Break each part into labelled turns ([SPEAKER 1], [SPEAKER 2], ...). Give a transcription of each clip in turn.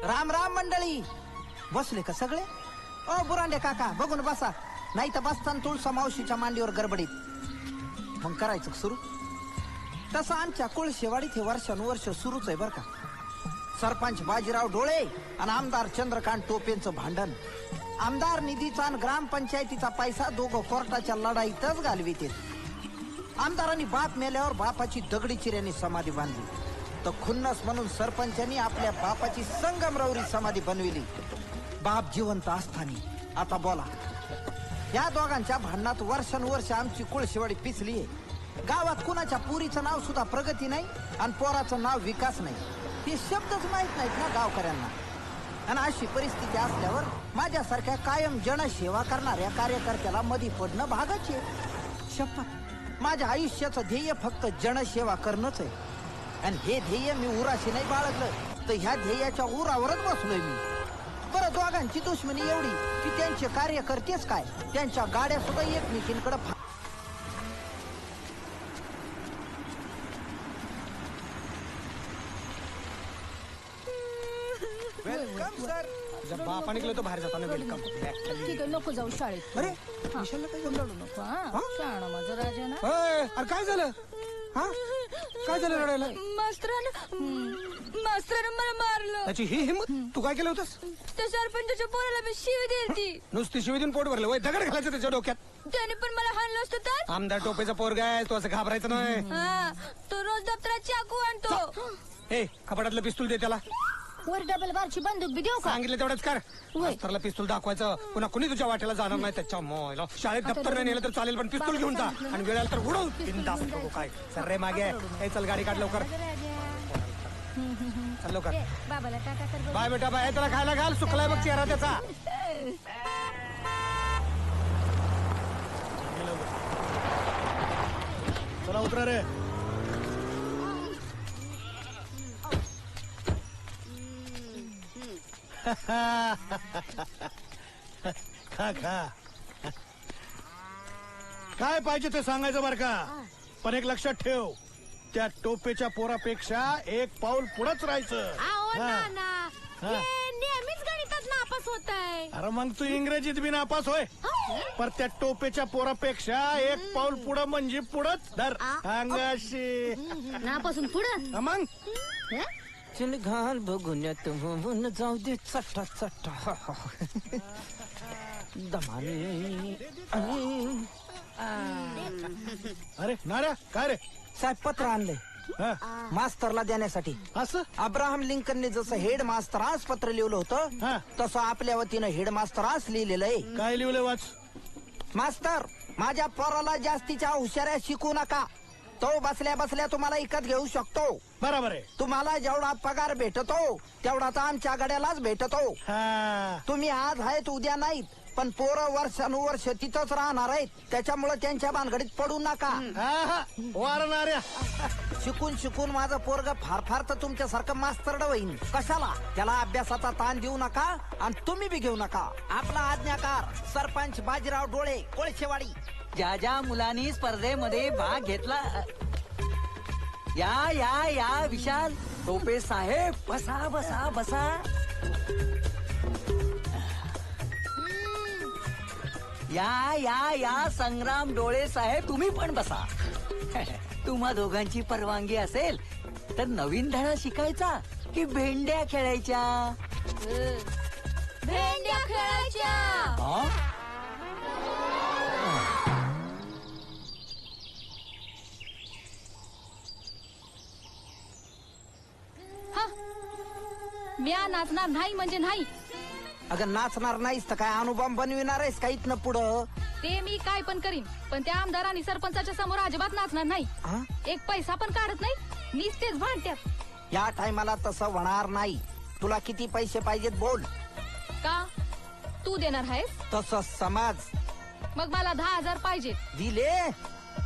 [SPEAKER 1] राम राम मंडळी. बसले का सगळे? ओ बुरांडे काका बघून बसा, नाही तर बसताना तुळसा मावशीच्या मांडीवर गडबडीत. मग करायचं सुरू. तसं आमच्या कोळशेवाडीत हे वर्षानुवर्ष सुरूच आहे बर का. सरपंच बाजीराव डोळे आणि आमदार चंद्रकांत टोपेंचं भांडण. आमदार निधीचा आणि ग्रामपंचायतीचा पैसा दोघं कोर्टाच्या लढाईतच घालवित. आमदारांनी बाप मेल्यावर बापाची दगडी चिऱ्याने समाधी बांधली, तर खुन्नस म्हणून सरपंचांनी आपल्या बापाची संगमरवरी समाधी बनविली. बाप जिवंत असताना. आता बोला, या दोघांच्या भांडणात वर्षानुवर्ष आमची कुळशेवाडी पिचली आहे. गावात कुणाच्या पुरीचं नाव सुद्धा प्रगती नाही आणि पोराचं नाव विकास नाही. हे शब्दच माहित नाहीत ना गावकऱ्यांना. आणि अशी परिस्थिती असल्यावर माझ्यासारख्या कायम जनसेवा करणाऱ्या कार्यकर्त्याला मधी पडणं भागच आहे. शपथ, माझ्या आयुष्याचं ध्येय फक्त जनसेवा करणंच आहे. आणि हे ध्येय मी उराशी नाही बाळगलं तर ह्या ध्येयाच्या उरावरच बसलोय मी. बरं, दोघांची दुश्मनी एवढी की त्यांचे कार्यकर्तेच काय, त्यांच्या गाड्या सुद्धा एकमेकींकडे.
[SPEAKER 2] Welcome sir. जब बापा निकले तो बाहेर जाताना वेलकम.
[SPEAKER 3] ठीक आहे, नको जाऊ शाळेत.
[SPEAKER 2] अरे
[SPEAKER 3] विशालला काय रडू नको. हा शाळा माझा राजा ना.
[SPEAKER 2] अरे काय झालं? हा काय झालं रडायला?
[SPEAKER 3] मास्तरानं मला मारलं.
[SPEAKER 2] त्याची ही हिंमत. तू काय केलं होतस?
[SPEAKER 3] त्या सरपंचाच्या पोराला मी शिवी दिली.
[SPEAKER 2] नुसती शिवीतून पोट भरलं वय, दगड घालायचं त्याच्या डोक्यात.
[SPEAKER 3] त्याने पण मला हाणलं असतं तर.
[SPEAKER 2] आमदार टोपेचा पोरगा आहे, तू असं घाबरायचं नाही.
[SPEAKER 3] हा, तो रोज दप्तरात चाकू आणतो.
[SPEAKER 2] हे कपाटातलं पिस्तूल दे त्याला.
[SPEAKER 3] वर डबल बारची बंदूक बी देऊ का?
[SPEAKER 2] सांगितलं तेवढंच कर. मास्तरला पिस्तूल दाखवायचं, पुन्हा कुणी तुझ्या वाट्याला जाणार नाही. त्याच्या मोयला शाळेत दप्तर नाही नेलं तर चालेल, पण पिस्तूल घेऊन जा आणि वेळाला तर उडव. बिनधास्त नको काय. सर रे मागे. हे चल गाडी काढ लवकर. चल लवकर.
[SPEAKER 3] बाबाला टाटा कर.
[SPEAKER 2] बाय बेटा बाय. त्याला खायला घाल, सुकलाय बघ चेहरा त्याचा. चला उतरा रे. खा खा. काय पाहिजे ते सांगायचं बर का, पण एक लक्षात ठेव, त्या टोपेच्या पोरापेक्षा एक पाऊल पुढंच राहायचं.
[SPEAKER 3] नेहमीच गणितात नापास होत आहे.
[SPEAKER 2] अरे मग तू इंग्रजीत बी नापास होय, पर त्या टोपेच्या पोरापेक्षा एक पाऊल पुढं म्हणजे पुढंच धर अंगाशी.
[SPEAKER 3] नापासून पुढं
[SPEAKER 2] मग
[SPEAKER 1] चिल घाल बघुन्यात म्हणून जाऊ दे चट्टा चट्टा. दमाने.
[SPEAKER 2] अरे नाऱ्या काय रे?
[SPEAKER 1] साहेब पत्र आणले
[SPEAKER 2] हा,
[SPEAKER 1] मास्तरला देण्यासाठी.
[SPEAKER 2] असं
[SPEAKER 1] अब्राहम लिंकनने जसं हेड मास्तर आज पत्र लिहिलं होतं,
[SPEAKER 2] हा.
[SPEAKER 1] तसं आपल्या वतीनं हेड मास्तर आज लिहिलेलं आहे.
[SPEAKER 2] काय लिहिलंय वाच.
[SPEAKER 1] मास्तर, माझ्या पोराला जास्तीच्या हुशाऱ्या शिकू नका. तो बसल्या बसल्या तुम्हाला इकत घेऊ शकतो.
[SPEAKER 2] बरोबर आहे.
[SPEAKER 1] तुम्हाला जेवढा पगार भेटतो तेवढाच आमच्या गाड्यालाच भेटतो.
[SPEAKER 2] हा,
[SPEAKER 1] तुम्ही आज आहेत उद्या नाहीत, पण पोरं वर्षानुवर्ष तिथंच राहणार आहेत. त्याच्यामुळे त्यांच्या भानगडीत पडू नका.
[SPEAKER 2] वारणाऱ्या.
[SPEAKER 1] शिकून शिकून माझं पोरग फार फार तर तुमच्यासारखं मास्तरड होईन. कशाला? त्याला अभ्यासाचा ताण देऊ नका आणि तुम्ही बी घेऊ नका. आपला आज्ञाकार सरपंच बाजीराव डोळे, कोळशेवाडी.
[SPEAKER 4] ज्या ज्या मुलांनी स्पर्धेमध्ये भाग घेतला, या या या विशाल टोपे साहेब, बसा बसा बसा. या या या संग्राम डोळे साहेब, तुम्ही पण बसा. तुम्हा दोघांची परवानगी असेल तर नवीन धडा शिकायचा की भेंड्या खेळायच्या?
[SPEAKER 3] भेंड्या खेळायच्या. मी नाचणार नाही म्हणजे नाही.
[SPEAKER 1] अगं नाचणार नाहीस तर काय अनुबंब बनविणार आहेस का इथनं पुढं?
[SPEAKER 3] ते मी काय पण करीन, पण त्या आमदार आणि सरपंचाच्या समोर अजिबात नाचणार नाही. एक पैसा पण काढत नाही, नुसतेच भांडत्यात.
[SPEAKER 1] या टायमाला तसं होणार नाही. तुला किती पैसे पाहिजेत बोल.
[SPEAKER 3] का तू देणार आहेस?
[SPEAKER 1] तसं समज.
[SPEAKER 3] मग मला 10,000 पाहिजे.
[SPEAKER 1] दिले,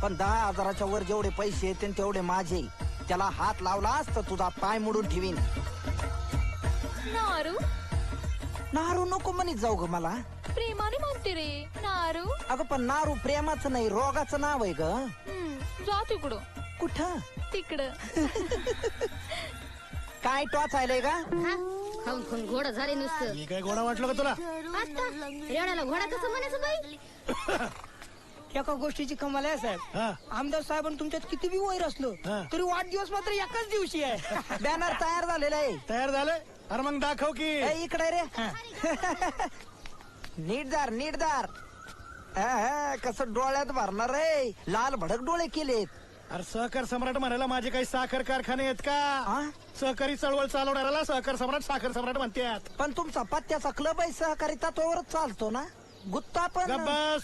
[SPEAKER 1] पण 10,000च्या वर जेवढे पैसे येतील तेवढे माझे. त्याला हात लावलास तर तुझा पाय मोडून ठेवीन.
[SPEAKER 3] नारू
[SPEAKER 1] नारू नको म्हणत जाऊ ग मला.
[SPEAKER 3] प्रेमाने म्हणते रे नारू.
[SPEAKER 1] अगं पण नारू प्रेमाचं नाही, रोगाचं नाव आहे ग.
[SPEAKER 3] जा तिकडं.
[SPEAKER 1] कुठं?
[SPEAKER 3] तिकडं.
[SPEAKER 1] काय टोचायलंय का?
[SPEAKER 5] खाऊन खाऊन घोडा झाले नुसतं.
[SPEAKER 2] मी काय गोडा वाटलं का तुला?
[SPEAKER 5] आता रेड्याला घोडा कसं म्हणायचं बाई?
[SPEAKER 6] एका गोष्टीची कमाल आहे साहेब,
[SPEAKER 2] हा.
[SPEAKER 6] आमदार साहेबांनी तुमच्यात किती बी वैर असलो
[SPEAKER 2] हा.
[SPEAKER 6] तरी वाढदिवस मात्र एकाच दिवशी आहे.
[SPEAKER 1] बॅनर तयार झालेला आहे.
[SPEAKER 2] तयार झालंय? अरे मग दाखव की.
[SPEAKER 1] ए, इकडे रे. नीटदार कसं डोळ्यात भरणार रे, लाल भडक डोळे केलेत.
[SPEAKER 2] अरे सहकार सम्राट म्हणायला माझे काही साखर कारखाने आहेत का? सहकारी चळवळ चालवणाऱ्याला सहकार सम्राट साखर सम्राट म्हणतात.
[SPEAKER 1] पण तुमचा पत्त्याचा क्लब आहे, सहकारी तत्वावरच चालतो ना. गुत्ता पण
[SPEAKER 2] गब्बस.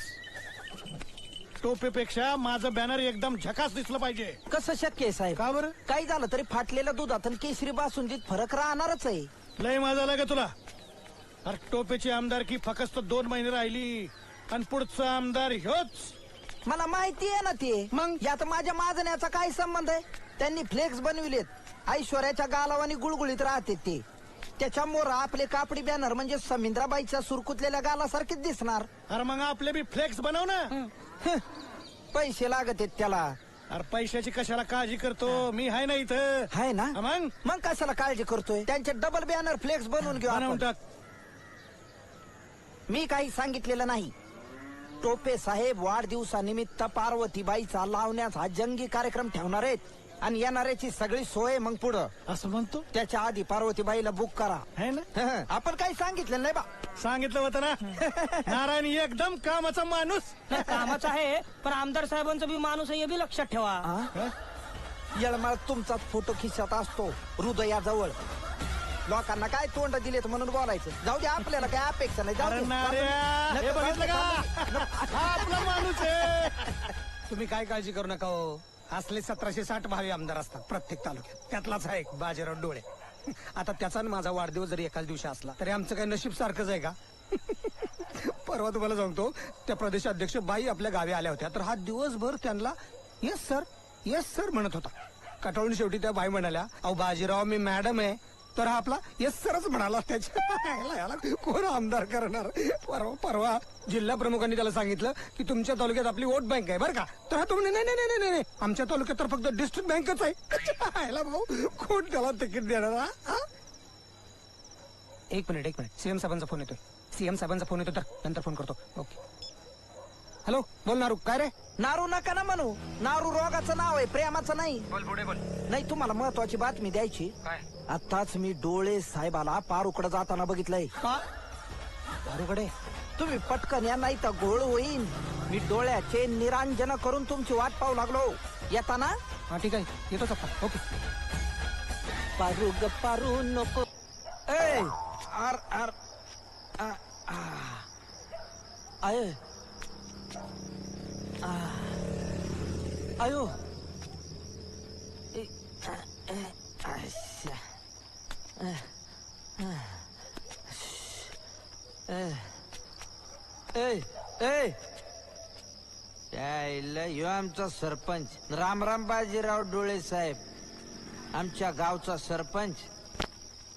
[SPEAKER 2] टोपीपेक्षा माझं बॅनर एकदम झकास दिसलं पाहिजे.
[SPEAKER 1] कसं शक्य आहे साहेब?
[SPEAKER 2] का बरं?
[SPEAKER 1] काही झालं तरी फाटलेल्या दुधात आणि केसरी बासुंदीत फरक राहणारच आहे.
[SPEAKER 2] लय मजा आला का तुला? अरे टोपेची आमदारकी फक्त 2 महिने राहिली आणि पुढचा आमदार ह्योच.
[SPEAKER 1] मला माहिती आहे ना ते.
[SPEAKER 2] मग?
[SPEAKER 1] यात माझ्या माजण्याचा काय संबंध आहे? त्यांनी फ्लेक्स बनविलेत, ऐश्वर्याच्या गालावानी गुळगुळीत राहते ते. त्याच्यामुळे आपले कापडी बॅनर म्हणजे समिंद्राबाईच्या सुरकुतलेल्या गालासारखेच दिसणार.
[SPEAKER 2] अरे मग आपले बी फ्लेक्स बनव ना.
[SPEAKER 1] पैसे लागत आहेत त्याला.
[SPEAKER 2] अरे पैशाची कशाला काळजी करतो, मी आहे ना इथं.
[SPEAKER 1] आहे ना?
[SPEAKER 2] हा मग
[SPEAKER 1] मग कशाला काळजी करतोय? त्यांचे डबल बॅनर फ्लेक्स बनवून घेऊ
[SPEAKER 2] बनवून
[SPEAKER 1] आपण.
[SPEAKER 2] टाक.
[SPEAKER 1] मी काही सांगितलेलं नाही. टोपे साहेब वाढदिवसानिमित्त पार्वतीबाईचा लावण्याचा जंगी कार्यक्रम ठेवणार आहेत आणि येणाऱ्याची सगळी सोय मग पुढं.
[SPEAKER 2] असं म्हणतो?
[SPEAKER 1] त्याच्या आधी पार्वतीबाईला बुक करा.
[SPEAKER 2] है ना?
[SPEAKER 1] आपण काही सांगितलं नाही बा.
[SPEAKER 2] सांगितलं होतं ना. नारायण एकदम कामाचा माणूस.
[SPEAKER 6] कामाचं आहे, पण आमदार साहेबांचा बी माणूस आहे हे बी लक्षात ठेवा.
[SPEAKER 1] येळमाळ तुमचाच फोटो खिशात असतो हृदयाजवळ. लोकांना काय तोंड दिलेत म्हणून बोलायचं. जाऊ दे, आपल्याला काय अपेक्षा नाही. जाऊ
[SPEAKER 2] अरे
[SPEAKER 1] दे.
[SPEAKER 2] नाऱ्या, हे
[SPEAKER 1] नको,
[SPEAKER 2] बघितलं का?
[SPEAKER 1] नको.
[SPEAKER 2] हा आपला माणूस आहे. तुम्ही काय काळजी करू नका हो. असले 1760 भावी आमदार असतात प्रत्येक तालुक्यात. त्यातलाच आहे एक बाजीराव डोळे. आता त्याचा आणि माझा वाढदिवस जरी एकाच दिवशी असला तरी आमचं काही नशीब सारखंच आहे का? परवा तुम्हाला सांगतो, त्या प्रदेशाध्यक्ष बाई आपल्या गावी आल्या होत्या, तर हा दिवसभर त्यांना येस सर म्हणत होता. कटाळून शेवटी त्या बाई म्हणाल्या, अहो बाजीराव मी मॅडम आहे. तर हा आपला येस सरच म्हणाला. त्याच्या याला कोण आमदार करणार? परवा जिल्हा प्रमुखांनी त्याला सांगितलं की तुमच्या तालुक्यात आपली वोट बँक आहे बरं का. तर हा तुम्ही नाही आमच्या तालुक्यात तर फक्त डिस्ट्रिक्ट बँकच आहे. याला भाऊ कोण त्याला तिकीट देणार? हा? एक मिनिट सीएम साहेबांचा फोन येतोय. तर नंतर फोन करतो. ओके. हॅलो, बोल नारू. काय रे?
[SPEAKER 1] नारू नका ना म्हणू. नारू रोगाचं नाव आहे, प्रेमाचं नाही. नाही, तुम्हाला महत्वाची बातमी द्यायची. आताच मी डोळे साहेबाला पारूकडे जाताना बघितलंय. पारूकडे? तुम्ही पटकन या, नाही तर घोळ होईन. मी डोळ्याचे निरांजन करून तुमची वाट पाहू लागलो. येताना?
[SPEAKER 2] हा ठीक आहे, येतोच आता. ओके.
[SPEAKER 1] पारू ग पारू नको. ए आर आर आय आयो. यो आमचा सरपंच रामराम बाजीराव डोळे साहेब, आमच्या गावचा सरपंच.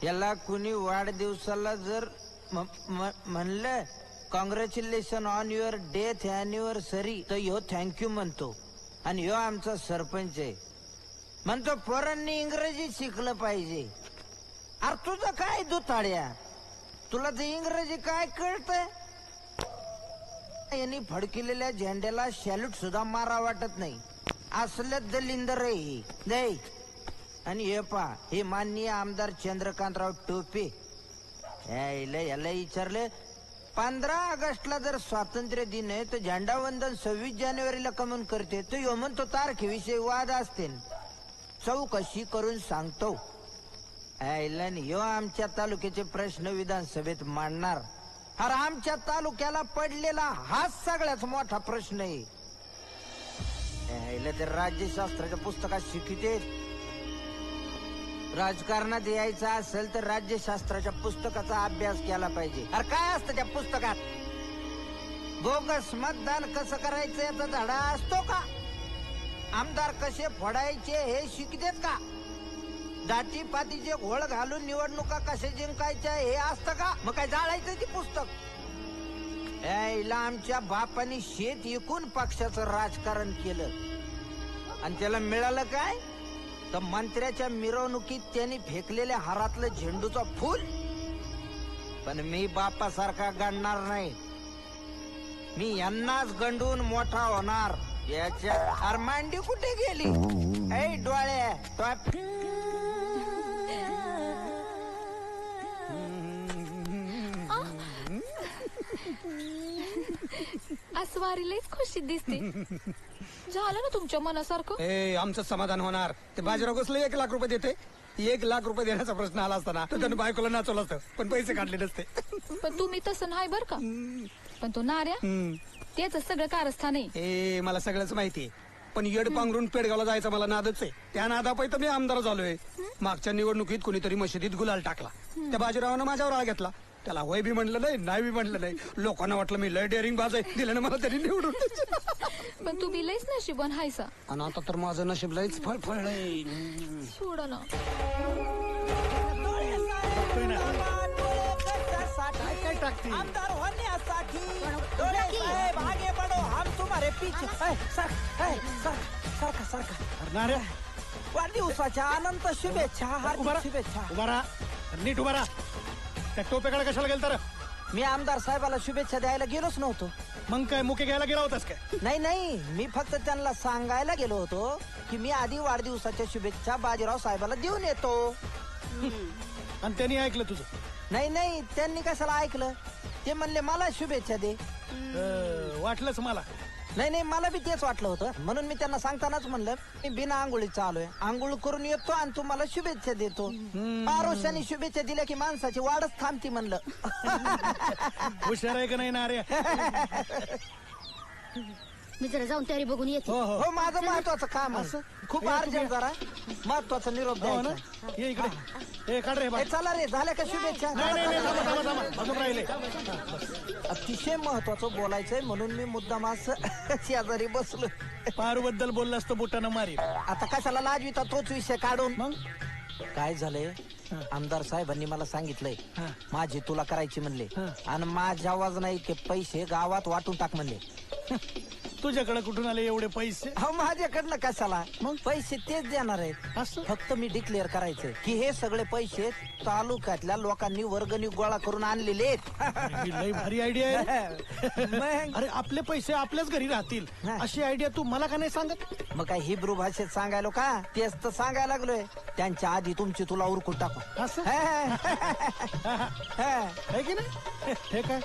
[SPEAKER 1] याला कुणी वाढदिवसाला जर म्हणलं congratulation on your death anniversary, तर ह्यो थँक्यू म्हणतो. आणि ह्यो आमचा सरपंच आहे. म्हणतो पोरांनी इंग्रजी शिकलं पाहिजे. अरे तुझं काय दुताड्या, तुला ते इंग्रजी काय कळतंय? यांनी फडकिलेल्या झेंड्याला सॅल्यूट सुद्धा मारा वाटत नाही. असलं दलिंदर आहे नाही. आणि हे पा, हे माननीय आमदार चंद्रकांतराव टोपे. याला विचारले 15 ऑगस्टला जर स्वातंत्र्य दिन आहे तर झेंडावंदन 26 जानेवारीला कमन करते. तो यो म्हणतो तारखेविषयी वाद असते, चौकशी करून सांगतो. ह्यो आमच्या तालुक्याचे प्रश्न विधानसभेत मांडणार. अरे आमच्या तालुक्याला पडलेला हाच सगळ्यात मोठा प्रश्न आहे. ते राज्यशास्त्राच्या पुस्तकात शिकते. राजकारणात यायचं असेल तर राज्यशास्त्राच्या पुस्तकाचा अभ्यास केला पाहिजे. अरे काय असतं त्या पुस्तकात? बोगस मतदान कसं करायचं याचा धडा असतो का? आमदार कसे फोडायचे हे शिकतेत का? दाटीपातीचे घोळ घालून निवडणुका कसे जिंकायच्या हे असतं का? मग काय जाळायचं ती पुस्तक? यायला आमच्या बापानी शेत विकून पक्षाचं राजकारण केलं आणि त्याला मिळालं काय? तर मंत्र्याच्या मिरवणुकीत त्यांनी फेकलेल्या हारातलं झेंडूचं फूल पण मी बापासारखा गणणार नाही. मी यांनाच गंडून मोठा होणार. याच्या अरमांडी कुठे गेली? ऐ डोळ्या
[SPEAKER 3] आज वारीलाच खुशीत दिसते. झालं ना तुमच्या मनासारखं.
[SPEAKER 2] ए आमचं समाधान होणार. ते बाजीराव कसलं 1 लाख रुपये देते. 1 लाख रुपये देण्याचा प्रश्न आला असताना तर त्यानं बायकोला नाचवलं असतं, पण पैसे काढले नसते.
[SPEAKER 3] पण तुम्ही तसं नाही बर का. पण तो नाऱ्या त्याच सगळं कारस्थान आहे.
[SPEAKER 2] ए मला सगळंच माहितीये, पण येड पांघरून पेडगावला जायचं मला नादच आहे. त्या नादापायी तर मी आमदार झालोय. मागच्या निवडणुकीत कुणीतरी मशिदीत गुलाल टाकला. त्या बाजीरावानं माझ्यावर राग घेतला. त्याला होय बी म्हणलं नाही बी म्हणलं नाही. लोकांना वाटलं मी लय डेअरिंग बाज आहे. दिलं ना मला तरी निवडून.
[SPEAKER 3] पण तुम्ही लईच नशिबवान हायसा.
[SPEAKER 2] आणि आता तर माझं नशीब लईच फळफळलंय.
[SPEAKER 3] सोडा ना.
[SPEAKER 1] काय टाकते आमदार होण्यासाठी डोळे साहेब आगे बढो हम तुम्हारे पीछे. सारखा सारखा वाढदिवसाच्या अनंत शुभेच्छा. हार्दिक शुभेच्छा.
[SPEAKER 7] उभारा नीट उभारा. त्या टोपेकडे कशाला गेल तर
[SPEAKER 1] मी आमदार साहेबाला शुभेच्छा द्यायला गेलोच नव्हतो.
[SPEAKER 7] मग काय मुके घ्यायला गेला होतास काय?
[SPEAKER 1] नाही मी फक्त त्यांना सांगायला गेलो होतो की मी आधी वाढदिवसाच्या शुभेच्छा बाजीराव साहेबाला देऊन येतो.
[SPEAKER 7] आणि त्यांनी ऐकलं तुझं?
[SPEAKER 1] नाही त्यांनी कशाला ऐकलं. ते म्हणले मला शुभेच्छा दे.
[SPEAKER 7] वाटलंच मला.
[SPEAKER 1] नाही मला बी तेच वाटलं होतं. म्हणून मी त्यांना सांगतानाच म्हणलं मी बिना आंघोळीचा आलोय. आंघोळ करून येतो आणि तुम्हाला शुभेच्छा देतो. पारोशाने शुभेच्छा दिल्या की माणसाची वाढच थांबती म्हणलं.
[SPEAKER 7] हुशार आहे का नाही ना रे?
[SPEAKER 5] मी जरा जाऊन तयारी बघून येते.
[SPEAKER 1] हो माझं महत्वाचं काम आहे. खूप अर्जंट जरा महत्वाचा निरोप
[SPEAKER 7] हो ना?
[SPEAKER 1] द्यायचा.
[SPEAKER 7] ये इकडे. ए काढ रे
[SPEAKER 1] ए, चला रे झाल्या का शुभेच्छा?
[SPEAKER 7] नाही थांबा. अजून राहिले.
[SPEAKER 1] अतिशय महत्वाचं बोलायचंय म्हणून मी मुद्दाम असं शेजारी बसलो.
[SPEAKER 7] पारू बद्दल बोललास तर बोटानं मारी.
[SPEAKER 1] आता कशाला लाजविता तोच विषय काढून.
[SPEAKER 7] मग
[SPEAKER 1] काय झालंय आमदार साहेबांनी मला सांगितलंय माझी तुला करायची म्हणले आणि माझ्या वजना इतके पैसे गावात वाटून टाक म्हणले.
[SPEAKER 7] तुझ्याकडे कुठून आले एवढे पैसे?
[SPEAKER 1] अहो माझ्याकडनं कशाला
[SPEAKER 7] मग?
[SPEAKER 1] पैसे तेच देणार आहेत.
[SPEAKER 7] असं?
[SPEAKER 1] फक्त मी डिक्लेअर करायचंय की हे सगळे पैसे तालुक्यातल्या लोकांनी वर्गणी गोळा करून आणलेले आहेत.
[SPEAKER 7] ही लई भारी आयडिया आहे.
[SPEAKER 1] मग
[SPEAKER 7] अरे आपले पैसे आपल्याच घरी राहतील
[SPEAKER 1] हा.
[SPEAKER 7] अशी आयडिया तू मला का नाही सांगत?
[SPEAKER 1] मग काय हिब्रू भाषेत सांगायलो का? तेच तर सांगायला लागलोय. त्यांच्या आधी तुमची तुला उरकून टाकू.
[SPEAKER 7] असं
[SPEAKER 1] हा.
[SPEAKER 7] आहे की नाही? हे काय?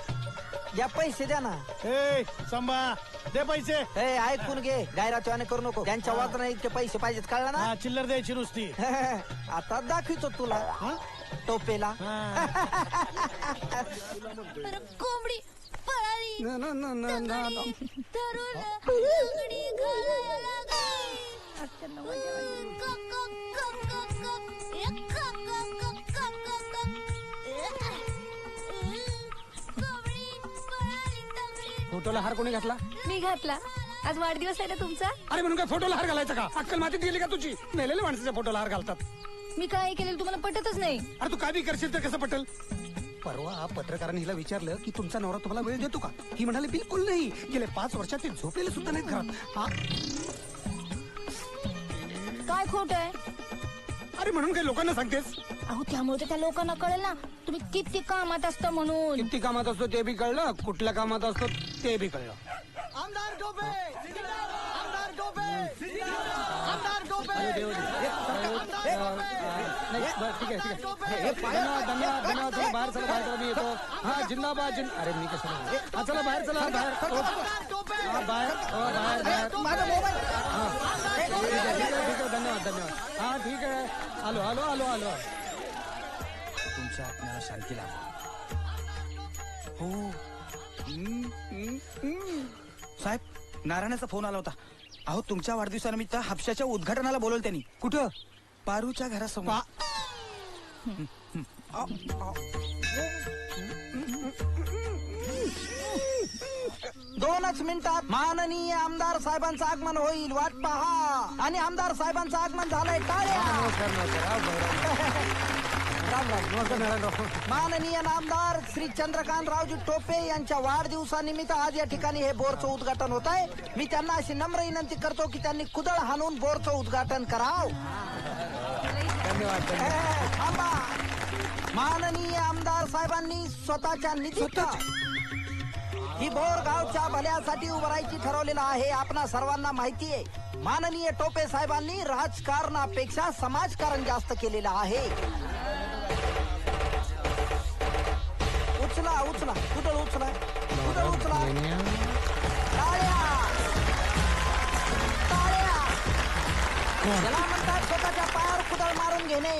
[SPEAKER 1] या पैसे द्या ना.
[SPEAKER 7] ए संभा दे पैसे.
[SPEAKER 1] ए ऐकून घे. गायरातवाने करू नको. त्यांच्या वजना इतके पैसे पाहिजेत कळलं ना.
[SPEAKER 7] हा चिल्लर द्यायची नुसती.
[SPEAKER 1] आता दाखवितो तुला
[SPEAKER 7] हा?
[SPEAKER 1] टोपेला.
[SPEAKER 7] हा.
[SPEAKER 5] कोंबडी पळाली
[SPEAKER 2] न, न, न, न, न, न.
[SPEAKER 5] तरुण लंगडी घालायला लागली. कक, कक, कक, कक, कक. एक कक, कक, कक, कक, कक, कक. कोंबडी पळाली तंगडी.
[SPEAKER 2] फोटोला हार कोणी घातला?
[SPEAKER 3] मी घातला. आज वाढदिवस आहे ना तुमचा.
[SPEAKER 2] अरे म्हणून काय फोटोला हार घालायचा का? अक्कल मातीत गेली का तुझी? मेलेल्या माणसाच्या फोटोला हार घालतात.
[SPEAKER 3] मी काय केलेलं तुम्हाला पटतच नाही.
[SPEAKER 2] अरे तू काय बी करशील तर कसं पटेल? परवा पत्रकारांनी हिला विचारलं की तुमचा नवरा तुम्हाला वेळ देतो का? ही म्हणाली बिलकुल नाही. गेले 5 वर्षात ते झोपलेले सुद्धा नाहीत घरात. हा?
[SPEAKER 3] काय खोट आहे?
[SPEAKER 2] अरे म्हणून काही लोकांना सांगतेस?
[SPEAKER 5] अहो त्यामुळे तर त्या लोकांना कळेल ना तुम्ही किती कामात असता म्हणून.
[SPEAKER 2] किती कामात असतो ते बी कळलं, कुठल्या कामात असतो ते बी कळलं.
[SPEAKER 1] आमदार टोपे. आमदार टोपे. आमदार टोपे.
[SPEAKER 2] नाही, बरं, ठीक आहे. धन्यवाद. चला बाहेर चला मी येतो. हा जिंदाबाद अरे मी कसं हा चला बाहेर चला बाहेर. हा बाहेर.
[SPEAKER 1] माझा मोबाईल.
[SPEAKER 2] ठीक आहे धन्यवाद. हा ठीक आहे. आलो. तुमच्या आत्म्याला शांती लाभो.
[SPEAKER 8] हो साहेब नारायणाचा फोन आला होता. अहो तुमच्या वाढदिवसानिमित्त हापशाच्या उद्घाटनाला बोलवलं त्यांनी.
[SPEAKER 2] कुठं?
[SPEAKER 8] पारूच्या घरासमोर.
[SPEAKER 1] 2च मिनिटात माननीय आमदार साहेबांचं आगमन होईल. वाट पहा. आणि आमदार साहेबांचं आगमन झालंय. टाळ्या. राम राम. माननीय नामदार श्री चंद्रकांतरावजी टोपे यांच्या वाढदिवसानिमित्त आज या ठिकाणी हे बोरचं उद्घाटन होत आहे. मी त्यांना अशी नम्र विनंती करतो की त्यांनी कुदळ हाणून बोरचं उद्घाटन करावं.
[SPEAKER 2] धन्यवाद.
[SPEAKER 1] थांबा. माननीय आमदार साहेबांनी स्वतःच्या निधीत ही बोर गावच्या भल्यासाठी उभारायची ठरवलेलं आहे. आपणा सर्वांना माहिती आहे माननीय टोपे साहेबांनी राजकारणापेक्षा समाजकारण जास्त केलेलं आहे. उचला उचला कुदळ उचला कुदळ उचला. टाळ्या टाळ्या. याला म्हणतात स्वतःच्या पायावर कुदळ मारून घेणे.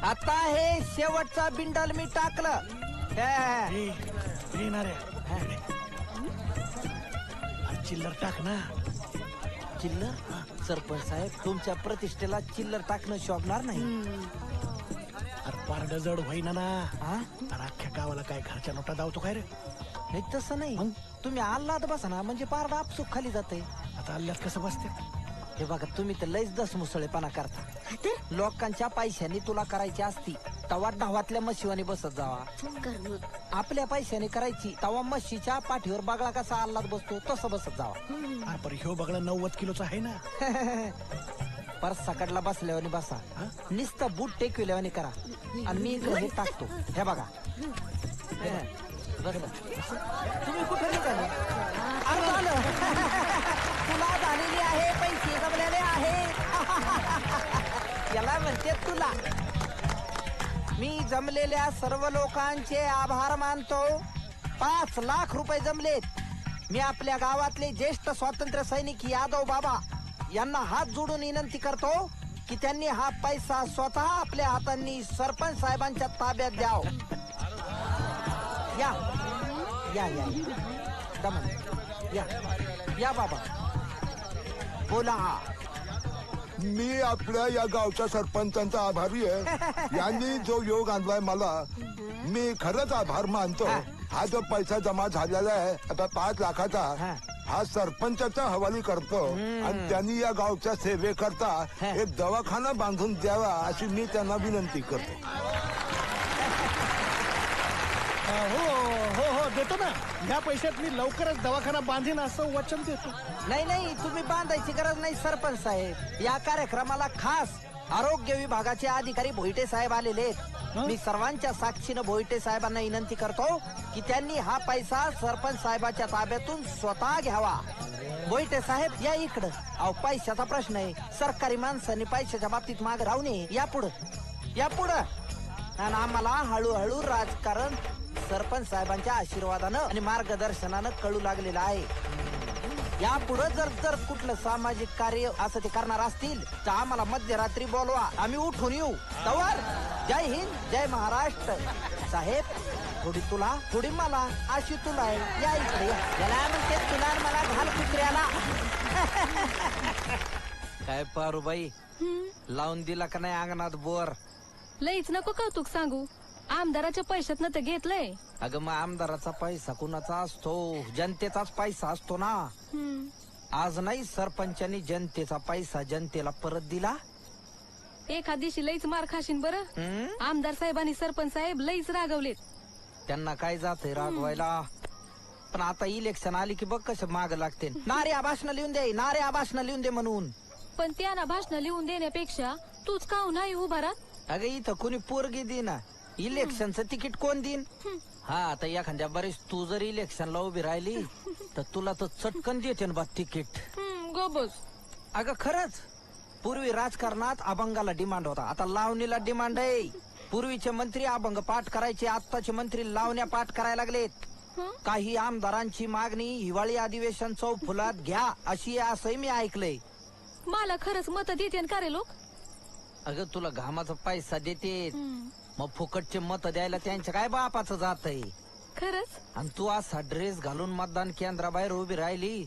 [SPEAKER 1] आता हे शेवटचा बिंडल मी टाकलं.
[SPEAKER 7] चिल्लर टाक ना.
[SPEAKER 1] चिल्लर सरपंच साहेब तुमच्या प्रतिष्ठेला चिल्लर टाकणं शोभणार नाही.
[SPEAKER 7] अरे पारड जड होईना ना.
[SPEAKER 1] हा?
[SPEAKER 7] अरे अख्ख्या गावाला काय घरच्या नोटा दावतो काय रे.
[SPEAKER 1] नाही तसं नाही. तुम्ही आल्लाद बसा ना म्हणजे पारड आपसूक खाली जाते.
[SPEAKER 7] आता अल्ल्यात कसं बसते.
[SPEAKER 1] हे बघा तुम्ही तर लयच दसमुसळेपणा करता. लोकांच्या पैशाने तुला करायची असती तवा डावातल्या म्हशीवाने बसत जावा. आपल्या पैशाने करायची तवा म्हशीच्या पाठीवर बगळा कसा आल्लाद बसतो तसं बसत जावा.
[SPEAKER 7] अरे पर ह्यो बघला 90 किलोचा आहे ना.
[SPEAKER 1] परत सकाळला बसल्यावानी बसा. नुसतं बूट टेकविल्यावानी करा आणि मी इकडे हे टाकतो. हे बघा तुम्ही कुठे निघाले. अरे झालं. तुला झालेली आहे पैसे जमलेले आहे. याला म्हणते तुला. मी जमलेल्या सर्व लोकांचे आभार मानतो. 5 लाख रुपये जमलेत. मी आपल्या गावातले ज्येष्ठ स्वातंत्र्य सैनिक यादव बाबा यांना हात जोडून विनंती करतो की त्यांनी हा पैसा स्वतः आपल्या हातांनी सरपंच साहेबांच्या ताब्यात द्याव. या या या दमन या या बाबा बोला.
[SPEAKER 9] मी आपल्या या गावच्या सरपंचांचा आभारी आहे. यांनी जो योग आणलाय मला मी खरंच आभार मानतो. हा जो पैसा जमा झालेला आहे आता 5 लाखाचा हा सरपंचाच्या हवाली करतो आणि त्यांनी या गावच्या सेवेकरता एक दवाखाना बांधून द्यावा अशी मी त्यांना विनंती करतो.
[SPEAKER 7] हो हो हो देतो ना. या पैशात मी लवकरच दवाखाना बांधीन असं वचन देतो.
[SPEAKER 1] नाही नाही तुम्ही बांधायची गरज नाही सरपंच साहेब. या कार्यक्रमाला खास आरोग्य विभागाचे अधिकारी भोईटे साहेब आलेले आहेत. मी सर्वांच्या साक्षीनं भोईटे साहेबांना विनंती करतो की त्यांनी हा पैसा सरपंच साहेबाच्या ताब्यातून स्वतः घ्यावा. भोईटे साहेब या इकडं. अहो पैशाचा प्रश्न आहे. सरकारी माणसांनी पैशाच्या बाबतीत मागे राहू नये. या पुढं आणि आम्हाला हळूहळू राजकारण सरपंच साहेबांच्या आशीर्वादानं आणि मार्गदर्शनानं कळू लागलेलं आहे. या पुढे जर कुठलं सामाजिक कार्य असं ते करणार असतील तर आम्हाला मध्यरात्री बोलवा. आम्ही उठून येऊ. तवर जय हिंद जय महाराष्ट्र. साहेब थोडी तुला थोडी मला अशी तुला आहे. या इकडे याला म्हणते तुला मला घाल कुत्र्याला. काय पारूबाई लावून दिला का नाही अंगणात बोर.
[SPEAKER 3] लईच नको कौतुक सांगू. आमदाराच्या पैशातनं तर घेतलंय.
[SPEAKER 1] अगं मग आमदाराचा पैसा कुणाचा असतो. जनतेचाच पैसा असतो ना. आज नाही सरपंचांनी जनतेचा पैसा जनतेला परत दिला.
[SPEAKER 3] एखाद दिवशी लईच मार खाशीन बरं. आमदार साहेबांनी सरपंच साहेब लईच रागवलेत.
[SPEAKER 1] त्यांना काय जातंय रागवायला. पण आता इलेक्शन आली की बघ कसं माग लागते. नारे भाषण लिहून दे नारे भाषण लिहून दे म्हणून.
[SPEAKER 3] पण त्यांना भाषण लिहून देण्यापेक्षा तूच का नाही उभा राहत.
[SPEAKER 1] अगं इथं कोणी पोरगी देना. इलेक्शनचं तिकीट कोण देईन. हा आता एखाद्या बरेच तू जर इलेक्शनला उभी राहिली तर तुला तर चटकन देते ना बा तिकीट.
[SPEAKER 3] गोबस.
[SPEAKER 1] अगं खरंच पूर्वी राजकारणात अभंगाला डिमांड होता. आता लावणीला डिमांड आहे. पूर्वीचे मंत्री अभंग पाठ करायचे. आत्ताचे मंत्री लावण्या पाठ करायला लागलेत. काही आमदारांची मागणी हिवाळी अधिवेशन चौफुलात घ्या अशी आहे असंही मी ऐकलंय.
[SPEAKER 3] मला खरंच मत देते का रे लोक.
[SPEAKER 1] अगं तुला घामाचा पैसा देते मग फुकटचे मत द्यायला त्यांच्या काय बापाचं जात आहे.
[SPEAKER 3] खरंच.
[SPEAKER 1] आणि तू असा ड्रेस घालून मतदान केंद्राबाहेर उभी राहिली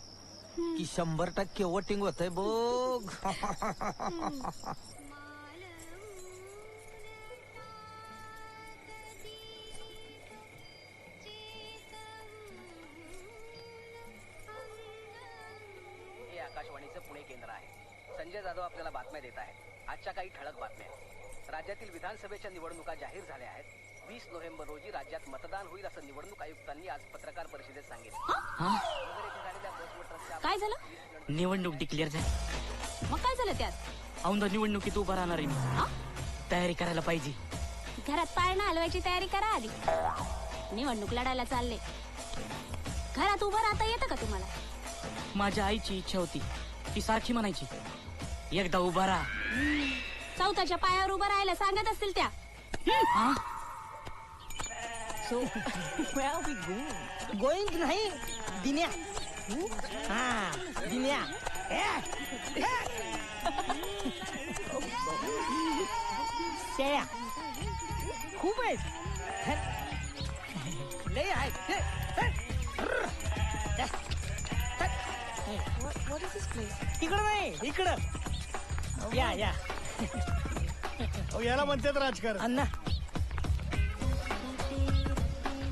[SPEAKER 1] की 100% वोटिंग होतंय बघ.
[SPEAKER 10] हे आकाशवाणीचं पुणे केंद्र आहे. संजय जाधव आपल्याला बातम्या देत आहेत. आजच्या काही ठळक बातम्या. राज्यातील विधानसभेच्या निवडणुका जाहीर झाल्या आहेत. 20 नोव्हेंबर रोजी राज्यात मतदान होईल असं निवडणूक आयुक्तांनी आज पत्रकार परिषदेत सांगितलं.
[SPEAKER 3] काय झालं.
[SPEAKER 6] निवडणूक डिक्लेअर झाली.
[SPEAKER 3] मग काय झालं त्यात.
[SPEAKER 6] औंधा निवडणुकीत उभा राहणार आहे मी. तयारी करायला पाहिजे.
[SPEAKER 5] घरात पाळणं हलवायची तयारी करा आधी. निवडणूक लढायला चालले. घरात उभं राहता येतं का तुम्हाला?
[SPEAKER 6] माझ्या आईची इच्छा होती, ती सारखी म्हणायची एकदा उभा राहा.
[SPEAKER 5] चौथाच्या पायावर उभं राहायला सांगत असतील त्या.
[SPEAKER 2] गोविंद नाही दिन्या. हा दिन्या. शेळ्या खूप आहेत. लय आहेत. इकडं नाही इकडं या या.
[SPEAKER 7] अहो, याला म्हणतात राजकारण.
[SPEAKER 2] अण्णा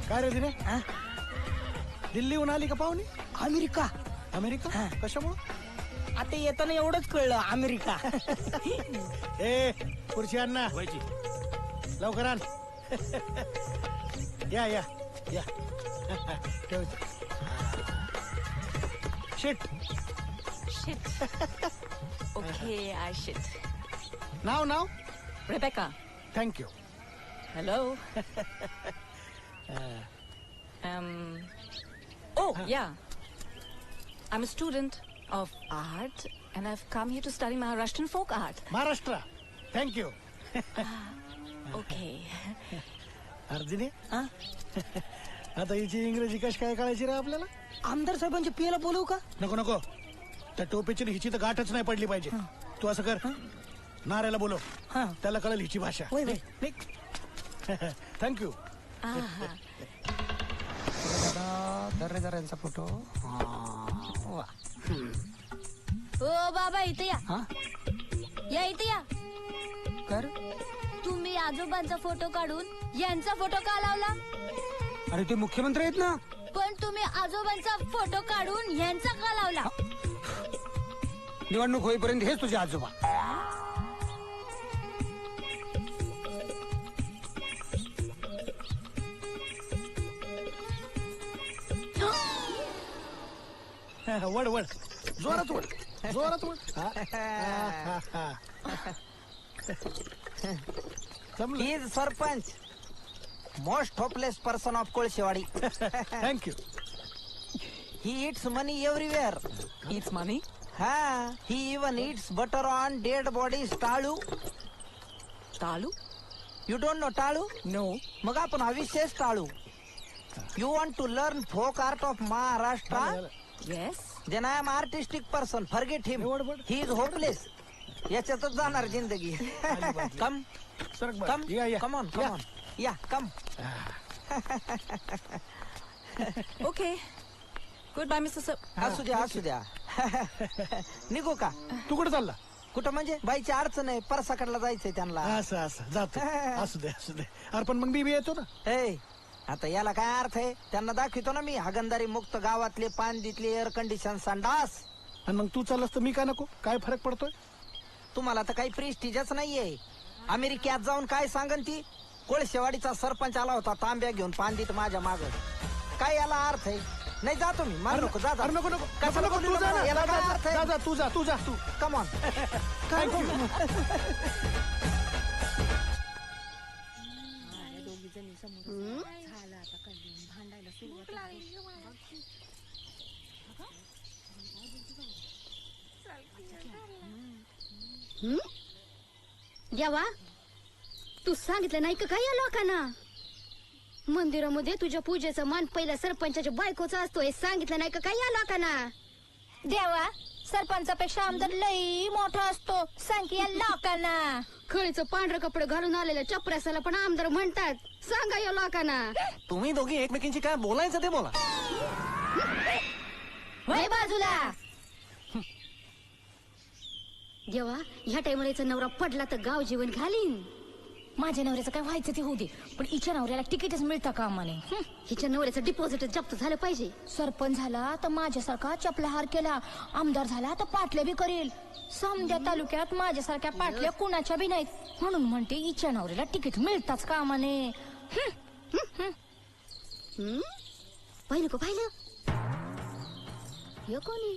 [SPEAKER 7] काय रे दिने दिल्लीहून आली का पाहुणी?
[SPEAKER 2] अमेरिका.
[SPEAKER 7] अमेरिका कशामुळं?
[SPEAKER 2] आता येताना एवढंच कळलं अमेरिका.
[SPEAKER 7] ए खुर्ची आण ना. लवकर आण. या या या. ठेव इथं. Shit.
[SPEAKER 11] Okay, I should.
[SPEAKER 7] Now
[SPEAKER 11] Rebecca.
[SPEAKER 7] Thank you.
[SPEAKER 11] Hello. Oh, yeah. I'm a student of art and I've come here to study Maharashtrian folk art.
[SPEAKER 7] Maharashtra. Thank you.
[SPEAKER 11] Okay.
[SPEAKER 7] अर्जुने आता हिची इंग्रजी कशी काय कळायची रे आपल्याला?
[SPEAKER 2] आमदार साहेबांच्या पियाला बोलवू का?
[SPEAKER 7] नको नको. त्या टोपेची हिची तर गाठच नाही पडली पाहिजे. तू असं कर, नाऱ्याला बोलव. त्याला कळेल हिची भाषा. थँक्यू.
[SPEAKER 2] दर्रेदारांचा फोटो.
[SPEAKER 5] ओ बाबा इथे या. या इथे या.
[SPEAKER 2] कर.
[SPEAKER 5] तुम्ही आजोबांचा फोटो काढून यांचा फोटो का लावला?
[SPEAKER 2] अरे ते मुख्यमंत्री आहेत ना.
[SPEAKER 5] पण तुम्ही आजोबांचा फोटो काढून यांचा का लावला?
[SPEAKER 2] निवडणूक होईपर्यंत हेच तुझे आजोबा.
[SPEAKER 7] वड वड जोरात वड. जोरात वड.
[SPEAKER 1] He is sarpanch, most hopeless person of Kolshewadi.
[SPEAKER 7] Thank you.
[SPEAKER 1] He eats money everywhere.
[SPEAKER 11] Eats money?
[SPEAKER 1] हा, he even eats butter on dead bodies. टाळू.
[SPEAKER 11] Talu?
[SPEAKER 1] यू डोंट नो टाळू?
[SPEAKER 11] No.
[SPEAKER 1] मग आपण हा विशेष टाळू. You want to learn folk art of Maharashtra?
[SPEAKER 11] Yes.
[SPEAKER 1] Then I am artistic person. Forget him. He is hopeless. याच्यातच जाणार जिंदगी. Come come come on come on. या come.
[SPEAKER 11] Okay. Goodbye, Mr. Sir.
[SPEAKER 1] असू द्या असू द्या. निघू का?
[SPEAKER 7] तू कुठं चालला?
[SPEAKER 1] कुठं म्हणजे? बाईची अडचण आहे, परसाकडला जायचंय त्यांना.
[SPEAKER 7] असं असं जातो. असू दे असू दे. अरे पण मग मी येतो ना.
[SPEAKER 1] ए आता याला काय अर्थ आहे? त्यांना दाखवतो ना मी हागंदारी मुक्त गावातले पानदीतले एअर कंडिशन संडास.
[SPEAKER 7] आणि मग तू चाललास तर मी काय नको? काय फरक पडतोय?
[SPEAKER 1] तुम्हाला तर काही प्रेस्टिजच नाहीये. अमेरिकेत जाऊन काय सांगन ती? कोळशेवाडीचा सरपंच आला होता तांब्या घेऊन पानदीत माझ्या माग. काय याला अर्थ आहे? नाही जातो मी. मार नको. जा जा.
[SPEAKER 7] अरे नको नको.
[SPEAKER 1] कसं नको?
[SPEAKER 7] तू जा ना.
[SPEAKER 1] याला काय अर्थ आहे?
[SPEAKER 7] जा जा. तू जा तू जा तू.
[SPEAKER 1] Come on.
[SPEAKER 7] काय
[SPEAKER 5] देवा, तू सांगितलं नाही का काय या लोकांना? मंदिरामध्ये तुझ्या पूजेचा मान पहिल्या सरपंचाच्या बायकोचा असतो हे सांगितलं नाही का काय या लोकांना? देवा, सरपंचापेक्षा आमदार लई मोठा असतो सांग की या लोकांना. खळीचं पांढरं कपडे घालून आलेल्या चपरासाला पण आमदार म्हणतात. सांगा या लोकांना.
[SPEAKER 6] तुम्ही दोघी एकमेकींची काय बोलायचं ते बोला.
[SPEAKER 5] वय बाजूला. देवा, ह्या टायमाला नवरा पडला तर गाव जीवन घालीन.
[SPEAKER 3] माझ्या नवऱ्याचं काय व्हायचं ते होऊ दे, पण हिच्या नवऱ्याला तिकीटच मिळतं का आम्हाने?
[SPEAKER 5] हिच्या नवऱ्याचं डिपॉझिट जप्त झालं पाहिजे.
[SPEAKER 3] सरपंच झाला तर माझ्यासारखा चपला हार केला, आमदार झाला तर पाटल्या बी करेल. समद्या तालुक्यात माझ्यासारख्या पाटल्या कुणाच्या बी नाहीत, म्हणून म्हणते हिच्या नवऱ्याला तिकीट मिळताच का आम्हाने.
[SPEAKER 5] पाहिलं का पाहिलं? हे कोणी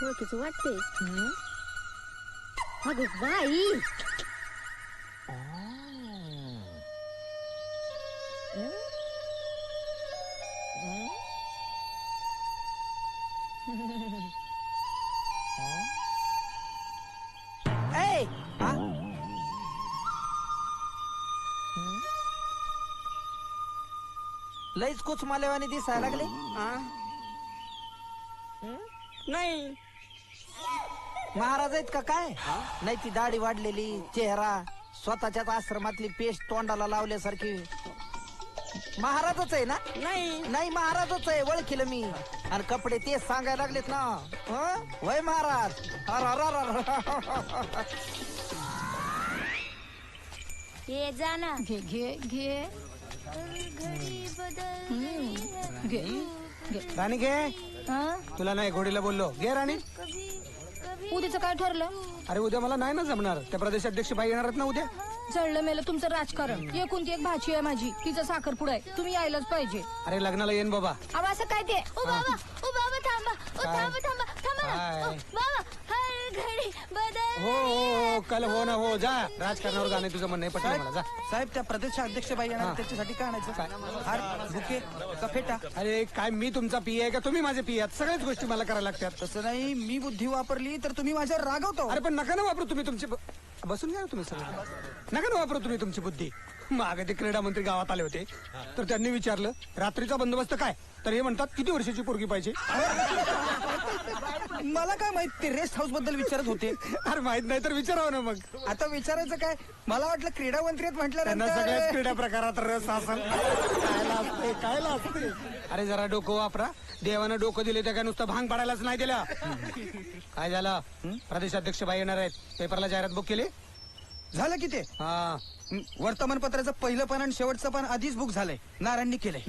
[SPEAKER 5] ओळखीच वाटते. अगं बाई
[SPEAKER 1] ए, हा? लईच कुच मालेवानी दिसायला लागले.
[SPEAKER 6] नाही
[SPEAKER 1] महाराज आहेत का काय? नाही ती दाढी वाढलेली, चेहरा स्वतःच्याच आश्रमातली पेस्ट तोंडाला लावल्यासारखी. महाराजच आहे ना?
[SPEAKER 6] नाही
[SPEAKER 1] नाही महाराजच आहे, ओळखील मी. आणि कपडे तेच सांगायला लागलेत ना. हं? वय महाराज.
[SPEAKER 5] ये जा ना.
[SPEAKER 3] घे घे घे घे घे.
[SPEAKER 2] राणी घे.
[SPEAKER 3] हा?
[SPEAKER 2] तुला नाही घोडीला बोललो. घे राणी.
[SPEAKER 3] उद्याचं काय ठरलं?
[SPEAKER 2] अरे उद्या मला नाही ना जमणार. त्या प्रदेशाध्यक्ष बाई येणार आहेत ना उद्या.
[SPEAKER 3] जळलं मेलं तुमचं राजकारण. एकुलती एक भाची आहे माझी, तिचा साखरपुडा आहे, तुम्ही यायलाच पाहिजे.
[SPEAKER 2] अरे लग्नाला येईन बाबा.
[SPEAKER 3] अहो असं काय ते? ओ बाबा, ओ बाबा थांबा, ओ
[SPEAKER 2] काय?
[SPEAKER 3] थांबा थांबा थांबा ना.
[SPEAKER 2] काय?
[SPEAKER 3] ओ बाबा, हर घडी बदल.
[SPEAKER 2] हो हो हो कल हो ना हो. जा राजकारणावर जाणे तुझं म्हणणं आहे, पटलं मला. जा.
[SPEAKER 8] साहेब त्या प्रदेशाध्यक्ष बाई येणार त्याच्यासाठी काय आणायचं? हार बुके का फेटा?
[SPEAKER 2] अरे काय मी तुमचा पी आहे का तुम्ही माझे पी आहात? सगळ्याच गोष्टी मला करायला लागतात.
[SPEAKER 8] तसं नाही, मी बुद्धी वापरली तर तुम्ही माझ्यावर रागवतो.
[SPEAKER 2] अरे पण नका ना वापरू तुम्ही तुमची बसून घ्या ना तुम्ही सगळं. नका ना वापरू तुम्ही तुमची बुद्धी. मागे ते क्रीडा मंत्री गावात आले होते, तर त्यांनी विचारलं रात्रीचा बंदोबस्त काय, तर हे म्हणतात किती वर्षाची पोरगी पाहिजे.
[SPEAKER 8] मला काय माहित, ते रेस्ट हाऊस बद्दल विचारत होते.
[SPEAKER 2] अरे माहित नाही तर विचारावं ना मग.
[SPEAKER 8] आता विचारायचं काय, मला वाटलं क्रीडा मंत्री
[SPEAKER 2] त्यांना सगळ्याच
[SPEAKER 8] म्हटल्यानंतर
[SPEAKER 2] क्रीडा प्रकारात रस असेल. कायला असते. अरे जरा डोकं वापरा. देवानं डोकं दिले त्या काय नुसतं भांग पाडायलाच नाही दिलं. काय झालं? प्रदेशाध्यक्ष बाई येणार आहेत, पेपरला जाहिरात बुक केली.
[SPEAKER 8] झालं की ते
[SPEAKER 2] हा
[SPEAKER 8] वर्तमानपत्राचं पहिलं पान आणि शेवटचं पान आधीच बुक झालंय. नारायणनी केलंय.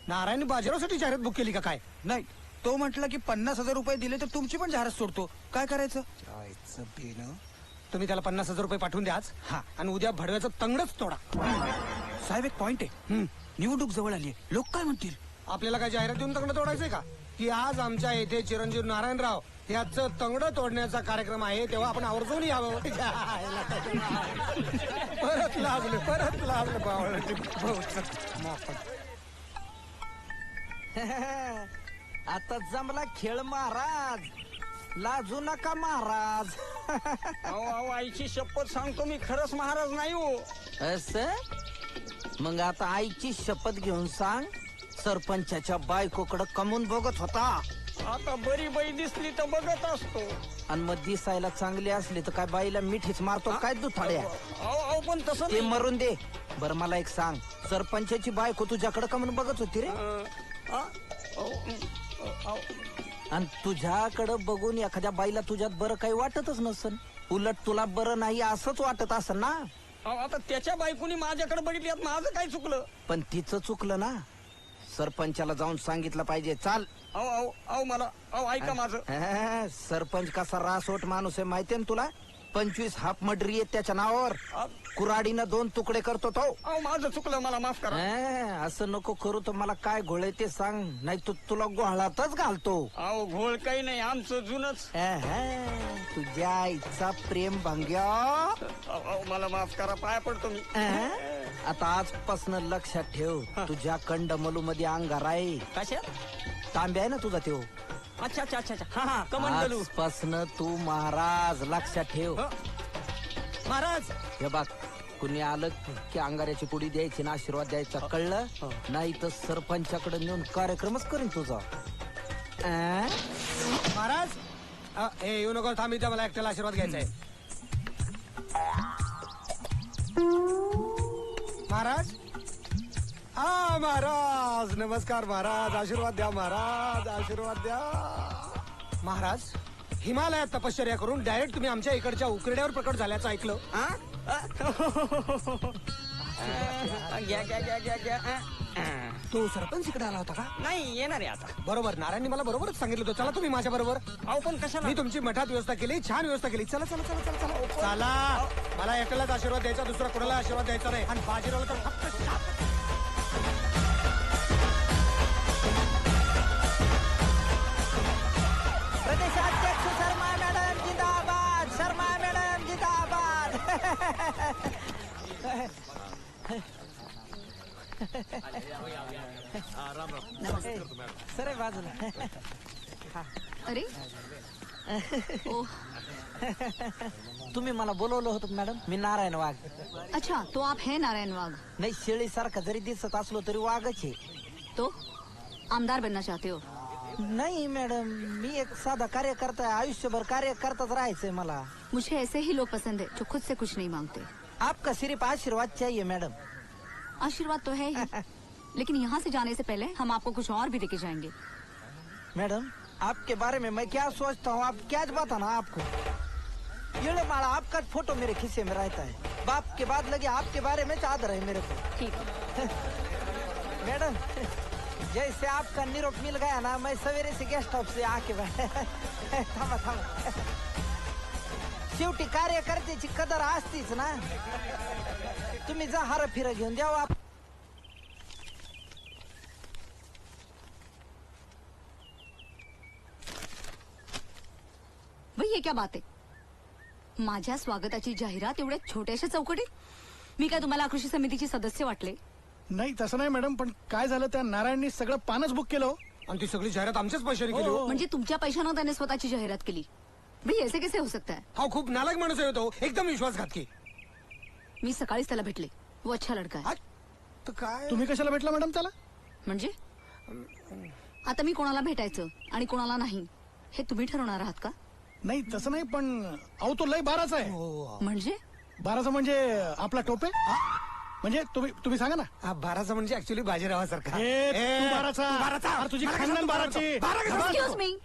[SPEAKER 2] नारायण बाजीरावसाठी जाहिरात बुक केली का काय?
[SPEAKER 8] नाही, तो म्हटलं की 50,000 रुपये दिले तर तुमची पण जाहिरात सोडतो. काय करायचं?
[SPEAKER 2] तुम्ही त्याला 50,000 रुपये पाठवून द्या आज. हा आणि उद्या भडव्याचं तंगडच तोडा.
[SPEAKER 8] साहेब एक पॉइंट आहे, निवडणूक जवळ आली, लोक काय म्हणतील?
[SPEAKER 2] आपल्याला काय जाहिरात देऊन तंगड तोडायचंय का? की आज आमच्या येथे चिरंजीव नारायणराव याचं तंगड तोडण्याचा कार्यक्रम आहे, तेव्हा आपण आवर्जून यावं. परत लाजले बावळाची
[SPEAKER 1] आता जमला खेळ महाराज. लाजू नका महाराज.
[SPEAKER 6] आईची शपथ सांगतो मी खरंच महाराज नाही हो.
[SPEAKER 1] असं मग आता आईची शपथ घेऊन सांग, सरपंचाच्या बायकोकडं कमून बघत होता.
[SPEAKER 6] आता बरी बाई दिसली तर बघत असतो.
[SPEAKER 1] आणि मग दिसायला चांगली असली तर काय बाईला मिठीच मारतो काय दुथाड्या?
[SPEAKER 6] अहो पण तसं
[SPEAKER 1] ते मरून दे. बर मला एक सांग, सरपंचाची बायको तुझ्याकडे कमून बघत होती रे? आणि तुझ्याकडं बघून एखाद्या बाईला तुझ्यात बरं काही वाटतच नसन, उलट तुला बरं नाही असंच वाटत असन ना?
[SPEAKER 6] आता त्याच्या बायकोनी माझ्याकडे बघितली, माझं काय चुकलं?
[SPEAKER 1] पण तिचं चुकलं ना. सरपंचाला जाऊन सांगितलं पाहिजे. चाल.
[SPEAKER 6] मला ऐका माझं.
[SPEAKER 1] सरपंच कसा रासोट माणूस आहे माहितीये ना तुला? 25 हाफ मर्डरी आहेत त्याच्या नावावर. कुऱ्हाडीनं 2 तुकडे करतो तो.
[SPEAKER 6] माझं चुकलं, मला माफ करा.
[SPEAKER 1] असं नको करू. तर मला काय घोळ ते सांग, नाही तू तुला गोळातच घालतो.
[SPEAKER 6] घोळ काही नाही, आमचं जुनच.
[SPEAKER 1] तुझ्या आईचा प्रेम भंग्या.
[SPEAKER 6] मला माफ करा, पाया पडतो मी.
[SPEAKER 1] आता आजपासून लक्षात ठेव, तुझ्या कंडमलू मध्ये अंगार आहे.
[SPEAKER 6] कशा?
[SPEAKER 1] तांब्या आहे ना तुझा त्यो.
[SPEAKER 6] अच्छा अच्छा अच्छा. हा कमंडलू.
[SPEAKER 1] आजपासून तू महाराज, लक्षात ठेव.
[SPEAKER 6] महाराज
[SPEAKER 1] हे बघ, कुणी आलं की अंगाऱ्याची पुडी द्यायची ना, आशीर्वाद द्यायचा, कळलं? नाही तर सरपंचाकडे नेऊन कार्यक्रमच करीन तुझा.
[SPEAKER 2] महाराज हे येऊ नको, थांब इथं, मला एकट्याला आशीर्वाद घ्यायचा आहे. महाराज. हा महाराज, नमस्कार महाराज. आशीर्वाद द्या महाराज, आशीर्वाद द्या. महाराज, हिमालयात तपश्चर्या करून डायरेक्ट तुम्ही आमच्या इकडच्या उकरड्यावर प्रकट झाल्याचं ऐकलं.
[SPEAKER 6] घ्या.
[SPEAKER 2] तो सरपंच इकडे आला होता का?
[SPEAKER 6] नाही, येणार आहे आता.
[SPEAKER 2] बरोबर, नारायणनी मला बरोबरच सांगितलं होतं. चला तुम्ही माझ्या बरोबर.
[SPEAKER 6] पण कशाला?
[SPEAKER 2] मी तुमची मठात व्यवस्था केली, छान व्यवस्था केली. चला चला चला चला चला चला. मला एकट्यालाच आशीर्वाद द्यायचा, दुसरा कोणाला आशीर्वाद द्यायचा नाही. आणि बाजीरावला तर फक्त
[SPEAKER 1] प्रदेशाध्यक्ष शर्मा मॅडम जिंदाबाद. शर्मा मॅडम सर बाजूला.
[SPEAKER 12] अरे ओ
[SPEAKER 1] तुम्ही मला बोलवलं होतं मॅडम. मी नारायण वाघ.
[SPEAKER 12] अच्छा, तो आप है नारायण वाघ.
[SPEAKER 1] नाही, शेळीसारखा जरी दिसत असलो तरी वाघच आहे.
[SPEAKER 12] तो आमदार बनना चाहते हो?
[SPEAKER 1] नाही मॅडम, मी एक साधा कार्यकर्ता आहे. आयुष्यभर कार्य करताच राहायचंय मला.
[SPEAKER 12] मुझे ऐसे ही लोग पसंद है जो खुद से कुछ नहीं मांगते.
[SPEAKER 1] आपका सिर्फ आशीर्वाद चाहिए मैडम.
[SPEAKER 12] आशीर्वाद तो है ही, लेकिन यहाँ से जाने से पहले हम आपको कुछ और भी देके जाएंगे.
[SPEAKER 1] मैडम, आपके बारे में मैं क्या सोचता हूँ आप क्या बताना आपको. ये माला आपका फोटो मेरे खिस्से में रहता है. बाप के बाद लगे आपके बारे में चादर है मेरे को.
[SPEAKER 12] ठीक है.
[SPEAKER 1] मैडम, जैसे आपका निरोप मिल गया ना, मैं सवेरे से गेस्ट हाउस से आके थांबा थांबा. शेवटी कार्यकर्त्याची कदर असतीच ना. तुम्ही जा हार फिर घेऊन द्यावा.
[SPEAKER 12] भाई ये क्या बात आहे? माझ्या स्वागताची जाहिरात एवढ्या छोट्याशा चौकटीत? मी काय तुम्हाला कृषी समितीची सदस्य वाटले?
[SPEAKER 7] नाही तसं नाही मॅडम, पण काय झालं त्या नारायणनी सगळं पानच बुक केलं.
[SPEAKER 2] आणि ती सगळी जाहिरात आमच्याच पैशाने केली हो.
[SPEAKER 12] म्हणजे तुमच्या पैशानं त्याने स्वतःची जाहिरात केली? भाई ऐसे कैसे हो सकता है?
[SPEAKER 2] हा खूप नालायक माणूस आहे तो, एकदम विश्वासघातकी.
[SPEAKER 12] मी सकाळीच त्याला भेटले. वो अच्छा लड़का है.
[SPEAKER 2] तर काय
[SPEAKER 7] तुम्ही कशाला भेटला मॅडम त्याला?
[SPEAKER 12] म्हणजे आता मी कोणाला भेटायचं आणि कोणाला नाही हे तुम्ही ठरवणार आहात का?
[SPEAKER 7] नाही तसं नाही, पण अहो तो लय बाराचा आहे.
[SPEAKER 12] म्हणजे
[SPEAKER 7] बाराचा म्हणजे आपला टोपे. म्हणजे तुम्ही सांगा ना.
[SPEAKER 2] बाराचा म्हणजे ऍक्च्युली बाजीरावासारखा.
[SPEAKER 7] तू बाराचा. अरे तुझी खानदान बाराची.
[SPEAKER 12] एक्सक्यूज मी,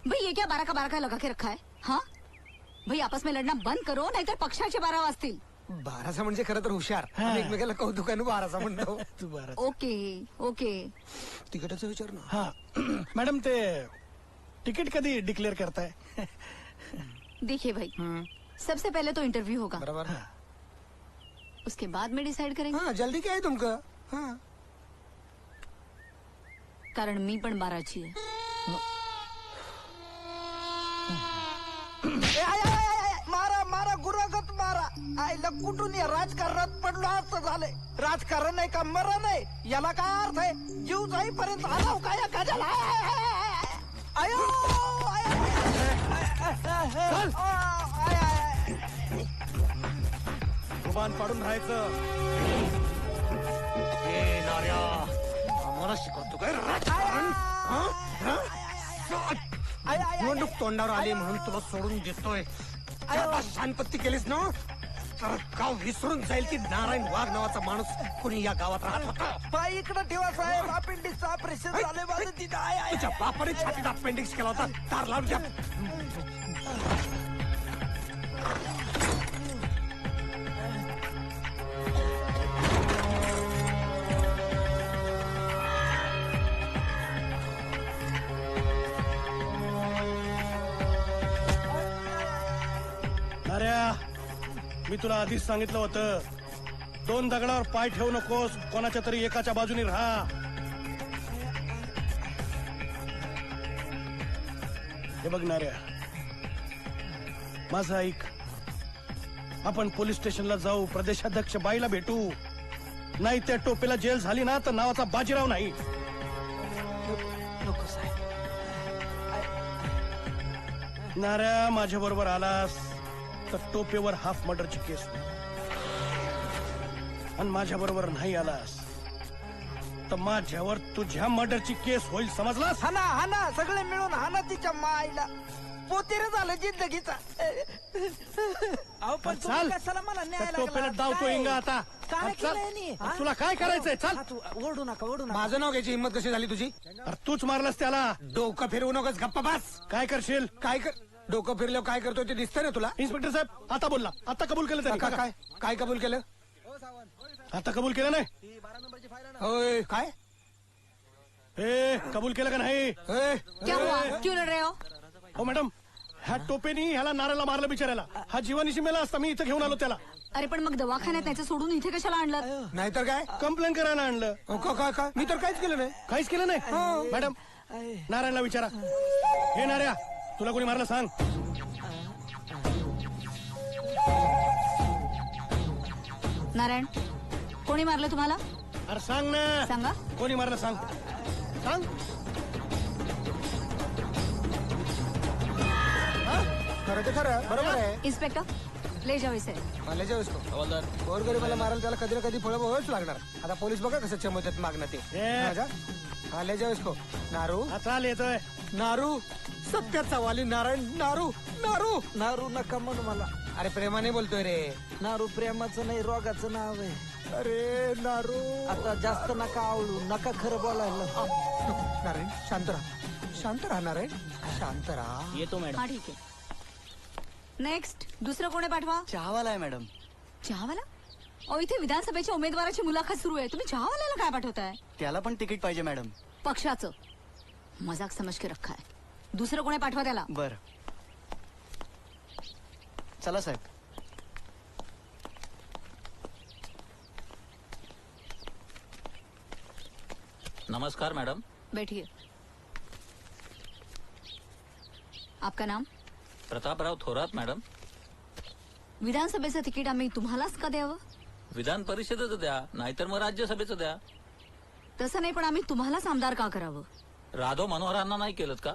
[SPEAKER 12] भाई ये क्या 12 का 12 का लगा के रखा है? हाँ भाई, आपस में लड़ना बंद करो, नाहीतर पक्षाचे 12 वाजतील.
[SPEAKER 2] बाराचा म्हणजे खरं तर हुशार. आम्ही एकमेकाला कौतुकानं बाराचा म्हणतो.
[SPEAKER 7] तू बारा.
[SPEAKER 12] Okay okay.
[SPEAKER 2] तिकीटाचा विचार ना.
[SPEAKER 7] हा मॅडम, ते तिकीट कधी डिक्लेअर करताय?
[SPEAKER 12] देखिए भाई, सबसे पहले तो इंटरव्यू होगा.
[SPEAKER 2] बरोबर.
[SPEAKER 12] उसके बाद में डिसाइड करेंगे.
[SPEAKER 2] हाँ, जल्दी क्या है तुमको? हाँ.
[SPEAKER 12] कारण मी पण 12ची आहे.
[SPEAKER 1] मारा मारा गुरागत मारा. आईला कुठून या राजकारणात पडलो असं झालंय. राजकारण आहे का मरण आहे याला काय अर्थ आहे? जीव जाईपर्यंत आलाव काय एखाद्याला. आयो
[SPEAKER 7] जुबान पाडून राहायचं.
[SPEAKER 2] आम्हाला शिकवतो काय राजकारण? निवडणूक तोंडावर आली म्हणून तुला सोडून देतोय. आता शानपत्ती केलीस ना तर गाव विसरून जाईल की नारायण वाघ नावाचा माणूस कोणी या गावात राहत होता.
[SPEAKER 1] पाय इकडे ठेवा साहेब. अपेंडिक्सचं ऑपरेशन झालंय माझं तिथं. आहे
[SPEAKER 2] तुझ्या बापाने छातीत अपेंडिक्स केला होता. तार लावून घ्या.
[SPEAKER 7] मी तुला आधीच सांगितलं होतं, 2 दगडावर पाय ठेवू नकोस, कोणाच्या तरी एकाच्या बाजूने राहा. हे बघ नाऱ्या, माझं ऐक. आपण पोलीस स्टेशनला जाऊ, प्रदेशाध्यक्ष बाईला भेटू. नाही त्या टोपेला जेल झाली ना तर नावाचा बाजीराव नाही.
[SPEAKER 1] नको साहेब.
[SPEAKER 7] नाऱ्या, माझ्या बरोबर आलास तर टोपेवर हाफ मर्डरची केस होईल. आणि माझ्या बरोबर नाही आलास तर माझ्यावर तुझ्या मर्डरची केस होईल. समजलास?
[SPEAKER 1] हाना हाना सगळे मिळून हाना तिच्या माईला. पोतेर झालं जिंदगीचा. अहो पण
[SPEAKER 7] चाल.
[SPEAKER 1] कशाला मला न्याय
[SPEAKER 7] टोपेला डावतो इंगा आता.
[SPEAKER 1] काय
[SPEAKER 7] चल.
[SPEAKER 1] केलंय नी? हा?
[SPEAKER 7] तुला काय करायचंय? चल.
[SPEAKER 1] तू ओरडू नका ओरडू नका.
[SPEAKER 2] माझं नाव घ्यायची हिंमत कशी झाली तुझी?
[SPEAKER 7] अरे तूच मारलास त्याला.
[SPEAKER 2] डोकं फिरवू नकोस. गप्पा बस.
[SPEAKER 7] काय करशील?
[SPEAKER 2] काय कर? डोकं फिरल्यावर काय करतोय ते दिसतंय ना तुला?
[SPEAKER 7] इन्स्पेक्टर साहेब आता बोलला. आता कबूल केलं त्याने.
[SPEAKER 2] काय काय कबूल केलं?
[SPEAKER 7] आता कबूल केलं नाही?
[SPEAKER 2] होय. काय
[SPEAKER 7] कबूल केलं का नाही?
[SPEAKER 12] क्या हुआ? क्यों लड़ रहे हो?
[SPEAKER 7] हो मॅडम, ह्या टोपेनी ह्याला नारायला मारलं बिचारायला. हा जीवानिशी मेला असता. मी इथं घेऊन आलो त्याला.
[SPEAKER 12] अरे पण मग दवाखान्यात त्याचं सोडून इथे कशाला आणलं?
[SPEAKER 2] नाहीतर काय?
[SPEAKER 7] कंप्लेन करायला आणलं.
[SPEAKER 2] काय काय? मी तर काहीच केलं नाही.
[SPEAKER 7] काहीच केलं नाही? मॅडम, नारायणला विचारा. हे नार्या, तुला कोणी मारलं सांग.
[SPEAKER 12] नारायण, कोणी मारलं तुम्हाला?
[SPEAKER 7] अरे सांग ना.
[SPEAKER 12] सांगा.
[SPEAKER 7] कोणी मारलं सांग. सांग.
[SPEAKER 2] खरं ते खरं, बरोबर आहे.
[SPEAKER 12] इन्स्पेक्टर, ले जाओ इसे.
[SPEAKER 2] मला जेव्हा इसको गोरगरीबाला मारायला त्याला कधी ना कधी फळं भोगावीच लागणार. आता पोलीस बघा कसं चमवतात मागणं ते. राजा, हा ले जाओ इसको. नारू,
[SPEAKER 7] चाल येतोय.
[SPEAKER 2] नारू, सत्याचा वाली नारायण. नारू, नारू.
[SPEAKER 1] नारू नका म्हणू मला.
[SPEAKER 2] अरे प्रेमाने बोलतोय रे.
[SPEAKER 1] नारू प्रेमाचं नाही, रोगाचं नाव आहे.
[SPEAKER 2] अरे नारू,
[SPEAKER 1] आता जास्त नका आवळू, नका खरं बोलायला.
[SPEAKER 2] नारायण शांत राहा, शांत राहा नारायण, शांत राहा.
[SPEAKER 6] येतो मॅडम.
[SPEAKER 12] हा ठीक आहे. नेक्स्ट, दुसरं कोणी पाठवा.
[SPEAKER 8] चहावाला आहे मॅडम.
[SPEAKER 12] चहावाला? अहो, इथे विधानसभेच्या उमेदवाराची मुलाखत सुरू आहे, तुम्ही चहावाल्याला काय पाठवताय?
[SPEAKER 8] त्याला पण तिकीट पाहिजे मॅडम.
[SPEAKER 12] पक्षाचं मजाक समज के रखा है. दुसरं कोणी पाठवा त्याला.
[SPEAKER 8] बर, चला साहेब.
[SPEAKER 13] नमस्कार मैडम.
[SPEAKER 12] बैठिए. आपका नाम?
[SPEAKER 13] प्रतापराव थोरात मॅडम.
[SPEAKER 12] विधानसभेचं तिकीट आम्ही तुम्हालाच का द्यावं?
[SPEAKER 13] विधान परिषदेचं द्या, नाहीतर मग राज्यसभेचं द्या.
[SPEAKER 12] तसं नाही, पण आम्ही तुम्हालाच आमदार का करावं?
[SPEAKER 13] राधव मनोहरांना नाही केलं का?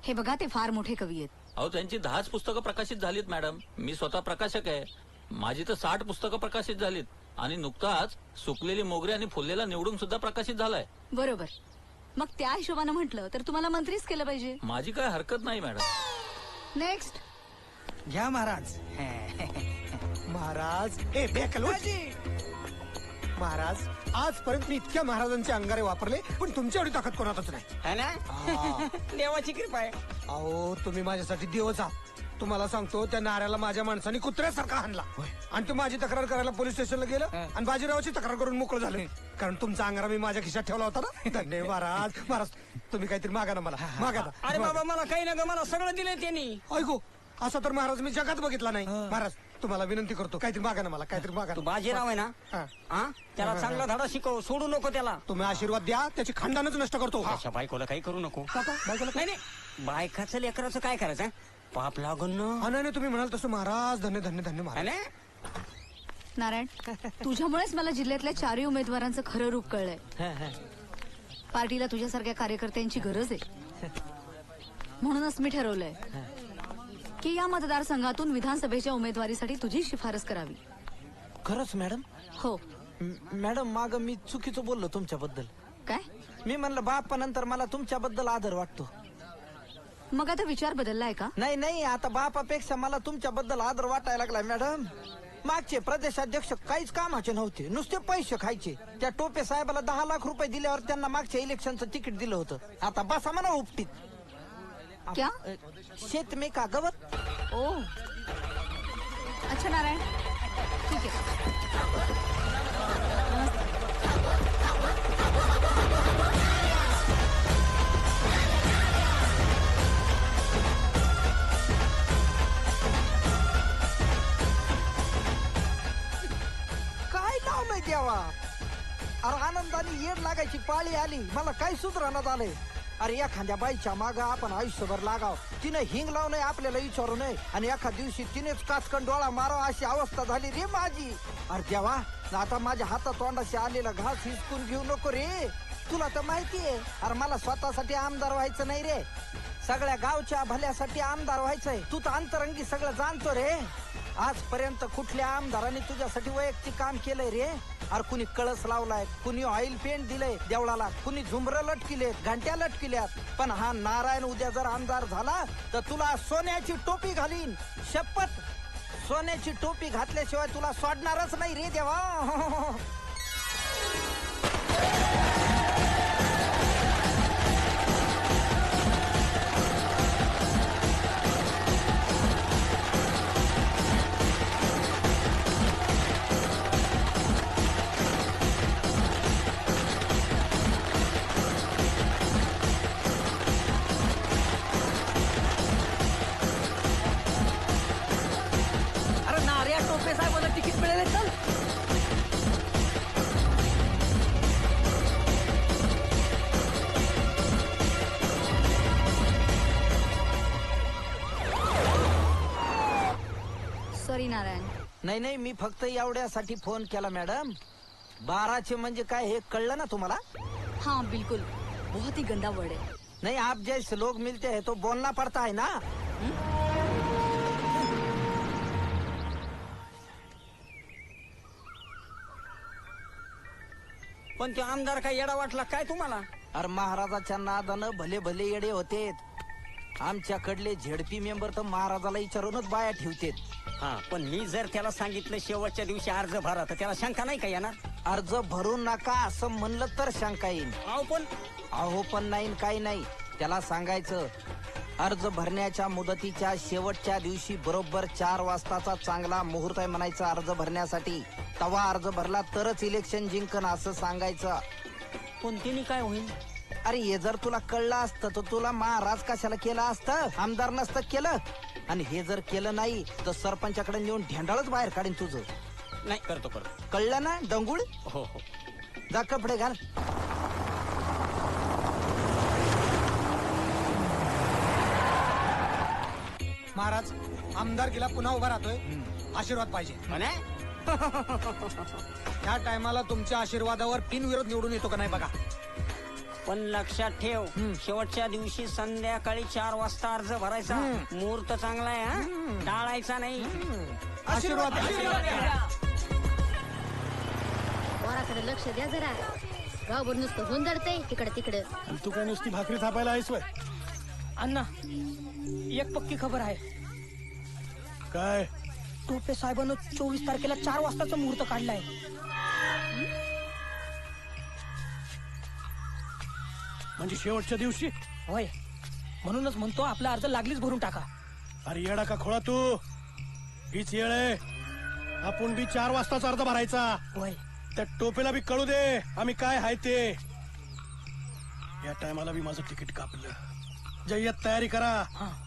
[SPEAKER 12] हे बघा, ते फार मोठे कवी आहेत.
[SPEAKER 13] अहो, त्यांची 10 पुस्तकं प्रकाशित झालीत मॅडम. मी स्वतः प्रकाशक आहे. माझी तर 60 पुस्तकं प्रकाशित झालीत. आणि नुकताच सुकलेली मोगरी आणि फुललेला निवडून सुद्धा प्रकाशित झालाय.
[SPEAKER 12] बरोबर. मग त्या हिशोबानं म्हटलं तर तुम्हाला मंत्रीच केलं पाहिजे.
[SPEAKER 13] माझी काय हरकत नाही मॅडम.
[SPEAKER 12] नेक्स्ट.
[SPEAKER 2] घ्या महाराज. महाराज, ए बेकलवाजी. महाराज, आजपर्यंत मी इतक्या महाराजांचे अंगारे वापरले, पण तुमच्या एवढी ताकद कोणातच नाही.
[SPEAKER 6] देवाची कृपा आहे.
[SPEAKER 2] अहो, तुम्ही माझ्यासाठी देवच आहात. तुम्हाला सांगतो, त्या नाऱ्याला माझ्या माणसाने कुत्र्यासारखा हाणला आणि तो माझी तक्रार करायला पोलीस स्टेशनला गेलं आणि बाजीरावाची तक्रार करून मोकळं झालं. कारण तुमचा अंगारा मी माझ्या खिशात ठेवला होता ना. धन्यवाद महाराज. महाराज, तुम्ही काहीतरी मागा ना मला. मागा ना.
[SPEAKER 6] अरे बाबा, मला काही नका, मला सगळं दिलंय त्यांनी.
[SPEAKER 2] ऐकू, असं तर महाराज मी जगात बघितला नाही. महाराज, तुम्हाला विनंती करतो, काहीतरी मागा ना मला, काहीतरी मागा.
[SPEAKER 6] तू बाजीराव आहे ना, हा? त्याला चांगला धडा शिकव, सोडू नको त्याला.
[SPEAKER 2] तुम्ही आशीर्वाद द्या, त्याची खानदानच नष्ट करतो.
[SPEAKER 6] अशा बायकोला काही करू नको.
[SPEAKER 2] नाही
[SPEAKER 6] नाही, बायकाचं लेकराचं काय करायचं? पाप लागून ना.
[SPEAKER 2] नाही, तुम्ही म्हणाल तसं महाराज. धन्य धन्य धन्य महाराज.
[SPEAKER 12] नारायण, तुझ्यामुळेच मला जिल्ह्यातल्या 4 उमेदवारांचं खरं रूप कळलंय. पार्टीला तुझ्यासारख्या कार्यकर्त्यांची गरज आहे. म्हणूनच मी ठरवलंय की या मतदारसंघातून विधानसभेच्या उमेदवारीसाठी तुझी शिफारस करावी.
[SPEAKER 1] खरंच मॅडम?
[SPEAKER 12] हो.
[SPEAKER 1] मॅडम, माग मी चुकीचं बोललो तुमच्याबद्दल.
[SPEAKER 12] काय?
[SPEAKER 1] मी म्हणलं बापानंतर मला तुमच्याबद्दल आदर वाटतो.
[SPEAKER 12] मग आता विचार बदललाय का?
[SPEAKER 1] नाही, आता बापापेक्षा मला तुमच्याबद्दल आदर वाटायला लागलाय मॅडम. मागचे प्रदेशाध्यक्ष काहीच कामाचे नव्हते, नुसते पैसे खायचे. त्या टोपे साहेबाला 10 लाख रुपये दिल्यावर त्यांना मागच्या इलेक्शनचं तिकीट दिलं होतं. आता बसा म्हणा उपटीत.
[SPEAKER 12] क्या?
[SPEAKER 1] शेत में का गवत.
[SPEAKER 12] ओ, अच्छा नारायण, ठीक आहे.
[SPEAKER 1] काय लावलंय देवा? अरे आनंदाने येड लागायची पाळी आली, मला काही सुधारण्यात आलंय. अरे एखाद्या बाईच्या माग आपण आयुष्यभर लागाव, तिने हिंग लावू नये, आपल्याला विचारू नये, आणि एका दिवशी तिनेच काचकन डोळा मारावा अशी अवस्था झाली रे माझी. अरे देवा, आता माझ्या हातात तोंडाशी आलेला घास हिसकून घेऊ नको रे. तुला तर माहितीये, अरे मला स्वतःसाठी आमदार व्हायचं नाही रे, सगळ्या गावच्या भल्यासाठी आमदार व्हायचंय. तू तर अंतरंगी सगळं जाणतो रे. आजपर्यंत कुठल्या आमदाराने तुझ्यासाठी वैयक्तिक काम केलंय रे? अरे कुणी कळस लावलाय, कुणी ऑइल पेंट दिलंय देवळाला, कुणी झुंबर लटकिलेत, घंट्या लटकिल्यात. पण हा नारायण उद्या जर आमदार झाला तर तुला सोन्याची टोपी घालीन, शपथ. सोन्याची टोपी घातल्याशिवाय तुला सोडणारच नाही रे देवा.
[SPEAKER 4] अरे नार्या टोपे साहेबांना तिकीट मिळेल. चल
[SPEAKER 1] नाही नाही, मी फक्त एवढ्यासाठी फोन केला मॅडम. 12चे म्हणजे काय हे कळलं ना तुम्हाला?
[SPEAKER 12] हाँ बिल्कुल, बहुत ही गंदा वर्ड है.
[SPEAKER 1] नहीं, आप जैसे लोग मिलते हैं तो बोलना पड़ता है ना.
[SPEAKER 4] पण ते आमदार काय येडा वाटला काय तुम्हाला?
[SPEAKER 1] अरे महाराजाच्या नादानं भले भले येडे होते. आमच्याकडले झेडपी मेंबर तर महाराजाला विचारूनच बाया ठेवतेत.
[SPEAKER 4] हा, पण मी जर त्याला सांगितलं शेवटच्या दिवशी अर्ज भरा तर त्याला शंका नाही का येणार?
[SPEAKER 1] अर्ज भरू नका असं म्हणलं तर शंका येईल. अहो पण नाही काही नाही. त्याला सांगायचं अर्ज भरण्याच्या मुदतीच्या शेवटच्या दिवशी बरोबर 4 वाजताचा चांगला मुहूर्त आहे म्हणायचं अर्ज भरण्यासाठी. तवा अर्ज भरला तरच इलेक्शन जिंकन असं सांगायचं.
[SPEAKER 4] पण तिने काय होईल?
[SPEAKER 1] अरे हे जर तुला कळलं असतं तर तुला महाराज कशाला केलं असतं, आमदार नसतं केलं. आणि हे जर केलं नाही तर सरपंचाकडे नेऊन ढेंडाळच बाहेर काढीन तुझं.
[SPEAKER 4] नाही करतो.
[SPEAKER 1] कळलं ना डंगुळ?
[SPEAKER 4] हो.
[SPEAKER 1] जा कपडे घाल.
[SPEAKER 2] महाराज, आमदार केला पुन्हा उभा राहतोय. आशीर्वाद पाहिजे. ह्या टायमाला तुमच्या आशीर्वादावर बिनविरोध निवडून येतो का नाही बघा.
[SPEAKER 4] पण लक्षात ठेव, शेवटच्या दिवशी संध्याकाळी 4 वाजता अर्ज भरायचा. मुहूर्त चांगला आहे हा, टाळायचा नाही.
[SPEAKER 2] आशीर्वाद
[SPEAKER 5] पोराकडे लक्ष द्या जरा. गावभर नुसतं हुंदडतंय इकडे तिकडे.
[SPEAKER 7] तू काय नुसती भाकरी थापायला आहेस वय?
[SPEAKER 6] अण्णा, एक पक्की खबर आहे.
[SPEAKER 7] काय?
[SPEAKER 6] टोपे साहेबांना 24 तारखेला 4 वाजताचा मुहूर्त काढलाय.
[SPEAKER 7] म्हणजे शेवटच्या दिवशी?
[SPEAKER 6] होय, म्हणूनच म्हणतो आपला अर्ज लागलीच भरून टाका.
[SPEAKER 7] अरे येडा का खोळा तू? हीच येळ आहे. आपण बी 4 वाजताच अर्ज भरायचा.
[SPEAKER 6] होय,
[SPEAKER 7] त्या टोपेला बी कळू दे आम्ही काय हाय ते. या टायमाला बी माझं तिकीट कापलं. जय्यत तयारी करा,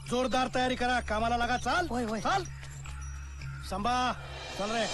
[SPEAKER 7] जोरदार तयारी करा, कामाला लागा. चाल चाल संभा, चल रे.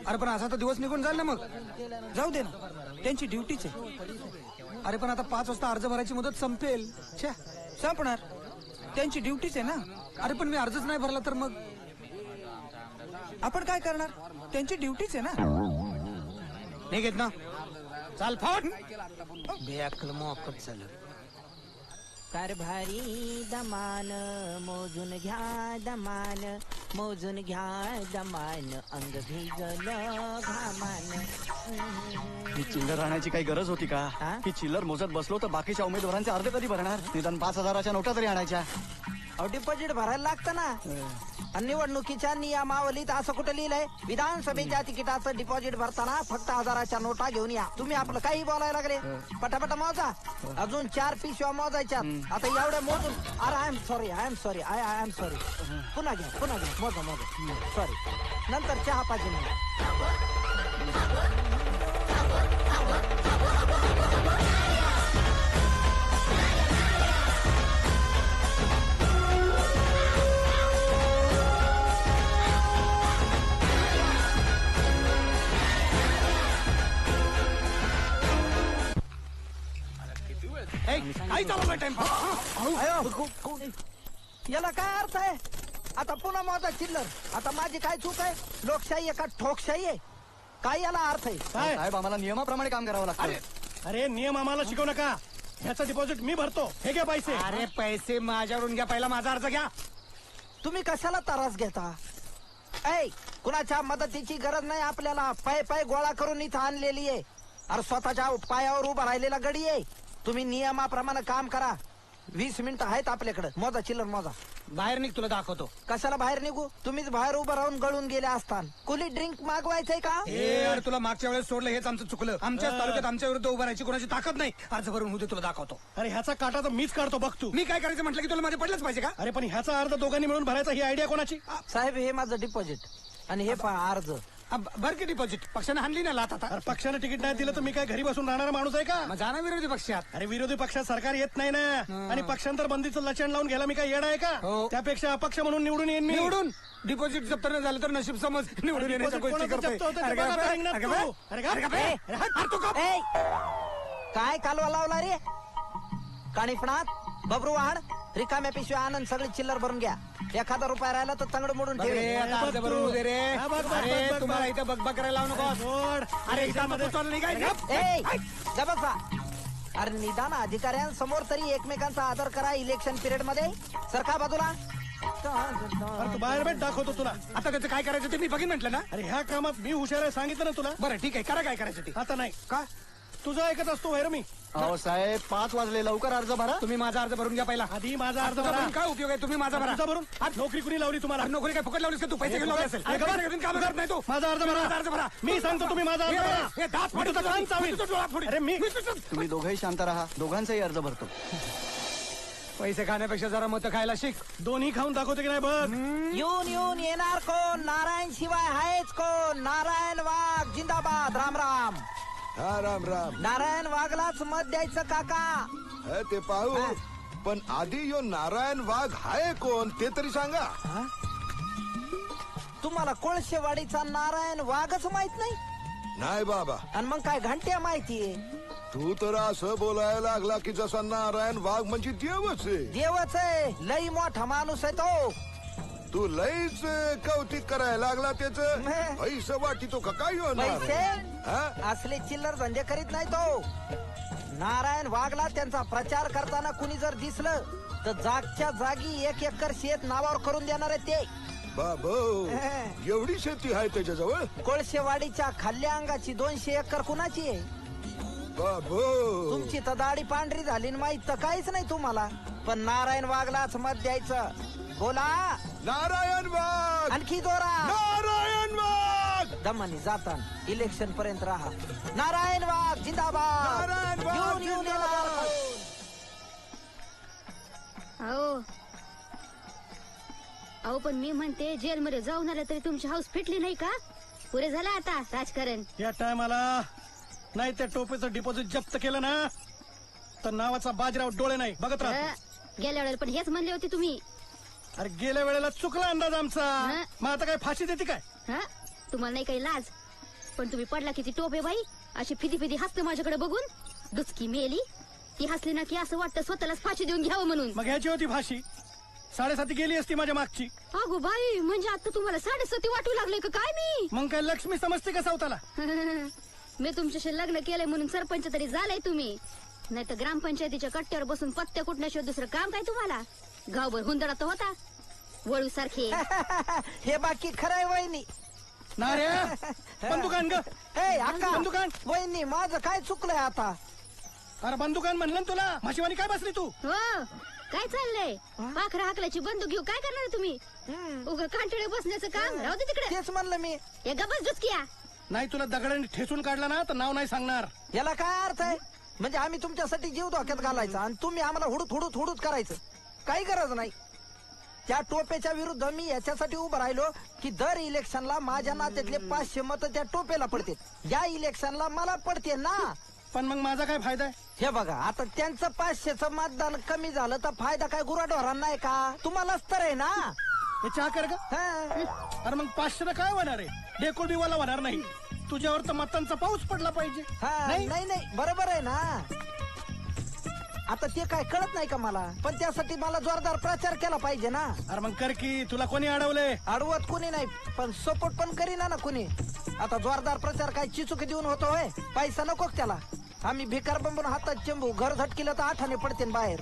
[SPEAKER 2] अरे पण असा तर दिवस निघून जाईल ना. मग
[SPEAKER 8] जाऊ दे ना, त्यांची ड्युटीच आहे.
[SPEAKER 2] अरे पण आता 5 वाजता अर्ज भरायची मुदत संपेल.
[SPEAKER 8] संपणार, त्यांची ड्युटीच आहे ना.
[SPEAKER 2] अरे पण मी अर्जच नाही भरला तर मग
[SPEAKER 8] आपण काय करणार? त्यांची ड्युटीच आहे ना.
[SPEAKER 2] नाही घेत ना. चाल फाट. बेअक्कल मोकट झालं.
[SPEAKER 1] कारभारी दमान मोजून घ्या दमान, मोजून घ्या दमान, अंग भिजल घामान.
[SPEAKER 14] ही चिल्लर राहण्याची काही गरज होती का? ही चिल्लर मोजत बसलो तर बाकीच्या उमेदवारांचे अर्धे कधी भरणार? निदान 5,000च्या नोटा तरी आणायच्या.
[SPEAKER 1] अहो डिपॉझिट भरायला लागतं ना. आणि निवडणुकीच्या नियमावलीत असं कुठं लिहिलंय? विधानसभेच्या तिकिटाचं डिपॉझिट भरताना फक्त 1000च्या नोटा घेऊन या. तुम्ही आपलं काही बोलायला लागले. पटापटा मोजा. अजून 4 पिशव्या मोजायच्या. आता एवढ्या मोजून. अरे I am sorry I am sorry I am sorry. पुन्हा घ्या मोजा. सॉरी, नंतर चहा पाहिजे मला. याला काय अर्थ आहे? आता पुन्हा मोजा चिल्लर. आता माझी काय चूक आहे? लोकशाही आहे का ठोकशाही आहे? काय याला अर्थ आहे?
[SPEAKER 14] साहेब, आम्हाला नियमाप्रमाणे काम करावं लागतं.
[SPEAKER 7] अरे नियम आम्हाला शिकवू नका. ह्याचं डिपॉझिट मी भरतो. हे घ्या पैसे.
[SPEAKER 2] अरे पैसे माझ्याकडून घ्या. पहिला माझा अर्ज घ्या.
[SPEAKER 1] तुम्ही कशाला त्रास घेता? ऐ, कुणाच्या मदतीची गरज नाही आपल्याला. पाय गोळा करून इथं आणलेली आहे. अरे स्वतःच्या पायावर उभा राहिलेला गडी आहे. तुम्ही नियमाप्रमाणे काम करा. 20 मिनिटं आहेत आपल्याकडे. मोजा चिल्लर मोजा.
[SPEAKER 2] बाहेर निघ, तुला दाखवतो.
[SPEAKER 1] कशाला बाहेर निघू? तुम्हीच बाहेर उभं राहून गळून गेले असतान. कुणी ड्रिंक मागवायचंय का?
[SPEAKER 2] अरे तुला मागच्या वेळेस सोडलं हेच आमचं चुकलं. आमच्याच तालुक्यात आमच्या विरुद्ध उभं राहायची कोणाची ताकद नाही. अर्ज भरून होते, तुला दाखवतो.
[SPEAKER 7] अरे ह्याचा काटा तर मीच काढतो बघ तू.
[SPEAKER 2] मी काय करायचं म्हटलं की तुला मध्ये पडलंच पाहिजे का?
[SPEAKER 7] अरे पण ह्याचा अर्ज दोघांनी मिळून भरायचा ही आयडिया कोणाची?
[SPEAKER 1] साहेब, हे माझं डिपॉझिट. आणि हे पहा अर्ज.
[SPEAKER 2] बर की डिपॉझिट पक्षाने हाणली ना लात आता.
[SPEAKER 7] अरे पक्षाने तिकीट नाही दिलं तर मी काय घरी बसून राहणारा माणूस आहे का?
[SPEAKER 2] मग जाणं विरोधी पक्षात.
[SPEAKER 7] अरे विरोधी पक्षात सरकार येत नाही ना, आणि पक्षांतर बंदीचं लचण लावून घ्यायला मी काय येणार आहे का? त्यापेक्षा अपक्ष म्हणून निवडून येईन मी.
[SPEAKER 2] निवडून डिपॉझिट जप्त नाही झालं तर नशीब समज निवडून येण्याच्या गोष्टी करतोय.
[SPEAKER 1] काय कालवा लावला रे काणीपणात? बबरू वाहड रिकाम्या पिशव्या आनंद सगळी चिल्लर भरून घ्या. 1000 रुपये राहिला तर तंगड मोडून ठेवे.
[SPEAKER 2] अरे तुम्हाला इथं बघ करायला लावू नको. अरे
[SPEAKER 1] बसा. अरे निदान अधिकाऱ्यांसमोर तरी एकमेकांचा आदर करा. इलेक्शन पिरियड मध्ये सरका बाजूला.
[SPEAKER 7] तू बाहेर भेट दाखवतो तुला.
[SPEAKER 2] आता त्याचं काय करायचं ते मी बघीन म्हटलं ना.
[SPEAKER 7] अरे ह्या कामात मी हुशार आहे सांगितलं ना तुला.
[SPEAKER 2] बरं ठीक आहे करा काय करायचं ते.
[SPEAKER 7] आता नाही का तुझं ऐकत असतो वैर मी.
[SPEAKER 14] अहो साहेब 5 वाजले लवकर अर्ज भरा.
[SPEAKER 2] तुम्ही माझा अर्ज भरून घ्या पहिला.
[SPEAKER 7] आधी माझा अर्ज भरा.
[SPEAKER 2] काय उपयोग आहे तुम्ही माझा भरा.
[SPEAKER 7] भरून नोकरी कुणी लावली तुम्हाला?
[SPEAKER 2] नोकरी काय फुकट लावलीस का तू? पैसे घेऊन लावले असेल. काम करत नाही तू.
[SPEAKER 7] माझा अर्ज भरा.
[SPEAKER 2] अर्ज भरा.
[SPEAKER 7] मी सांगतो तुम्ही माझा अर्ज भरा. अरे मी
[SPEAKER 14] तुम्ही दोघंही शांत राहा. दोघांचाही अर्ज भरतो.
[SPEAKER 2] पैसे खाण्यापेक्षा जरा मत खायला शिक.
[SPEAKER 7] दोन्ही खाऊन दाखवते की नाही बघ.
[SPEAKER 1] येऊन येऊन येणार कोण? नारायण शिवाय आहेच कोण? नारायण वाघ जिंदाबाद. राम राम.
[SPEAKER 9] हा राम राम.
[SPEAKER 1] नारायण वाघलाच मत द्यायचं काका.
[SPEAKER 9] ते पाहू, पण आधी यो नारायण वाघ हाय कोण ते तरी सांगा.
[SPEAKER 1] तुम्हाला कोळशेवाडीचा नारायण वाघच माहित नाही?
[SPEAKER 9] नाही बाबा.
[SPEAKER 1] आणि मग काय घंट्या माहितीये?
[SPEAKER 9] तू तर असं बोलायला लागला की जसा नारायण वाघ म्हणजे देवच आहे.
[SPEAKER 1] देवच आहे. लई मोठा माणूस आहे तो.
[SPEAKER 9] तू लईच कौतिक करायला लागला त्याच. पैसे वाटितो का काय
[SPEAKER 1] पैसे असले चिल्लर धंदे करीत नाही तो. नारायण वाघला त्यांचा प्रचार करताना कुणी जर दिसलं तर जागच्या जागी 1 एकर शेत नावावर करून देणार आहे ते.
[SPEAKER 9] बाबो एवढी शेती आहे त्याच्याजवळ?
[SPEAKER 1] कोळशेवाडीच्या खाल्ल्या अंगाची 200 एकर कुणाची आहे?
[SPEAKER 9] बाबो
[SPEAKER 1] तुमची तर दाढी पांढरी झाली माहित तर काहीच नाही तुम्हाला. पण नारायण वाघलाच मत द्यायचं. बोला
[SPEAKER 9] नारायण वाघ.
[SPEAKER 1] आणखी जोरा.
[SPEAKER 9] नारायण वाघ.
[SPEAKER 1] दमानी जातान इलेक्शन पर्यंत राहा. नारायण वाघ जिंदाबाद.
[SPEAKER 9] नारायण वाघ
[SPEAKER 1] येऊन येऊन येणार.
[SPEAKER 5] अहो पण मी म्हणते जेलमध्ये जाऊन आले तरी तुमची हाऊस फिटली नाही का? पुरे झालं आता राजकारण.
[SPEAKER 7] या टायमाला नाही त्या टोपेचं डिपॉझिट जप्त केलं ना तर नावाचा बाजीराव डोळे नाही बघत राहा.
[SPEAKER 5] गेल्या वेळेला पण हेच म्हणले होते तुम्ही.
[SPEAKER 7] अरे गेल्या वेळेला चुकला अंदाज आमचा. मग आता काय फाशी देते काय?
[SPEAKER 5] तुम्हाला नाही काही लाज? पण तुम्ही पडला किती टोपे बाई. अशी फिदी फिदी हसते माझ्याकडे बघून. डुचकी मेली. ती हसली ना की असं वाटतं स्वतःलाच फाशी देऊन घ्यावं म्हणून.
[SPEAKER 7] मग ह्याची होती फाशी. 7.5 गेली असती माझ्या मागची.
[SPEAKER 5] अगो बाई म्हणजे आता तुम्हाला 7.5 वाटू लागले का काय? मी
[SPEAKER 7] मग काय लक्ष्मी समजते का सावताला?
[SPEAKER 5] मी तुमच्याशी लग्न केलंय म्हणून सरपंच तरी झालाय तुम्ही. नाही तर ग्रामपंचायतीच्या कट्ट्यावर बसून पत्त्या कुटण्याशिवाय दुसरं काम काय तुम्हाला? गावभर हुंदडा तर होता वळू सारखे.
[SPEAKER 1] हे बाकी खरंय वहिनी.
[SPEAKER 7] बंदुकान ग.
[SPEAKER 1] बंदुकान वहिनी माझं काय चुकलंय आता?
[SPEAKER 7] अरे बंदुकान म्हणलं तुला. म्हशीवानी काय बसली तू?
[SPEAKER 5] हो काय चाललंय? पाखरा हाकल्याची बंदूक घेऊ काय करणार तुम्ही? उगा कांटळे बसण्याचं काम राहू दे तिकडे.
[SPEAKER 1] तेच म्हणलं मी.
[SPEAKER 5] हे गबस डुचकिया.
[SPEAKER 7] नाही तुला दगडाने ठेचून काढला ना तर नाव नाही सांगणार.
[SPEAKER 1] याला काय अर्थ आहे? म्हणजे आम्ही तुमच्यासाठी जीव धोक्यात घालायचा आणि तुम्ही आम्हाला हुडूत करायचं? काही गरज नाही. त्या टोपेच्या विरुद्ध मी याच्यासाठी उभं राहिलो की दर इलेक्शनला माझ्या नात्यातले 500 मत त्या टोपेला पडते. या इलेक्शनला मला पडते ना.
[SPEAKER 7] पण मग माझा काय फायदा आहे?
[SPEAKER 1] हे बघा आता त्यांचं 500चं मतदान कमी झालं तर फायदा काय गुराढोरांना आहे का? तुम्हालाच तर आहे ना.
[SPEAKER 7] हे चहा कर का? अरे मग 500 काय होणार आहे? डेकोल बिवाला होणार नाही. तुझ्यावर तर मतांचा पाऊस पडला पाहिजे.
[SPEAKER 1] नाही बरोबर आहे ना. आता ते काय कळत नाही का मला? पण त्यासाठी मला जोरदार प्रचार केला पाहिजे ना.
[SPEAKER 7] अरे मग कर की. तुला कोणी अडवलंय?
[SPEAKER 1] अडवत कोणी नाही पण सपोर्ट पण करीना ना कोणी. आता जोरदार प्रचार काय चिचुकी देऊन होतो होय? पैसा नको त्याला. आम्ही भिकार बंबून हातात चेंबू घर झटकिलं तर 8 पडते बाहेर.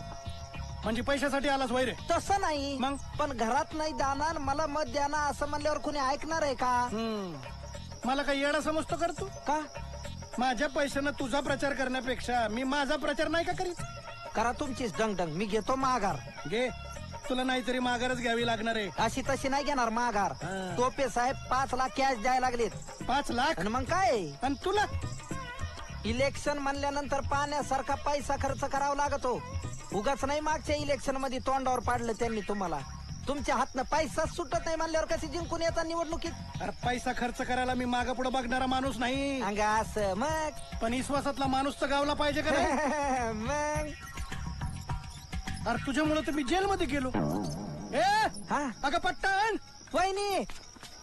[SPEAKER 7] म्हणजे पैशासाठी आलास वैरे?
[SPEAKER 1] तसं नाही
[SPEAKER 7] मग
[SPEAKER 1] पण घरात नाही दाना मला मत द्या ना असं म्हणल्यावर कोणी ऐकणार आहे का?
[SPEAKER 7] मला काही येडा समजतो कर तू
[SPEAKER 1] का?
[SPEAKER 7] माझ्या पैशानं तुझा प्रचार करण्यापेक्षा मी माझा प्रचार नाही का करीत?
[SPEAKER 1] करा तुमचीच डंगडंग. मी घेतो माघार.
[SPEAKER 7] घे. तुला नाहीतरी माघारच घ्यावी लागणार आहे.
[SPEAKER 1] अशी तशी नाही घेणार माघार. टोपे साहेब 5 लाख कॅश द्यायला लागलेत.
[SPEAKER 7] 5 लाख?
[SPEAKER 1] आणि मग काय?
[SPEAKER 7] आणि तुला
[SPEAKER 1] इलेक्शन म्हणल्यानंतर पाण्यासारखा पैसा खर्च करावा लागतो. उगाच नाही मागच्या इलेक्शन मध्ये तोंडावर पाडलं त्यांनी तुम्हाला. तुमच्या हातनं पैसाच सुटत नाही म्हणल्यावर कसे जिंकून येतात निवडणुकीत?
[SPEAKER 7] अरे पैसा खर्च करायला मी माग पुढे बघणारा माणूस नाही.
[SPEAKER 1] अंग असं मग
[SPEAKER 7] पण विश्वासातला माणूस तर गावला पाहिजे का नाही?
[SPEAKER 1] मग
[SPEAKER 7] अरे तुझ्यामुळे तर मी जेलमध्ये गेलो. ए अगं पट्टण,
[SPEAKER 1] वहिनी,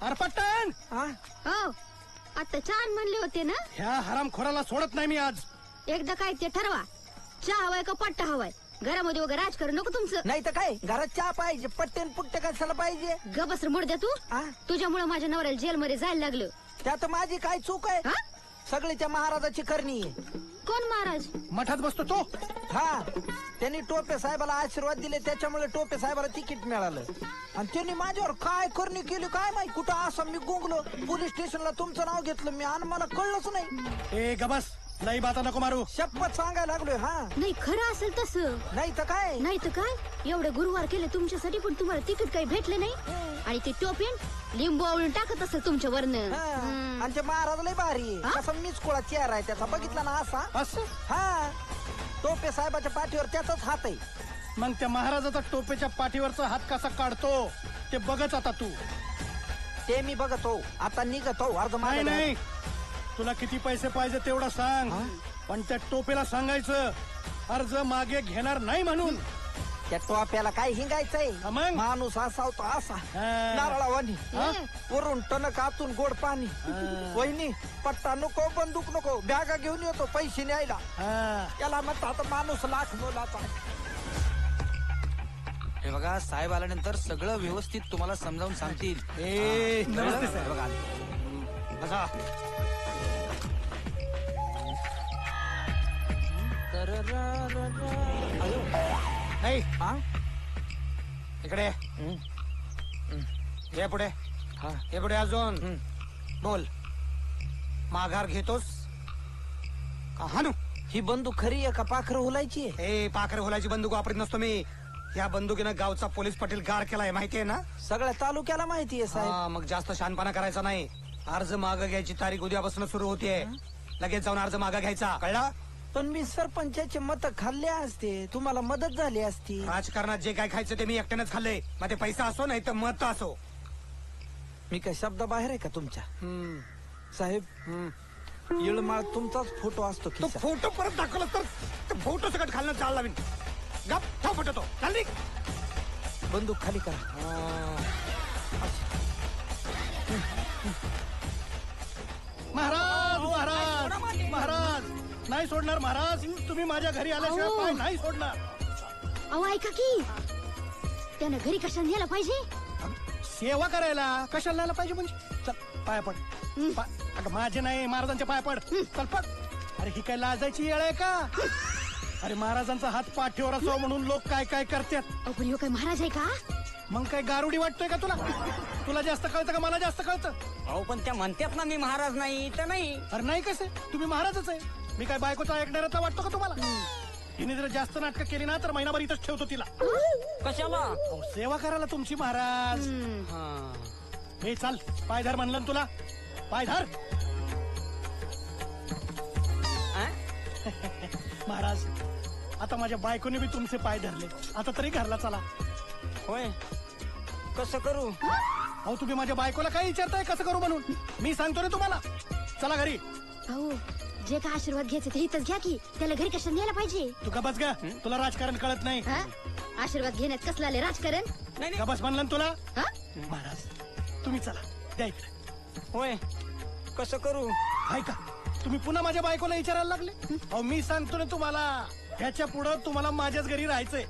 [SPEAKER 7] अरे पट्टण,
[SPEAKER 5] हो आता छान म्हणले होते ना.
[SPEAKER 7] ह्या हरामखोराला सोडत नाही मी आज.
[SPEAKER 5] एकदा काय ते ठरवा, चहा हवाय का पट्टा हवाय. घरामध्ये वगैरे राजकारण नको तुमचं.
[SPEAKER 1] नाही तर काय, घरात चहा पाहिजे, पट्टेन पुट्टे कशाला पाहिजे?
[SPEAKER 5] गबस मोडद्या तू. तुझ्यामुळे माझ्या नवऱ्याला जेलमध्ये जायला लागलं.
[SPEAKER 1] त्यात माझी काय चूक आहे? सगळी त्या महाराजाची करणी आहे.
[SPEAKER 5] कोण महाराज?
[SPEAKER 7] मठात बसतो तो.
[SPEAKER 1] हा, त्यांनी टोपे साहेबाला आशीर्वाद दिले, त्याच्यामुळे टोपे साहेबाला तिकीट मिळालं. आणि त्यांनी माझ्यावर काय करणी केली काय माहिती. कुठं असं मी गुंगलो, पोलीस स्टेशनला तुमचं नाव घेतलं मी आणि मला कळलंच नाही.
[SPEAKER 7] ए गबस, लई बाता नको मारू.
[SPEAKER 1] शपथ सांगायला लागलोय. हा
[SPEAKER 5] नाही खरं असेल तसं.
[SPEAKER 1] नाही तर काय,
[SPEAKER 5] नाही तर काय. एवढे गुरुवार केले तुमच्यासाठी पण तुम्हाला तिकीट काही भेटले नाही. आणि ते टोपेन लिंबू आवळून टाकत असेल तुमच्या वरनं.
[SPEAKER 1] आणि ते महाराज लय भारी आहे. कसा मीच कोळा चेहरा आहे त्याचा, बघितला ना असा. हा, टोपे साहेबाच्या पाठीवर त्याचाच हात आहे.
[SPEAKER 7] मग त्या महाराजाचा टोपेच्या पाठीवरचा हात कसा काढतो ते बघच आता तू.
[SPEAKER 1] ते मी बघतो. आता निघतो. अर्ध
[SPEAKER 7] नाही नाही, तुला किती पैसे पाहिजे तेवढा सांग, पण त्या टोपेला सांगायचं अर्ज मागे घेणार नाही म्हणून.
[SPEAKER 1] त्या टोप्याला काय हिंगायचंय? माणूस असा होता असा नारळावानी, वरून टणक आतून गोड पाणी. वहिनी पट्टा नको, बंदूक नको, बॅगा घेऊन येतो पैसे न्यायला. त्याला म्हणतात माणूस लाख बोलाचा.
[SPEAKER 8] हे बघा, साहेब आल्यानंतर सगळं व्यवस्थित तुम्हाला समजावून सांगतील.
[SPEAKER 7] नमस्ते साहेब.
[SPEAKER 8] बघा
[SPEAKER 7] बसा.
[SPEAKER 2] इकडे ये, पुढे ये, पुढे अजून बोल. माघार घेतोस का हाणू?
[SPEAKER 1] ही बंदूक खरी आहे का पाखर हुलायची?
[SPEAKER 2] ए, पाखर हुलायची बंदूक वापरत नसतो मी. या बंदुकीनं गावचा पोलीस पाटील गार केलाय, माहितीये ना?
[SPEAKER 1] सगळ्या तालुक्याला माहितीये साहेब.
[SPEAKER 2] मग जास्त शहाणपणा करायचा नाही. अर्ज मागं घ्यायची तारीख उद्यापासून सुरू होतीये. लगेच जाऊन अर्ज मागं घ्यायचा, कळला?
[SPEAKER 1] पण मी सरपंचाचे मत खाल्ले असते, तुम्हाला मदत झाली असती.
[SPEAKER 2] राजकारणात जे काय खायचं ते मी एकट्यानेच खाल्लंय. मग ते पैसा असो नाही तर मत असो.
[SPEAKER 1] मी काय शब्द बाहेर आहे का तुमच्या? साहेब, येळमाळ तुमचाच फोटो असतो.
[SPEAKER 2] तो फोटो परत दाखवला तर फोटो सगळं खालनं चालला मी. गप ठेव फोटो तो. चालली
[SPEAKER 1] बंदूक खाली करा.
[SPEAKER 7] महाराज महाराज महाराज, नाही सोडणार महाराज. तुम्ही माझ्या घरी आल्याशिवाय पाय नाही सोडणार.
[SPEAKER 5] अहो ऐका की, त्यानं घरी कशाला न्यायला पाहिजे?
[SPEAKER 7] सेवा करायला. कशाला न्यायला पाहिजे म्हणजे? चल पाया पड. अगं माझे नाही, महाराजांच्या पाया पड. चल पड. अरे ही काय लाजायची येळ आहे का? अरे महाराजांचा हात पाठीवर असावं म्हणून लोक काय काय करतात.
[SPEAKER 5] पण ह्यो काय महाराज आहे का?
[SPEAKER 7] मग काय गारुडी वाटतोय का तुला? तुला जास्त कळतं का मला जास्त कळतं?
[SPEAKER 6] अहो पण त्या म्हणतात ना मी महाराज नाही तर नाही.
[SPEAKER 7] अरे नाही कसे, तुम्ही महाराजच आहे. मी काय बायकोचा ऐकणाऱ्याचा वाटतो का तुम्हाला? तिने जर जास्त नाटकं केली ना तर महिनाभर इथंच ठेवतो तिला.
[SPEAKER 6] कशाला?
[SPEAKER 7] सेवा करायला तुमची महाराज. हे चाल, पायधार म्हणलं ना तुला. पायधार. महाराज, आता माझ्या बायकोने बी तुमचे पाय धरले. आता तरी घरला चला.
[SPEAKER 6] होय, कसं करू?
[SPEAKER 7] अहो तुम्ही माझ्या बायकोला काय विचारताय कसं करू म्हणून? मी सांगतो ना तुम्हाला. चला घरी.
[SPEAKER 5] अहो जे काय आशीर्वाद घ्यायचे ते इथंच घ्या की. त्याला घरी कशाला न्यायला पाहिजे?
[SPEAKER 7] तू का बस ग, तुला राजकारण कळत नाही.
[SPEAKER 5] आशीर्वाद घेण्यात कसलं आले राजकारण?
[SPEAKER 7] का बस म्हणलं ना तुला. महाराज तुम्ही चला, द्या इकडे.
[SPEAKER 6] होय, कसं करू?
[SPEAKER 7] ऐका, तुम्ही पुन्हा माझ्या बायकोला विचारायला लागले. अहो मी सांगतो ना तुम्हाला, ह्याच्या पुढं तुम्हाला माझ्याच घरी राहायचंय.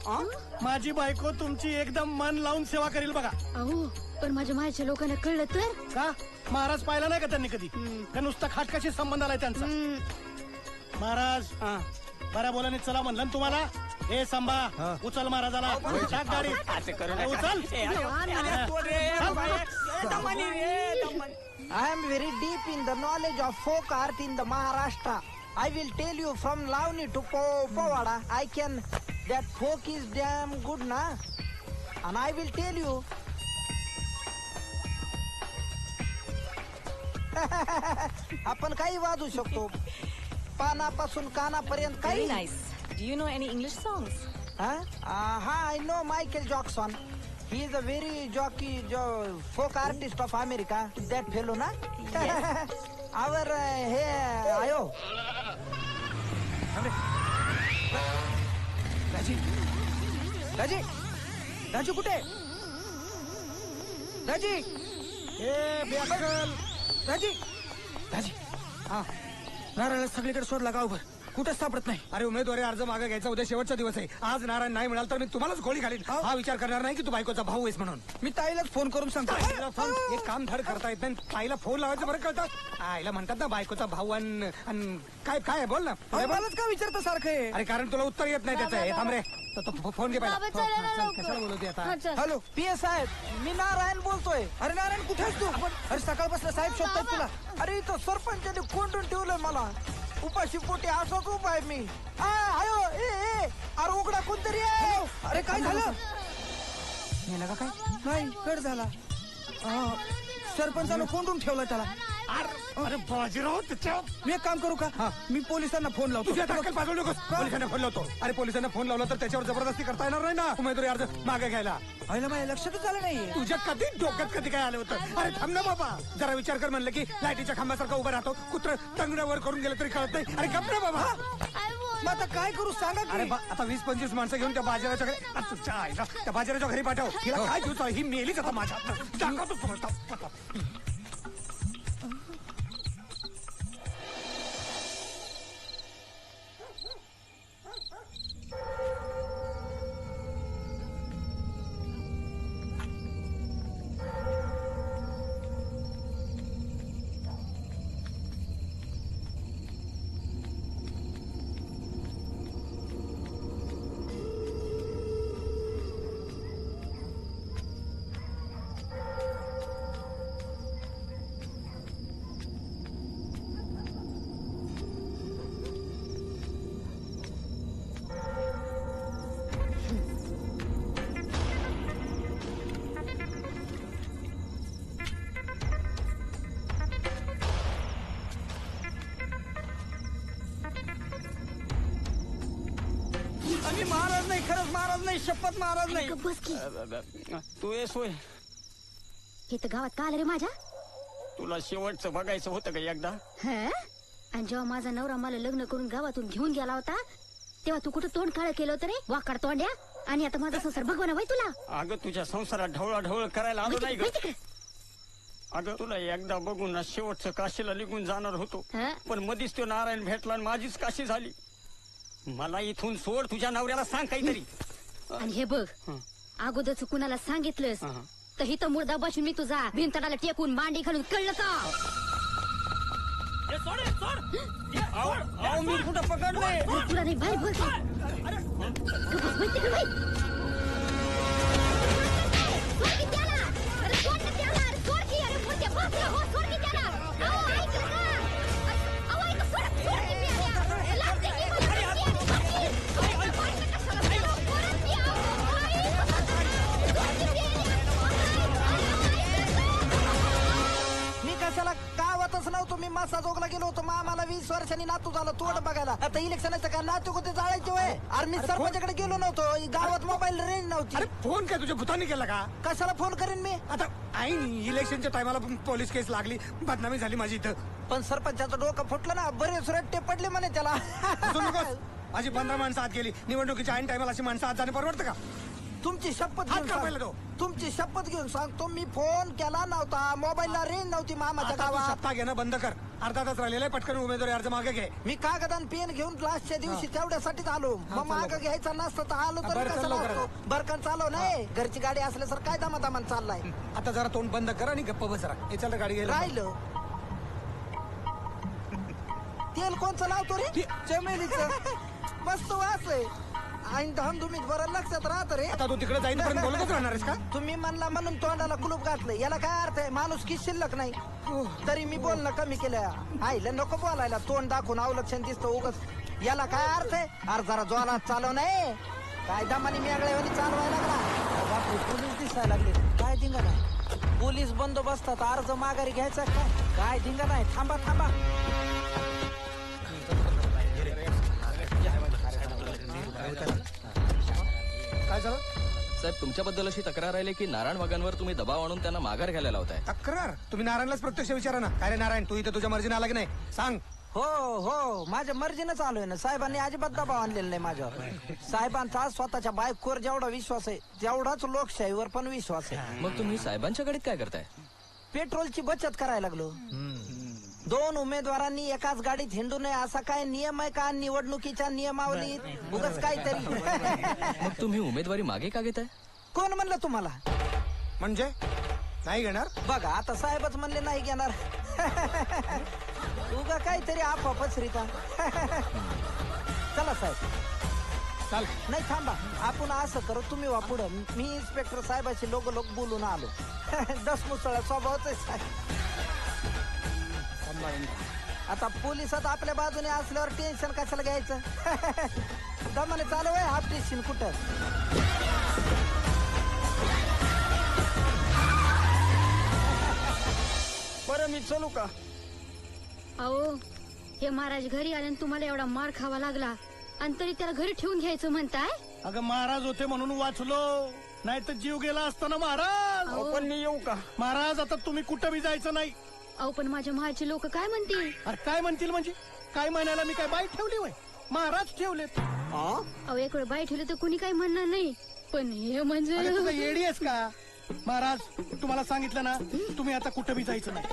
[SPEAKER 7] माझी बायको तुमची एकदम मन लावून सेवा करेल बघा.
[SPEAKER 5] अहो पण माझ्या मायच्या लोकांना कळलं तर?
[SPEAKER 7] का महाराज पाहिला नाही का त्यांनी कधी? का नुसता खाटकाशी संबंध आलाय त्यांचा? महाराज बऱ्या बोलाने चला म्हणलं तुम्हाला. हे संभा, उचल महाराजाला. टाक गाडी. उचल.
[SPEAKER 1] I am very deep in the knowledge of folk art in the Maharashtra. I will tell you from Lavani to Povada. I can. That folk is damn good, na? And I will tell you. आपण काही वाजू शकतो, पानापासून कानापर्यंत काही.
[SPEAKER 11] Very nice. Do you know any English songs?
[SPEAKER 1] हा, I know Michael Jackson. He is a very jockey folk artist of America that fellow ना our हे आयो
[SPEAKER 8] राजी राजी राजू कुठे राजी राजी राजी
[SPEAKER 2] हा
[SPEAKER 8] नारळ सगळीकडे शोध लागा उभं कुठे सापडत नाही.
[SPEAKER 2] अरे उमेदवारी अर्ज मागे घ्यायचा उद्या शेवटचा दिवस आहे. आज नारायण नाही मिळाल तर मी तुम्हालाच गोळी घालीन. हा विचार करणार नाही की तू बायकोचा भाऊ आहेस म्हणून.
[SPEAKER 8] मी ताईलाच फोन करून सांगतो.
[SPEAKER 2] ताईला फोन एक काम धड करता येत नाही. ताईला फोन लावायचं बरं कळतं. आईला म्हणतात ना बायकोचा भाऊ आणि काय काय बोल ना.
[SPEAKER 8] मलाच का विचारतं सारखं आहे?
[SPEAKER 2] अरे कारण तुला उत्तर येत नाही त्याचं. हे थांब रे तो फोन घे पहिला. कशाला बोलवते आता.
[SPEAKER 8] हॅलो
[SPEAKER 1] पीएस साहेब मी नारायण बोलतोय.
[SPEAKER 8] अरे नारायण कुठे आहेस तू? अरे सकाळपासून साहेब शोधतात तुला.
[SPEAKER 1] अरे इथं सरपंचाने कोंडून ठेवलंय मला. उपाशी पोटी असाच उभा आहे मी. आयो ए अरे उघडा कोणतरी आहे.
[SPEAKER 8] अरे काय झालं?
[SPEAKER 2] मेला का काय?
[SPEAKER 8] नाही कट झाला. सरपंचानं कोंडून ठेवलं त्याला.
[SPEAKER 2] अरे बाजीराव त्याच्या
[SPEAKER 8] मी एक काम करू का मी पोलिसांना फोन लावतो.
[SPEAKER 2] तुझ्या ताकद पाठवू नकोस. पोलिसांना फोन लावतो. अरे पोलिसांना फोन लावला तर त्याच्यावर जबरदस्ती करता येणार नाही ना उमेदवारी अर्ज मागे घ्यायला.
[SPEAKER 8] आईला माझ्या लक्षातच आलं नाही.
[SPEAKER 2] तुझ्या कधी डोक्यात कधी काय आलं होतं. अरे थांब ना बाबा जरा विचार कर. म्हणलं की लाईटीच्या खांबासारखा उभा राहतो कुत्र टंगड्यावर करून गेलं तरी कळत नाही. अरे गप ना बाबा.
[SPEAKER 8] मग आता काय करू सांगा.
[SPEAKER 2] अरे आता 20-25 माणसं घेऊन त्या बाजाराच्या घरी तुझ्या आईला त्या बाजाराच्या घरी पाठव. हिला काय घेऊ ही मेलीच आता माझ्या हातनं. दाखवतो तुम्हाला.
[SPEAKER 8] मी महाराज नाही खरंच महाराज नाही शपथ महाराज नाही.
[SPEAKER 5] बस की
[SPEAKER 14] तू ये सोय
[SPEAKER 5] हे तर गावात का आलं रे माझ्या.
[SPEAKER 14] तुला शेवटचं बघायचं होतं का एकदा.
[SPEAKER 5] आणि जेव्हा माझा नवरा मला लग्न करून गावातून घेऊन गेला होता तेव्हा तू कुठं तोंड काळ केलं होतं रे वाकड तोंड्या. आणि आता माझा संसार भगवान वय तुला.
[SPEAKER 14] अगं तुझ्या संसारात ढवळाढवळ करायला आलो नाही ग. अगं तुला एकदा बघून ना शेवटचं काशीला निघून जाणार होतो पण मधीच तो नारायण भेटला आणि माझीच काशी झाली. मला इथून सोड. तुझ्या नवऱ्याला सांग काहीतरी.
[SPEAKER 5] आणि हे बघ अगोदरच कुणाला सांगितलंस तर हिथं मुर्दा बसून मी तुझा भिंतडाला टेकून मांडी घालून कळलं का.
[SPEAKER 8] मी कुठं पकडलंय.
[SPEAKER 5] तुला नाही बाहेर बोल.
[SPEAKER 1] मी कशाला गावातच नव्हतो. मी मासा जोगला गेलो होतो. मामाला 20 वर्षांनी नातू झालं तोड बघायला. आता इलेक्शनाचं काय नातू होते जाळायचे वय. अरे मी सरपंचाकडे गेलो नव्हतो. गावात मोबाईल रेंज नव्हती.
[SPEAKER 2] अरे फोन काय तुझ्या भूतानी केला का.
[SPEAKER 1] कशाला फोन करीन मी.
[SPEAKER 2] आता ऐन इलेक्शनच्या टायमाला पोलीस केस लागली बदनामी झाली माझी इथं.
[SPEAKER 1] पण सरपंचाचं डोकं फुटलं ना. बरेच रट्टे पडले म्हणे त्याला.
[SPEAKER 2] हसू नकोस. माझी 15 माणसं आत गेली. निवडणुकीच्या ऐन टायमाला अशी माणसं आत जाणं परवडतं का.
[SPEAKER 1] तुमची शपथ
[SPEAKER 2] हात
[SPEAKER 1] घेऊन
[SPEAKER 2] का पहिला
[SPEAKER 1] सांग. तुमची शपथ घेऊन सांगतो मी फोन केला नव्हता. मोबाईलला रेंज नव्हती मामाच्या
[SPEAKER 2] आता तू
[SPEAKER 1] गावात.
[SPEAKER 2] सत्ता घेणं बंद कर. अर्धा तास राहिलेला आहे. पटकन उमेदवारी अर्ज मागे घे.
[SPEAKER 1] मी कागद आणि पेन घेऊन लास्टच्या दिवशी तेवढ्यासाठीच आलो. मग मागं घ्यायचा नसतं तर आलो
[SPEAKER 2] बरं,
[SPEAKER 1] तरी
[SPEAKER 2] चल
[SPEAKER 1] कशाला
[SPEAKER 2] लवकर.
[SPEAKER 1] असतो. बरकन चालव नाही. घरची गाडी असल्यासर काय दमादमान चाललाय.
[SPEAKER 2] आता जरा तोंड बंद कर आणि गप्प बसरा. हे चल गाडी घ्यायला.
[SPEAKER 1] राहिलं तेल कोणचं लावतो रे.
[SPEAKER 8] चमेलीचं.
[SPEAKER 1] मस्त वास आहे. आणि धामधुमीत बरं लक्षात राहत रे.
[SPEAKER 2] आता तू तिकडे जाईन पर्यंत बोलतच राहणार आहेस का.
[SPEAKER 1] तुम्ही म्हणला म्हणून तोंडाला कुलूप घातलं. याला काय अर्थ आहे. माणूस की शिल्लक नाही. तरी मी बोलणं कमी केलं. आईला नको बोलायला. तोंड दाखवून अवलक्षण दिसतं उगच. याला काय अर्थ आहे. अरे जरा जोरात चालव नाही. काय दमानी मेगळेवानी चालवायला लागला. बापरे पोलीस दिसायला लागले. काय धिंगा नाही. पोलीस बंदोबस्तात अर्ज माघारी घ्यायचा काय धिंगा नाही. थांबा थांबा.
[SPEAKER 2] काय झालं.
[SPEAKER 15] साहेब तुमच्याबद्दल अशी तक्रार आली की नारायण वाघांवर तुम्ही दबाव आणून त्यांना माघार घ्यायला लावताय.
[SPEAKER 2] तक्रार? तुम्ही नारायणलाच प्रत्यक्ष विचारा ना. काय रे नारायण, तू इथं तुझ्या मर्जीने आला की नाही सांग.
[SPEAKER 1] हो हो, माझ्या मर्जीनंच आलोय ना. साहेबांनी अजिबात दबाव आणलेला नाही माझ्यावर. साहेबांचा स्वतःच्या बायकोवर जेवढा विश्वास आहे तेवढाच लोकशाहीवर पण विश्वास आहे.
[SPEAKER 15] मग तुम्ही साहेबांच्या गाडीत काय करताय?
[SPEAKER 1] पेट्रोलची बचत करायला लागलो. 2 उमेदवारांनी एकाच गाडीत हिंडू नये असा काय नियम आहे का निवडणुकीच्या नियमावलीत? उगाच काहीतरी.
[SPEAKER 15] मग तुम्ही उमेदवारी मागे का घेताय?
[SPEAKER 1] कोण म्हणलं तुम्हाला?
[SPEAKER 2] म्हणजे नाही घेणार?
[SPEAKER 1] बघा आता साहेबच म्हणले नाही घेणार. उगा काहीतरी आपा पसरिता. चला साहेब.
[SPEAKER 2] चाल.
[SPEAKER 1] नाही थांबा, आपण असं करू, तुम्ही वा पुढं. मी इन्स्पेक्टर साहेबाशी लोक बोलून आलो. दसमुसळा स्वभावच आहे साहेब. आता पोलिसात आपल्या बाजूने असल्यावर टेन्शन कशाला घ्यायचं? दमाने चालू आहे हाफ टेन्शन कुठं.
[SPEAKER 14] बरं मी चलू का?
[SPEAKER 5] अहो हे महाराज घरी आले आणि तुम्हाला एवढा मार खावा लागला आणि तरी त्याला घरी ठेवून घ्यायचं म्हणताय?
[SPEAKER 7] अगं महाराज होते म्हणून वाचलो, नाही तर जीव गेला असता ना महाराज.
[SPEAKER 14] पण मी येऊ का?
[SPEAKER 7] महाराज आता तुम्ही कुठं बी जायचं नाही.
[SPEAKER 5] अहो पण माझ्या महाची लोक काय म्हणतील?
[SPEAKER 7] अरे काय म्हणतील म्हणजे? काय म्हणायला मी काय बाई ठेवली वय? महाराज ठेवलेत.
[SPEAKER 5] अहो एक वेळ बाई ठेवली तर कुणी काही म्हणणार नाही, पण हे म्हणजे
[SPEAKER 7] अरे तू काय येडी आहेस का? महाराज तुम्हाला सांगितलं ना, तुम्ही आता कुठं बी जायचं नाही.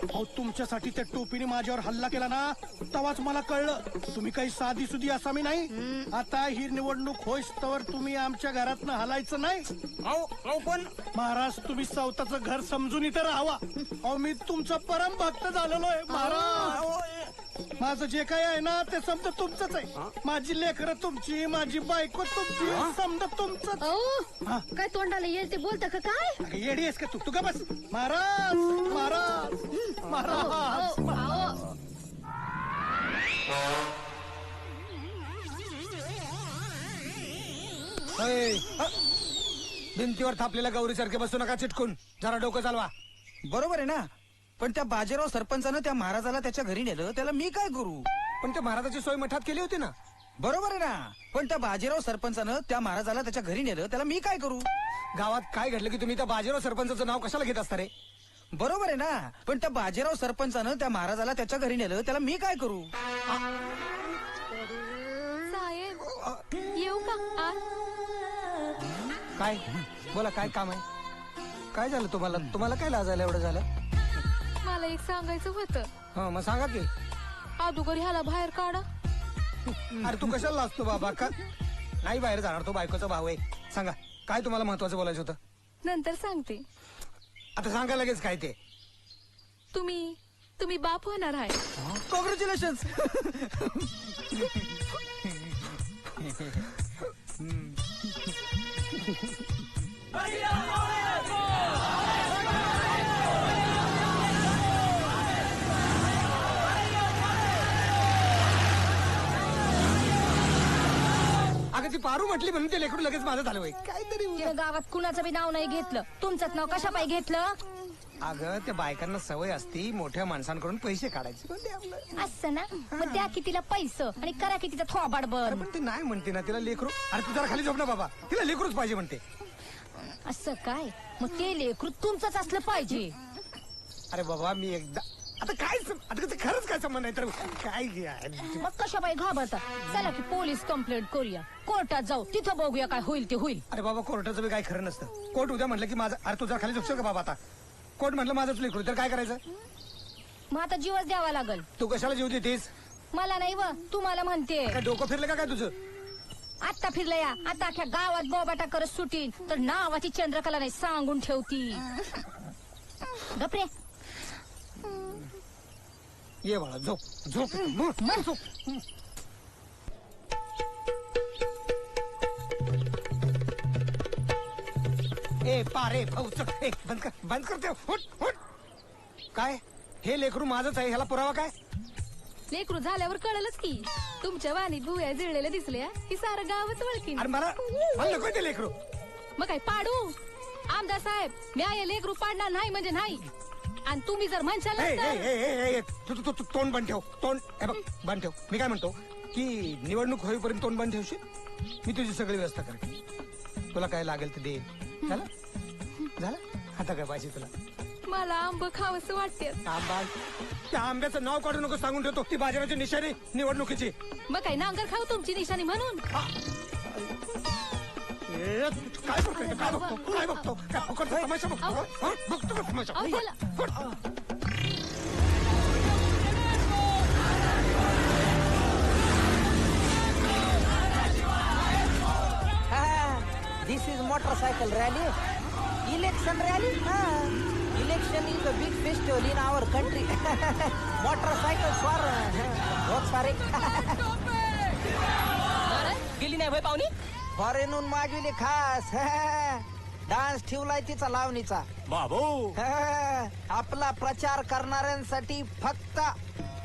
[SPEAKER 7] अहो तुमच्यासाठी त्या टोपीने माझ्यावर हल्ला केला ना, तेव्हाच मला कळलं तुम्ही काही साधी सुधी असा मी नाही. आता ही निवडणूक होईस तर तुम्ही आमच्या घरातनं हलायचं नाही.
[SPEAKER 14] अहो पण
[SPEAKER 7] महाराज तुम्ही स्वतःचं घर समजून इथं राहावा. अहो मी तुमचा परम भक्त झालेलो आहे महाराज. माझं जे काय आहे ना ते समजा तुमचंच आहे. माझी लेकरं तुमची, माझी बायको तुमची, समजा तुमचंच.
[SPEAKER 5] काय तोंडाला येईल ते बोलता का काय?
[SPEAKER 7] अगं येडी आहेस का तू का बस. महाराज महाराज महाराज.
[SPEAKER 2] भिंतीवर थापलेल्या गौरीसारखे बसू नका चिटकून. जरा डोकं चालवा.
[SPEAKER 8] बरोबर आहे ना, पण त्या बाजीराव सरपंचानं त्या महाराजाला त्याच्या घरी नेलं, त्याला मी काय करू?
[SPEAKER 2] पण त्या महाराजाची सोय मठात केली होती ना.
[SPEAKER 8] बरोबर आहे ना, पण त्या बाजीराव सरपंचानं त्या महाराजाला त्याच्या घरी नेलं, त्याला मी काय करू?
[SPEAKER 2] गावात काय घडलं की तुम्ही त्या बाजीराव सरपंचाचं नाव कशाला घेत असता रे?
[SPEAKER 8] बरोबर आहे ना, पण त्या बाजीराव सरपंचानं त्या महाराजाला त्याच्या घरी नेलं, त्याला मी काय करू?
[SPEAKER 11] साहेब येऊ का?
[SPEAKER 2] काय बोला, काय काम आहे? काय झालं तुम्हाला? तुम्हाला काय लाजायला एवढं झालं?
[SPEAKER 11] मला एक सांगायचं होतं.
[SPEAKER 2] हा मग सांगा की.
[SPEAKER 11] अगोदर ह्याला बाहेर काढा.
[SPEAKER 2] अरे तू कशाला लाजतो बाबा? का नाही बाहेर जाणार, तो बायकोचा भाऊ आहे. सांगा काय तुम्हाला महत्वाचं बोलायचं होतं?
[SPEAKER 11] नंतर सांगते.
[SPEAKER 2] आता सांगा लगेच काय ते.
[SPEAKER 11] तुम्ही बाप होणार आहे.
[SPEAKER 8] कॉंग्रॅच्युलेशन्स.
[SPEAKER 2] अगं ती पारू म्हटली म्हणून ते लेकरू लगेच माझं झालं.
[SPEAKER 3] काहीतरी गावात कुणाचं बी नाव नाही घेतलं, तुमचंच नाव कशा पायी घेतलं?
[SPEAKER 2] अगं त्या बायकांना सवय असती मोठ्या माणसांकडून पैसे काढायचे.
[SPEAKER 3] असं ना, मग द्या की तिला पैसे आणि करा की तिचा थोबाड बंद.
[SPEAKER 2] पण ती नाही म्हणते ना, तिला लेकरू. अरे तू जरा खाली झोप ना बाबा, तिला लेकरूच पाहिजे म्हणते.
[SPEAKER 3] असं काय? मग ते लेकरू तुमचंच असलं पाहिजे.
[SPEAKER 2] अरे बाबा मी एकदा आता काय आता खरंच काय संबंध नाही तर काय?
[SPEAKER 3] मग कशा बाई घाबरता? चला की पोलीस कंप्लेंट करूया, कोर्टात जाऊ, तिथं बघूया काय होईल ते होईल.
[SPEAKER 2] अरे बाबा कोर्टाचं बी काय खरं नसतं. कोर्ट उद्या म्हटलं की माझं, अरे तू जर खाली झोपशील का बाबा? आता कोर्ट म्हटलं माझंच लेकरू तर काय करायचं?
[SPEAKER 3] मग आता जीवच द्यावा लागल.
[SPEAKER 2] तू कशाला जीव देतेस?
[SPEAKER 3] मला नाही व तुम्हाला म्हणते.
[SPEAKER 2] काय डोकं फिरलं का काय तुझं?
[SPEAKER 3] आता फिरलं या. आता अख्या गावात बोबाटा करत सुटीन तर नावाची चंद्रकला नाही सांगून ठेवती. गपरे
[SPEAKER 2] ये बाळा झोप झोप मन झोप. ए पारे भाऊच ए बंद करते. काय हे लेकरू माझंच आहे, ह्याला पुरावा काय?
[SPEAKER 11] लेकरू झाल्यावर कळलंच की तुमच्या वाणीत भुवया जिळलेल्या दिसल्या की सारं गावच वळकीन.
[SPEAKER 2] अरे मला नको ते लेकरू.
[SPEAKER 11] मग काय पाडू? आमदार साहेब मी लेकरू पाडणार नाही म्हणजे नाही. आणि तुम्ही जर म्हणशाल
[SPEAKER 2] तू तोंड बंद ठेव. तोंड हे बघ बंद ठेव. मी काय म्हणतो की निवडणूक होईपर्यंत तोंड बंद ठेवशील, मी तुझी सगळी व्यवस्था करते. तुला काय लागेल ते दे. झालं झालं आता काय पाहिजे तुला?
[SPEAKER 3] मला आंब खावंसं वाटते.
[SPEAKER 2] आंबा? त्या आंब्याचं नाव काढू नको, सांगून ठेवतो. ती बाजाराची निशाणी निवडणुकीची.
[SPEAKER 12] मग काय नांगर खाऊ तुमची निशाणी म्हणून?
[SPEAKER 2] काय बघतोय? काय बघतो? काय बघतो? काय फुकटचा तमाशा बघतो? हा? बघतो का तमाशा?
[SPEAKER 1] This is motorcycle rally, election rally. Election is a big festival in our country. Motorcycle स्वार बहुत सारे.
[SPEAKER 6] गेली नाही भाई पाहुणी?
[SPEAKER 1] फॉरेनहून मागविले खास. डान्स ठेवलाय तिचा लावणीचा.
[SPEAKER 7] बाबू
[SPEAKER 1] आपला प्रचार करणाऱ्यांसाठी फक्त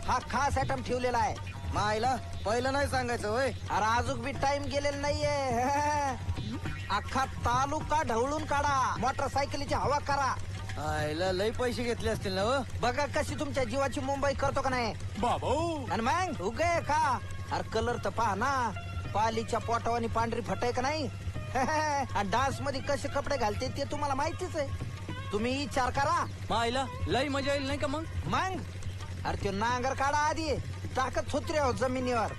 [SPEAKER 1] हा खास आयटम ठेवलेला आहे.
[SPEAKER 16] मायला पहिलं नाही सांगायचं होय.
[SPEAKER 1] अरे अजून बी टाइम गेलेला नाहीये. अख्खा तालुका ढवळून काढा, मोटरसायकलीची हवा करा.
[SPEAKER 16] आयला लई पैसे घेतले असतील ना.
[SPEAKER 1] बघा कशी तुमच्या जीवाची मुंबई करतो का नाही
[SPEAKER 7] बाबू.
[SPEAKER 1] आणि मग उगे का. अरे कलर तर पहा ना, पालीच्या पोटावानी पांढरी फटाय का नाही. आणि डान्स मध्ये कसे कपडे घालते ते तुम्हाला माहितीच आहे. तुम्ही विचार करा.
[SPEAKER 15] मायला लई मजा येईल नाही का मग?
[SPEAKER 1] अरे ते नांगर काढा आधी, टाकत होत रे जमिनीवर.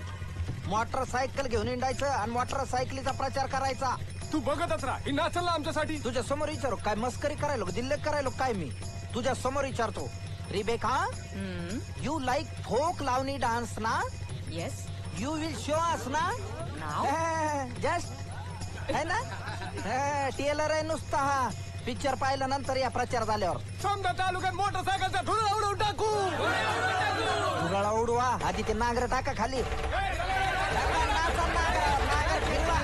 [SPEAKER 1] मोटरसायकल घेऊन हिंडायचं आणि मोटरसायकलीचा प्रचार करायचा.
[SPEAKER 7] तू बघतच राहा, ही नाचल ना आमच्यासाठी.
[SPEAKER 1] तुझ्या समोर विचारो काय मस्करी करायलो, दिल्ली करायलो काय? मी तुझ्या समोर विचारतो. Rebecca, you like folk Lavani dance ना?
[SPEAKER 11] Yes.
[SPEAKER 1] You will show us ना? जस्ट है ना. टेलर आहे नुसता हा. पिक्चर पाहिल्यानंतर या प्रचार झाल्यावर
[SPEAKER 7] समजा तालुक्यात मोटरसायकलचा धुळा उडवून टाकू.
[SPEAKER 1] धुराळा उडवा आधी, ते नांगर टाका खाली. नांगर फिरवा.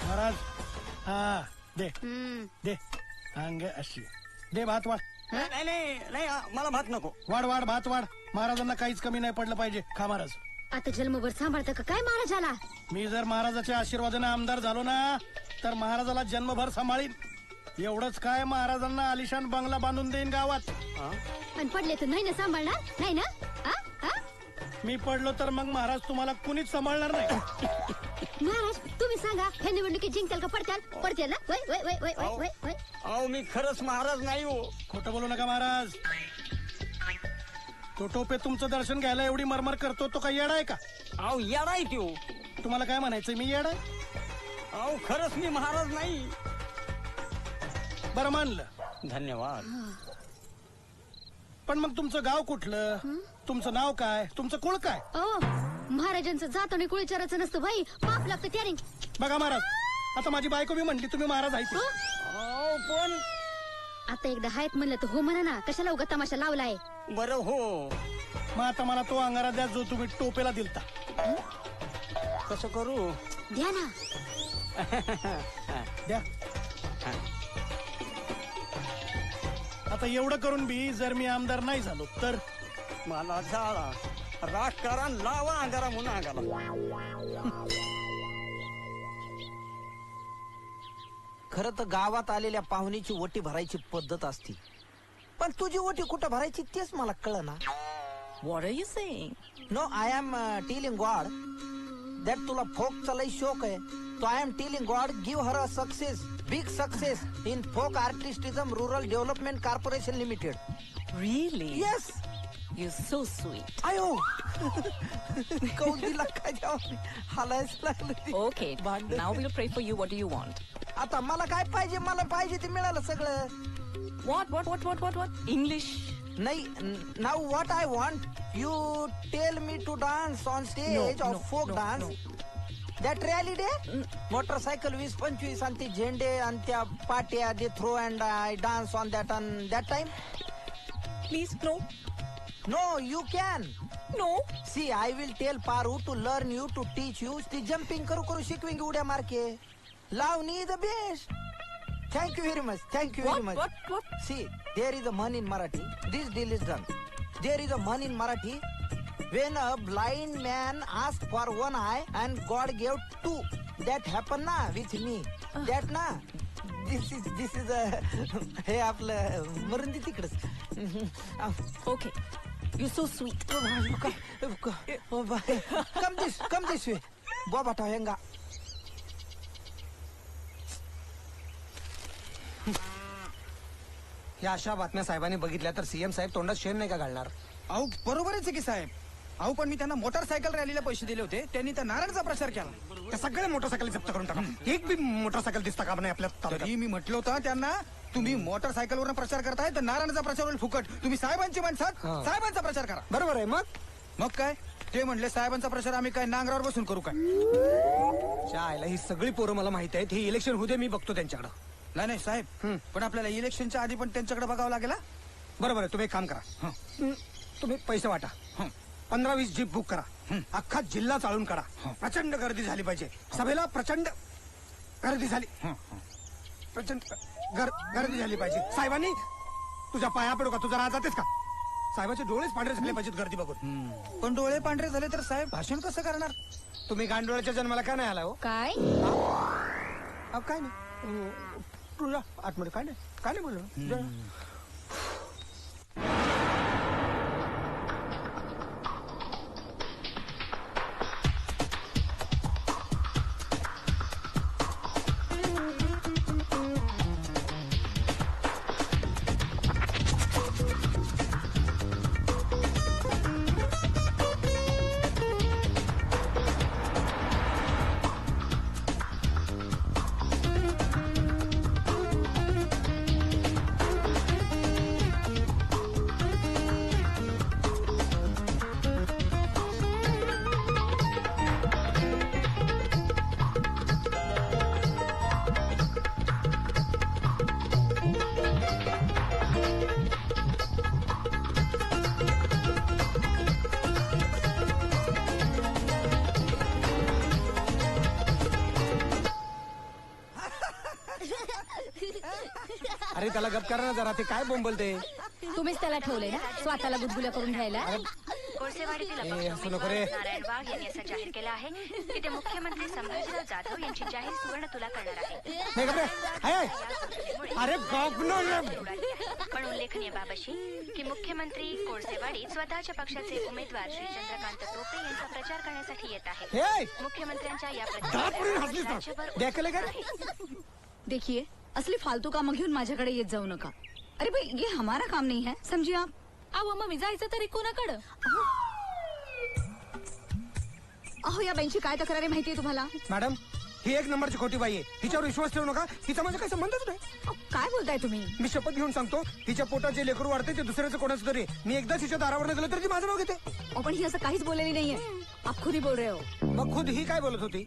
[SPEAKER 7] महाराज हा दे दे अंग अशी दे. भात वाढ.
[SPEAKER 14] नाही नाही नाही, मला भात नको.
[SPEAKER 7] वाढ वाढ भात वाढ. महाराजांना काहीच कमी नाही पडलं पाहिजे. खा महाराज.
[SPEAKER 5] आता जन्मभर सांभाळतं का काय महाराजाला?
[SPEAKER 7] मी जर महाराजाच्या आशीर्वादाने आमदार झालो ना, तर महाराजाला जन्मभर सांभाळीन. एवढंच काय, महाराजांना आलिशान बंगला बांधून देईन गावात.
[SPEAKER 5] आणि पडले तर नाही ना सांभाळणार? नाही ना?
[SPEAKER 7] मी पडलो तर मग महाराज तुम्हाला कुणीच सांभाळणार नाही.
[SPEAKER 5] महाराज तुम्ही सांगा, ह्या निवडणुकीत जिंकल का पडत्याल? पडत्याल ना? वय वय वय वय वय वय.
[SPEAKER 14] अहो मी खरंच महाराज नाही हो.
[SPEAKER 7] खोटं बोलू नका महाराज. तो टोपे तुमचं दर्शन घ्यायला एवढी मरमर करतो, तो काही येडा आहे का?
[SPEAKER 14] अहो येडा आहे तो.
[SPEAKER 7] तुम्हाला काय म्हणायचंय, मी येडा आहे?
[SPEAKER 14] अहो खरंच मी महाराज नाही.
[SPEAKER 7] बरं मानलं,
[SPEAKER 14] धन्यवाद.
[SPEAKER 7] पण मग तुमचं गाव कुठलं, तुमचं नाव काय, तुमचं कुळ काय?
[SPEAKER 5] महाराजांचं जात आणि कुळचाराचं नसतं भाई, पाप लागतं त्याने.
[SPEAKER 7] बघा महाराज, आता माझी बायको मी म्हणली तुम्ही महाराज आहे.
[SPEAKER 14] पण
[SPEAKER 5] आता एकदा हायत म्हणलं तर हो म्हणा ना, कशाला उगा तमाशा लावलाय?
[SPEAKER 14] बरं हो.
[SPEAKER 7] मग आता मला तो अंगारा द्या जो तुम्ही टोपेला दिलता.
[SPEAKER 14] कसं करू?
[SPEAKER 5] द्या ना.
[SPEAKER 7] द्या. आता एवढं करून बी जर मी आमदार नाही झालो तर
[SPEAKER 14] मला जाळा राग करा, लावा अंगारा म्हणून अंगाला.
[SPEAKER 1] खरं तर गावात आलेल्या पाहुणीची ओटी भरायची पद्धत असती, पण तुझी ओटी कुठं भरायची तेच मला कळना.
[SPEAKER 11] What are you saying?
[SPEAKER 1] No, I am telling God that तुला फोकचा लई शौक आहे. So I am telling God, give her a success, big success in folk artistism rural development corporation limited.
[SPEAKER 11] Really?
[SPEAKER 1] Yes.
[SPEAKER 11] You're so sweet.
[SPEAKER 1] आयो कौदीला काय द्यावं, हालायचं लागलं.
[SPEAKER 11] Okay, now we'll pray for you. What do you want?
[SPEAKER 1] आता मला काय पाहिजे, मला पाहिजे ते मिळालं सगळं.
[SPEAKER 11] What? English?
[SPEAKER 1] नाही, now what I want, you tell me to dance on stage of folk dance. That rally day, motorcycle 20-25 आणि ते झेंडे आणि त्या पाट्या, they throw and I dance on that on that time.
[SPEAKER 11] Please, no.
[SPEAKER 1] No, you can.
[SPEAKER 11] No.
[SPEAKER 1] See, I will tell Paru to learn you, to teach you. ती jumping करू शिकविंग उड्या मारके. Lavani the best. Thank you very much. Thank you very much.
[SPEAKER 11] What?
[SPEAKER 1] See, there is a man in Marathi. This deal is done. There is a man in Marathi. When a blind man asked for one eye and God gave two. That happened na with me. That na. This is हे आपलं मरून दे तिकडच.
[SPEAKER 11] Okay you so sweet.
[SPEAKER 1] Come this way बोबाटा हेंगा.
[SPEAKER 2] या अशा बातम्या साहेबांनी बघितल्या तर सीएम साहेब तोंडात शेण नाही का घालणार?
[SPEAKER 8] अहो बरोबरच आहे की साहेब. अहो पण मी त्यांना मोटरसायकल रॅलीला पैसे दिले होते, त्यांनी त्या नारायणचा प्रचार केला.
[SPEAKER 2] त्या सगळ्या मोटरसायकल जप्त करून टाका. एक बी मोटरसायकल दिसता का नाही आपल्या तालुक्यात?
[SPEAKER 8] तरी मी म्हटलं होतं त्यांना, तुम्ही मोटरसायकलवर प्रचार करताय तर नारायणचा प्रचार होईल फुकट. तुम्ही साहेबांची माणसात साहेबांचा प्रचार करा.
[SPEAKER 2] बरोबर आहे. मग
[SPEAKER 8] काय ते म्हणले साहेबांचा प्रचार आम्ही काय नांगरावर बसून करू काय?
[SPEAKER 2] आयला ही सगळी पोरं मला माहिती आहेत. हे इलेक्शन होऊ दे, मी बघतो त्यांच्याकडं.
[SPEAKER 8] नाही साहेब, पण आपल्याला इलेक्शनच्या आधी पण त्यांच्याकडे बघावं लागेल.
[SPEAKER 2] बरोबर आहे. तुम्ही एक काम करा, तुम्ही पैसे वाटा, 15-20 जीप बुक करा, अख्खा जिल्हा चालून काढा. प्रचंड गर्दी झाली पाहिजे सभेला. प्रचंड गर्दी झाली, प्रचंड गर्दी झाली पाहिजे. साहेबांनी तुझ्या पाया पडू का? तुझा राज जातेस का? साहेबाचे डोळेच पांढरे झाले पाहिजेत गर्दी बघून.
[SPEAKER 8] पण डोळे पांढरे झाले तर साहेब भाषण कसं करणार?
[SPEAKER 2] तुम्ही गांडोळ्याच्या जन्माला का नाही आला हो?
[SPEAKER 3] काय
[SPEAKER 2] काय नाही, तुला आतमध्ये काय नाही बोललो. अरे त्याला गप करा ना जरा, ते काय बोंबलते?
[SPEAKER 3] तुम्हीच त्याला ठेवले ना स्वतःला गुदगुल्या करून घ्यायला.
[SPEAKER 17] कोळसेवाडीतील
[SPEAKER 2] असं नको रे.
[SPEAKER 17] नारायण वाघ यांनी असं जाहीर केलं आहे की ते मुख्यमंत्री संभाजीराव जाधव यांची जाहीर सुवर्ण तुला करणार आहे.
[SPEAKER 2] अरे
[SPEAKER 17] पण उल्लेखनीय बाब अशी की मुख्यमंत्री कोळसेवाडीत स्वतःच्या पक्षाचे उमेदवार श्री चंद्रकांत टोपे यांचा प्रचार करण्यासाठी येत आहेत. मुख्यमंत्र्यांच्या या प्रचारावर
[SPEAKER 12] देखिए असली फालतू कामं घेऊन माझ्याकडे येत जाऊ नका. अरे भाई ये हमारा काम नहीं है, समझिए आप.
[SPEAKER 3] अहो मम्मी जायचं तरी कोणाकडं?
[SPEAKER 12] अहो या बाईंची काय तक्रार आहे माहितीये तुम्हाला?
[SPEAKER 2] मॅडम ही एक नंबरची खोटी बाई आहे, हिच्यावर विश्वास ठेवू नका. हिचा माझा काही संबंधच नाही.
[SPEAKER 12] काय बोलताय तुम्ही?
[SPEAKER 2] मी शपथ घेऊन सांगतो, हिच्या पोटात जे लेकरू वाढते ते दुसऱ्याचं कोणाचं तरी. मी एकदा तिच्या दारावर गेलो तर ती माझं नाव घेते.
[SPEAKER 12] पण ही असं काहीच बोललेली नाहीये. आप खुद ही बोल रहे हो.
[SPEAKER 2] मग खुद ही काय बोलत होती?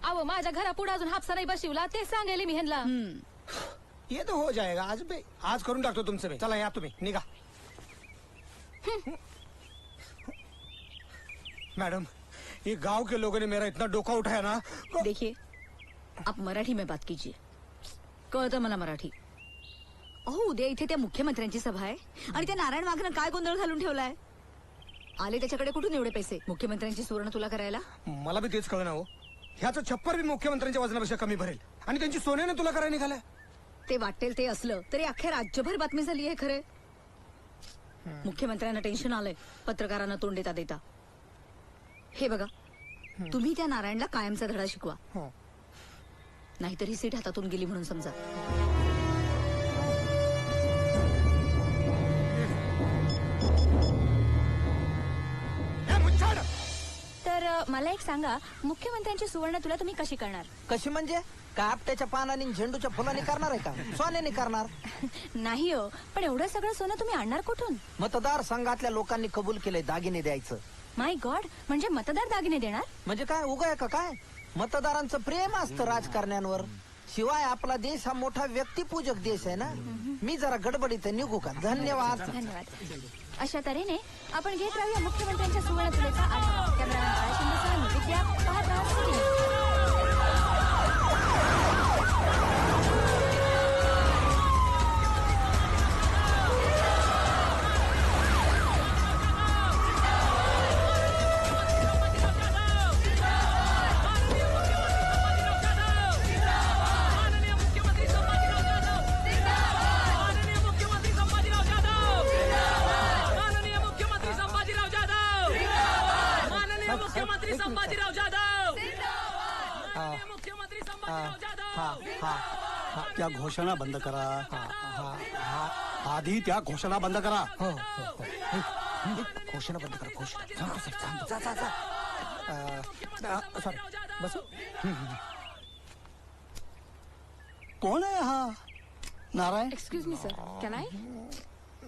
[SPEAKER 3] अहो माझ्या घरापुढे अजून हापसा नाही बसवला, ते सांगायला मी ह्यांना.
[SPEAKER 2] ये तो हो जाएगा आज करून टाकतो तुमचं मी. चला या तुम्ही निघा. मैडम ये गांव के लोगों ने मेरा इतना डोका उठाया ना.
[SPEAKER 12] देखिए आप मराठी में बात कीजिए, कळतं मला मराठी. अहो उद्या इथे त्या मुख्यमंत्र्यांची सभा आहे आणि त्या नारायण वाघनं काय गोंधळ घालून ठेवलाय? आले त्याच्याकडे कुठून एवढे पैसे मुख्यमंत्र्यांची सुवर्ण तुला करायला?
[SPEAKER 2] मला बी तेच कळलं ना हो. ह्याचं छप्पर बी मुख्यमंत्र्यांच्या वजनापेक्षा कमी भरेल आणि त्यांची सोन्याने तुला करायला निघालाय.
[SPEAKER 12] ते वाटेल ते असलं तरी अख्ख्या राज्यभर बातमी झाली आहे. खरे मुख्यमंत्र्यांना टेन्शन आलंय पत्रकारांना तोंड देता देता. हे बघा तुम्ही त्या नारायणला कायमचा धडा शिकवा, नाहीतर ही सीट हातातून गेली म्हणून समजा.
[SPEAKER 3] तर मला एक सांगा, मुख्यमंत्र्यांची सुवर्ण तुला तुम्ही कशी करणार?
[SPEAKER 1] कशी म्हणजे? का आपट्याच्या पानाने झेंडूच्या फुलाने करणार आहे का? सोन्याने करणार
[SPEAKER 3] नाही हो, पण एवढं सगळं सोनं तुम्ही आणणार कुठून?
[SPEAKER 1] मतदार संघातल्या लोकांनी कबूल केलंय दागिने द्यायचं.
[SPEAKER 3] माय गॉड, म्हणजे मतदार दागिने देणार?
[SPEAKER 1] म्हणजे काय उगा आहे का काय? मतदारांचं प्रेम असतं राजकारण्यांवर. शिवाय आपला देश हा मोठा व्यक्तिपूजक देश आहे ना. मी जरा गडबडीत निघू का? धन्यवाद.
[SPEAKER 3] धन्यवाद. अशा तऱ्हेने आपण घेत राहूया मुख्यमंत्र्यांच्या सुवर्ण तुलेचा आढावा. कॅमेरामॅन बाळाशिंदेसह विद्या पाहत राहा.
[SPEAKER 6] संभाजीराव जाधव
[SPEAKER 2] हा.
[SPEAKER 6] मुख्यमंत्री
[SPEAKER 2] हा,
[SPEAKER 6] संभाजीराव जाधव
[SPEAKER 2] हा, हा, हा.
[SPEAKER 7] त्या घोषणा बंद करा. आधी त्या घोषणा बंद करा.
[SPEAKER 2] हो, हो, हो. घोषणा बंद करा. घोषणा सांगतो सर, सांगतो. जा, जा, जा. सॉरी बस.
[SPEAKER 7] कोण आहे हा Narayan?
[SPEAKER 11] Excuse me sir, can I?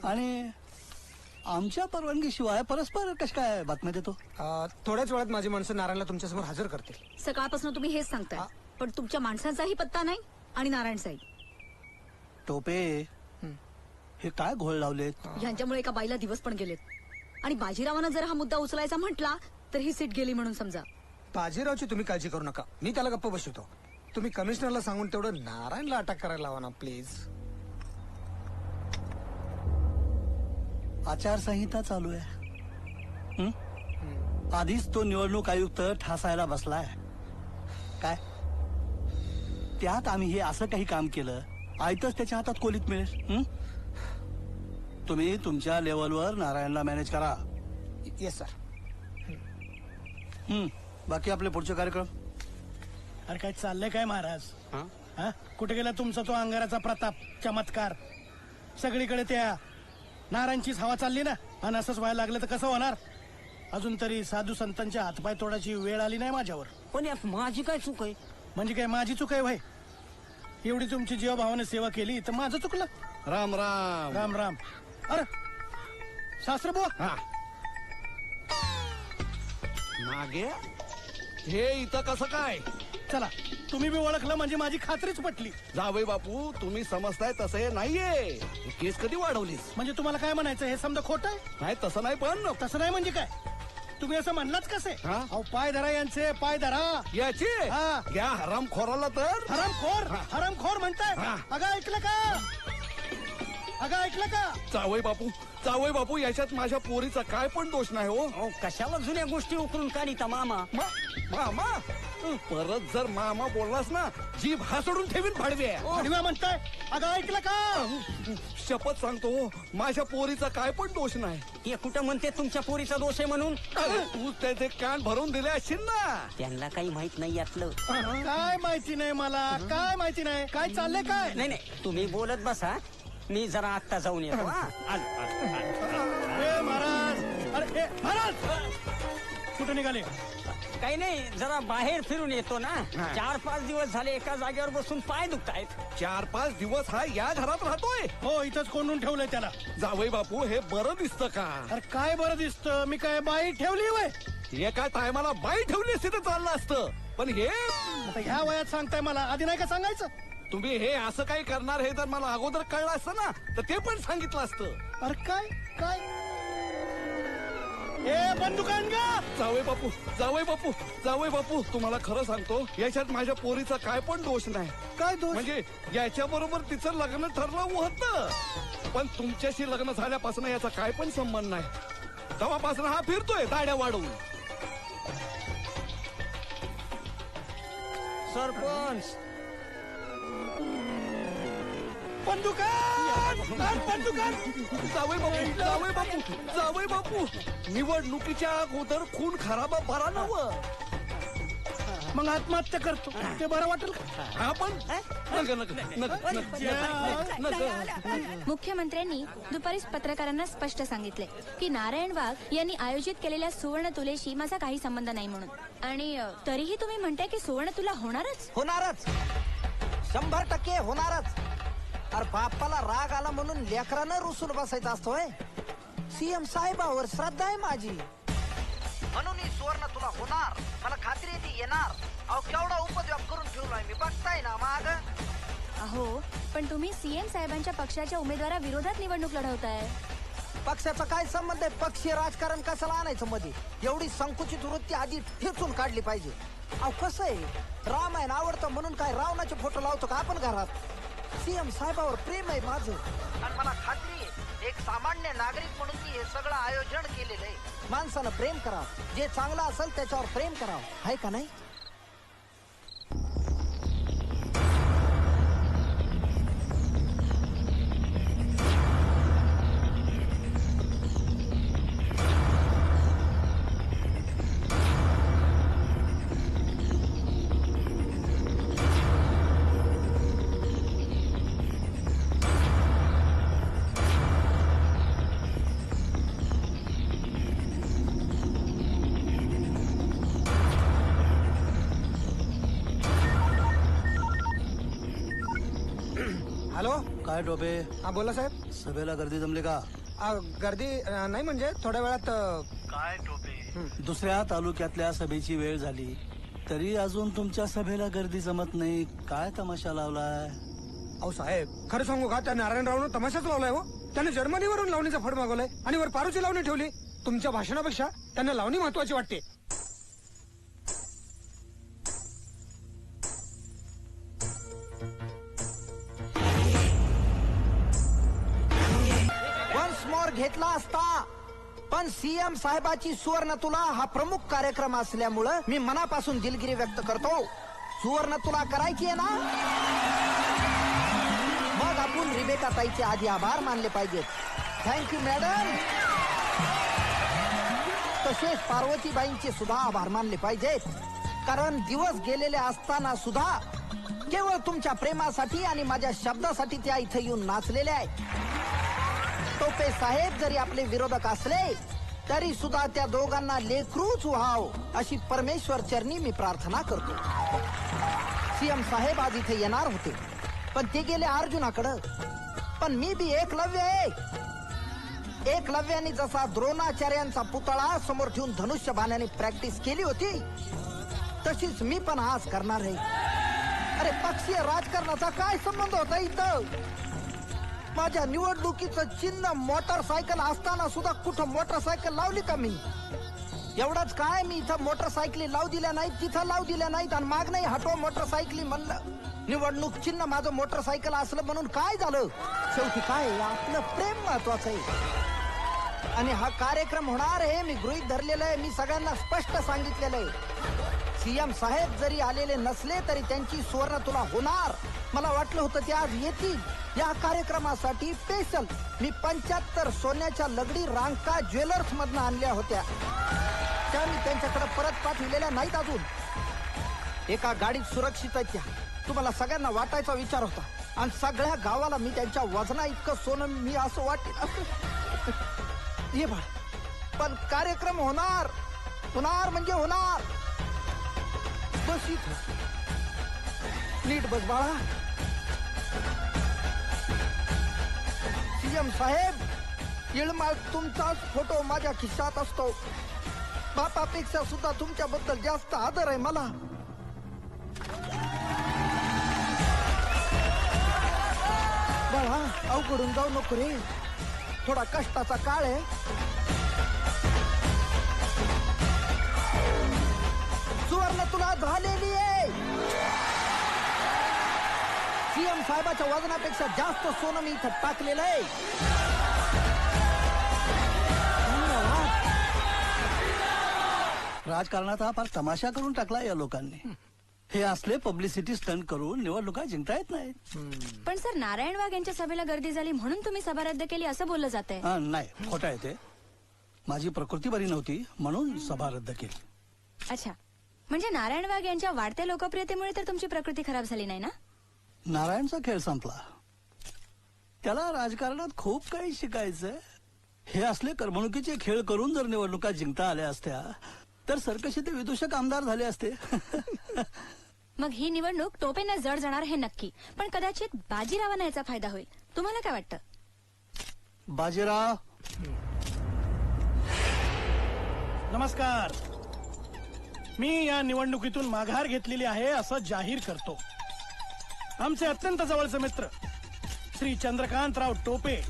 [SPEAKER 7] आणि आमच्या परवानगीशिवाय परस्पर कश काय बातम्या देतो?
[SPEAKER 2] थोड्याच वेळात माझी माणसं नारायणला तुमच्यासमोर हजर करतील.
[SPEAKER 12] सकाळपासून तुम्ही हेच सांगताय, पण तुमच्या माणसांचाही पत्ता नाही आणि नारायणचाही.
[SPEAKER 7] टोपे, हे काय घोळ लावलेत?
[SPEAKER 12] ह्यांच्यामुळे एका बाईला दिवस पण गेलेत. आणि बाजीरावानं जर हा मुद्दा उचलायचा म्हटला तर ही सीट गेली म्हणून समजा.
[SPEAKER 2] बाजीरावची तुम्ही काळजी करू नका, मी त्याला गप्प बसवतो. तुम्ही कमिशनरला सांगून तेवढं नारायणला अटक करायला लावा ना प्लीज.
[SPEAKER 7] आचारसंहिता चालू आहे. आधीच तो निवडणूक आयुक्त ठासायला बसलाय. काय त्यात आम्ही हे असं काही काम केलं आयतच त्याच्या हातात कोलीत मिळेल. तुम्ही तुमच्या लेवलवर नारायणला मॅनेज करा.
[SPEAKER 2] Yes sir.
[SPEAKER 7] बाकी आपले पुढचे कार्यक्रम?
[SPEAKER 18] अरे काय चाललंय काय महाराज? हा? कुठे गेला तुमचा तो अंगाराचा प्रताप, चमत्कार? सगळीकडे त्या नारायणचीच हवा चालली ना. आणि असंच व्हायला लागलं तर कसं होणार? अजून तरी साधू संतांच्या हातपाय तोडायची वेळ आली नाही माझ्यावर.
[SPEAKER 14] पण यात माझी काय चूक आहे?
[SPEAKER 18] म्हणजे काय माझी चूक आहे भाई? एवढी तुमची जीवभावाने सेवा केली तर माझं चुकलं?
[SPEAKER 19] राम राम
[SPEAKER 18] राम राम. अरे सासरे बुवा,
[SPEAKER 19] मागे हे इथं कसं काय?
[SPEAKER 18] चला तुम्ही बी ओळखलं म्हणजे माझी खात्रीच पटली.
[SPEAKER 19] जावई बापू, तुम्ही समजताय तसं नाहीये. ही केस कधी वाढवलीस?
[SPEAKER 18] म्हणजे तुम्हाला काय म्हणायचं, हे समजा खोटं आहे?
[SPEAKER 19] नाही तसं नाही, पण
[SPEAKER 18] तसं नाही म्हणजे काय? तुम्ही असं म्हणलाच कसे? अहो पाय धरा यांचे, पाय धरा
[SPEAKER 19] याची.
[SPEAKER 18] हा.
[SPEAKER 19] घ्या हरामखोराला तर.
[SPEAKER 18] हरामखोर? हरामखोर म्हणताय? अगं ऐकलं का? अगं ऐकलं का?
[SPEAKER 19] जावई बापू याच्यात माझ्या पोरीचा काय पण दोष नाही हो.
[SPEAKER 14] कशाला जुन्या गोष्टी उकरून काढीता मामा?
[SPEAKER 19] मामा परत जर मामा बोललास ना, जीभ हा सोडून ठेवीन भाडव्या.
[SPEAKER 18] भाडव्या म्हणताय? अगं ऐकलं का?
[SPEAKER 19] शपथ सांगतो माझ्या पोरीचा काय पण दोष नाही.
[SPEAKER 14] हे कुठं म्हणते तुमच्या पोरीचा दोष आहे म्हणून?
[SPEAKER 19] तू त्याचे कान भरून दिले असशील ना.
[SPEAKER 14] त्यांना काही माहित नाही यातलं.
[SPEAKER 18] काय माहिती नाही मला, काय माहिती नाही. काय चाललंय काय?
[SPEAKER 14] नाही नाही, तुम्ही बोलत बसा, मी जरा आत्ता जाऊन येतो.
[SPEAKER 18] महाराज, अरे महाराज कुठे निघाले?
[SPEAKER 14] काही नाही, जरा बाहेर फिरून येतो ना. 4-5 दिवस झाले एका जागेवर बसून पाय दुखतायत.
[SPEAKER 19] 4-5 दिवस हा या घरात राहतोय?
[SPEAKER 18] हो, इथंच कोंडून ठेवलंय त्याला.
[SPEAKER 19] जावई बापू हे बरं दिसतं का?
[SPEAKER 18] अरे काय बरं दिसतं? मी काय बाई ठेवली वय?
[SPEAKER 19] एका टायमाला बाई ठेवली असती तर चाललं असतं, पण हे
[SPEAKER 18] आता ह्या वयात सांगताय मला, आधी नाही का सांगायचं?
[SPEAKER 19] तुम्ही हे असं काही करणार हे जर मला अगोदर कळलं असतं ना तर ते पण सांगितलं असतं.
[SPEAKER 18] अरे काय काय बंदूक आण का?
[SPEAKER 19] जावई बापू तुम्हाला खरं सांगतो, याच्यात माझ्या पोरीचा काय पण दोष नाही.
[SPEAKER 18] काय दोष?
[SPEAKER 19] म्हणजे याच्या बरोबर तिचं लग्न ठरलं होतं, पण तुमच्याशी लग्न झाल्यापासून याचा काय पण संबंध नाही. तेव्हापासून हा फिरतोय दाड्या वाढवून.
[SPEAKER 14] सरपंच
[SPEAKER 19] जावई बापू निवडणुकीच्या अगोदर खून खराबा बरा नव.
[SPEAKER 18] मग आत्महत्या करतो ते बरं वाटेल का?
[SPEAKER 19] हा पण
[SPEAKER 3] मुख्यमंत्र्यांनी दुपारीच पत्रकारांना स्पष्ट सांगितले की नारायण वाघ यांनी आयोजित केलेल्या सुवर्ण तुलेशी माझा काही संबंध नाही म्हणून. आणि तरीही तुम्ही म्हणताय की सुवर्ण तुला होणारच?
[SPEAKER 1] होणारच, 100% होणारच. अरे बाप्पाला राग आला म्हणून लेकरानं रुसून बसायचा असतोय? सीएम साहेबावर श्रद्धा आहे माझी, म्हणून ही सुवर्ण तुला होणार. मला खात्री आहे ती येणार. अहो केवढा उपद्व्याप करून ठेवलाय मी, बघताय ना माग.
[SPEAKER 3] अहो पण तुम्ही सीएम साहेबांच्या पक्षाच्या उमेदवाराविरोधात निवडणूक लढवताय.
[SPEAKER 1] पक्षाचा काय संबंध आहे? पक्षीय राजकारण कशाला आणायचं मध्ये? एवढी संकुचित वृत्ती आधी ठेचून काढली पाहिजे. अहो कसं आहे, रामायण आवडतं म्हणून काय रावणाचे फोटो लावतो का आपण घरात? सीएम साहेबावर प्रेम आहे माझं, आणि मला खात्री आहे एक सामान्य नागरिक म्हणून मी हे सगळं आयोजन केलेलं आहे. माणसानं प्रेम करावं, जे चांगलं असेल त्याच्यावर प्रेम करावं, आहे का नाही?
[SPEAKER 2] हॅलो.
[SPEAKER 18] काय टोपे?
[SPEAKER 2] हा बोला साहेब.
[SPEAKER 18] सभेला गर्दी जमली का?
[SPEAKER 2] गर्दी नाही म्हणजे थोड्या वेळात.
[SPEAKER 18] काय टोपे? दुसऱ्या तालुक्यातल्या सभेची वेळ झाली तरी अजून तुमच्या सभेला गर्दी जमत नाही. काय तमाशा लावलाय?
[SPEAKER 2] अहो साहेब, खरं सांगू का, त्या नारायणरावनं तमाशाच लावलाय हो. त्याने जर्मनीवरून लावणीचा फड मागवलाय आणि वर पारूची लावणी ठेवली. तुमच्या भाषणापेक्षा त्यांना लावणी महत्वाची वाटते.
[SPEAKER 1] वन्स मोर घेतला असता, पण सीएम साहेबाची सुवर्ण तुला हा प्रमुख कार्यक्रम असल्यामुळं मी मनापासून दिलगिरी व्यक्त करतो. सुवर्ण तुला करायची आहे ना, मग आपण रिबेका ताईचे आधी आभार मानले पाहिजेत. Thank you madam. तसेच पार्वतीबाईंचे सुद्धा आभार मानले पाहिजेत, कारण दिवस गेलेले असताना सुद्धा केवळ तुमच्या प्रेमासाठी आणि माझ्या शब्दासाठी त्या इथे येऊन नाचलेल्या आहेत. टोपे साहेब जरी आपले विरोधक असले तरी सुद्धा त्या दोघांना लेकरूच व्हाव अशी परमेश्वर चरणी मी प्रार्थना करतो. सीएम साहेब आज इथे येणार होते पण ते गेले अर्जुनाकडं. पण मी बी एकलव्य आहे. एकलव्याने जसा द्रोणाचार्यांचा पुतळा समोर ठेवून धनुष्य बाण्याने प्रॅक्टिस केली होती तशीच मी पण आज करणार आहे. अरे पक्षीय राजकारणाचा काय संबंध होता इथं? माझ्या निवडणुकीचं चिन्ह मोटरसायकल असताना सुद्धा कुठं मोटरसायकल लावली का मी? एवढंच काय, मी इथं मोटरसायकली लावू दिल्या नाहीत, तिथं लावू दिल्या नाहीत आणि माग नाही हटवा मोटरसायकली म्हणलं. निवडणूक चिन्ह माझं मोटरसायकल असलं म्हणून काय झालं? शेवटी काय, आपलं प्रेम महत्वाचं आहे. आणि हा कार्यक्रम होणार आहे मी गृहीत धरलेलं आहे. मी सगळ्यांना स्पष्ट सांगितलेलं आहे. सीएम साहेब जरी आलेले नसले तरी त्यांची सुवर्ण तुला होणार. मला वाटलं होतं ते आज येतील. या कार्यक्रमासाठी स्पेशल मी 75 सोन्याच्या लगडी रांका ज्वेलर्स मधनं आणल्या होत्या. त्या मी त्यांच्याकडे परत पाठविलेल्या नाहीत अजून. एका गाडीत सुरक्षित आहेत त्या. तुम्हाला सगळ्यांना वाटायचा विचार होता आणि सगळ्या गावाला मी त्यांच्या वजना इतकं सोनं मी असं वाटेल हे बा. पण कार्यक्रम होणार होणार म्हणजे होणार. बस इथं नीट बस बाळा. सीएम साहेब, इळमाळ तुमचाच फोटो माझ्या खिशात असतो. बापापेक्षा सुद्धा तुमच्याबद्दल जास्त आदर आहे मला. बाळा अवघडून जाऊ नको रे, थोडा कष्टाचा काळ आहे. सुवर्ण तुला झालेली आहे. सीएम साहेबाच्या वजनापेक्षा जास्त सोनं मी इथं टाकलेलं आहे.
[SPEAKER 18] राजकारणात हा फार तमाशा करून टाकला या लोकांनी. हे असले पब्लिसिटी स्टंट करून निवडणुका जिंकता येत नाहीत.
[SPEAKER 20] पण सर, नारायण वाघ यांच्या सभेला गर्दी झाली म्हणून तुम्ही सभा रद्द केली असं बोललं जात आहे.
[SPEAKER 18] नाही, खोटं आहे ते. माझी प्रकृती बरी नव्हती म्हणून सभा रद्द केली.
[SPEAKER 20] अच्छा, म्हणजे नारायण वाघ यांच्या वाढत्या लोकप्रियतेमुळे तर तुमची प्रकृती खराब झाली नाही ना?
[SPEAKER 18] नारायणचा खेळ संपला. त्याला राजकारणात खूप काही शिकायचंय. हे असले करमणुकीचे खेळ करून जर निवडणुका जिंकता आल्या असत्या तर सरकशी ते विदूषक आमदार झाले असते.
[SPEAKER 20] मग ही निवडणूक टोपेंना जड जाणार हे नक्की, पण कदाचित बाजीरावांना याचा फायदा होईल. तुम्हाला काय वाटतं?
[SPEAKER 18] बाजीराव, नमस्कार.
[SPEAKER 7] मी या निवडणुकीतून माघार घेतलेली आहे असं जाहीर करतो. आमचे अत्यंत जवळचे मित्र श्री चंद्रकांतराव टोपे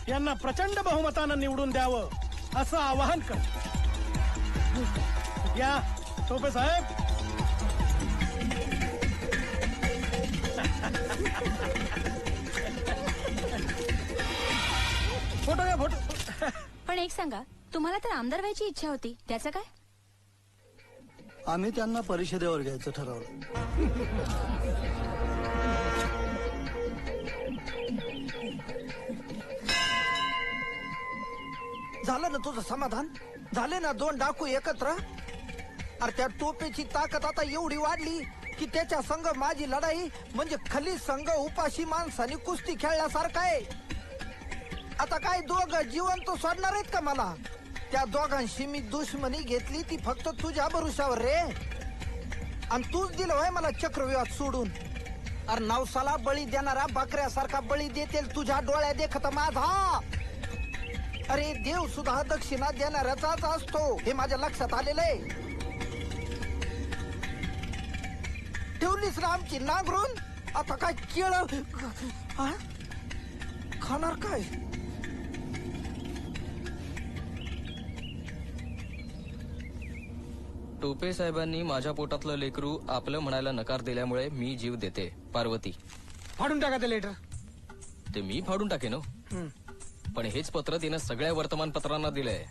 [SPEAKER 7] यांना प्रचंड बहुमतानं निवडून द्यावं असं आवाहन करतो. या टोपे साहेब.
[SPEAKER 2] फोटो घ्या, फोटो.
[SPEAKER 20] पण एक सांगा, तुम्हाला तर आमदार व्हायची इच्छा होती, त्याचं काय?
[SPEAKER 18] आम्ही त्यांना परिषदेवर घ्यायचं ठरवलं.
[SPEAKER 1] झालं ना तुझं समाधान? झाले ना 2 डाकू एकत्र? अरे त्या टोपेची ताकद आता एवढी वाढली की त्याच्या संघ माझी लढाई म्हणजे खली संघ उपाशी माणसाने कुस्ती खेळल्यासारखं आहे. आता काय दोघ जिवंत सोडणार आहेत का मला? त्या दोघांशी मी दुश्मनी घेतली ती फक्त तुझ्या भरोशावर रे. आणि तूच दिलं होय मला चक्रव्यूहात सोडून. अरे नवसाला बळी देणारा बकऱ्यासारखा बळी देतील तुझ्या डोळ्या देखत माझा. अरे देव सुद्धा दक्षिणा देणाऱ्याचाच असतो हे माझ्या लक्षात आलेलं आहे. ठेवलीस ना आमची नांगरून, आता काय केळ खाणार काय?
[SPEAKER 15] टोपे साहेबांनी माझ्या पोटातलं लेकरू आपलं म्हणायला नकार दिल्यामुळे मी जीव देते. पार्वती.
[SPEAKER 2] फाडून टाका ते लेटर.
[SPEAKER 15] ते मी फाडून टाकेन हो. पण हेच पत्र तिनं सगळ्या वर्तमानपत्रांना दिलंय.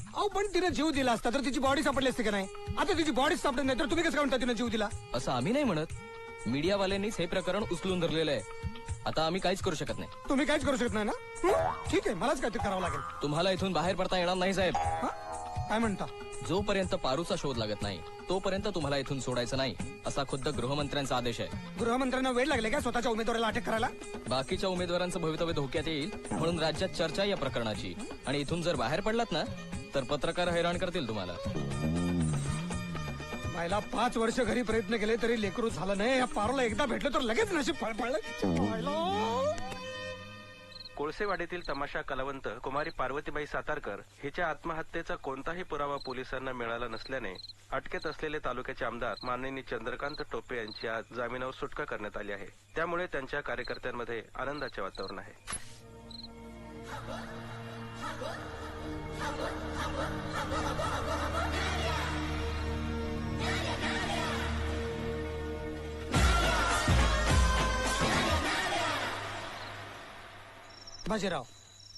[SPEAKER 2] अहो पण तिने जीव दिला असता तर तिची बॉडी सापडली असते का नाही? आता तिची बॉडी सापडत नाही तर तुम्ही कसं म्हणता तिने जीव दिला?
[SPEAKER 15] असं आम्ही नाही म्हणत. मीडियावाल्यांनीच हे प्रकरण उचलून धरलेलं आहे. आता आम्ही काहीच करू शकत नाही.
[SPEAKER 2] तुम्ही काहीच करू शकत नाही ना? ठीक आहे, मलाच काहीतरी करावं लागेल.
[SPEAKER 15] तुम्हाला इथून बाहेर पडता येणार नाही साहेब.
[SPEAKER 2] काय म्हणता?
[SPEAKER 15] जोपर्यंत पारूचा शोध लागत नाही तोपर्यंत तुम्हाला इथून सोडायचं नाही असा खुद्द गृहमंत्र्यांचा आदेश आहे.
[SPEAKER 2] गृहमंत्र्यांना वेळ लागले का स्वतःच्या उमेदवाराला अटक करायला?
[SPEAKER 15] बाकीच्या उमेदवारांचं भवितव्य धोक्यात येईल म्हणून राज्यात चर्चा या प्रकरणाची. आणि इथून जर बाहेर पडलात ना तर पत्रकार हैराण करतील तुम्हाला.
[SPEAKER 2] मला 5 वर्ष घरी प्रयत्न केले तरी लेकरू झालं नाही. या पारूला एकदा भेटलं तर लगेच नशीब फळफळलं.
[SPEAKER 21] कोळसेवाडीतील तमाशा कलावंत कुमारी पार्वतीबाई सातारकर हिच्या आत्महत्येचा कोणताही पुरावा पोलिसांना मिळाला नसल्याने अटकेत असलेले तालुक्याचे आमदार माननीय चंद्रकांत टोपे यांची आज जामिनावर सुटका करण्यात आली आहे. त्यामुळे त्यांच्या कार्यकर्त्यांमध्ये आनंदाचे वातावरण आहे.
[SPEAKER 2] बाजीराव,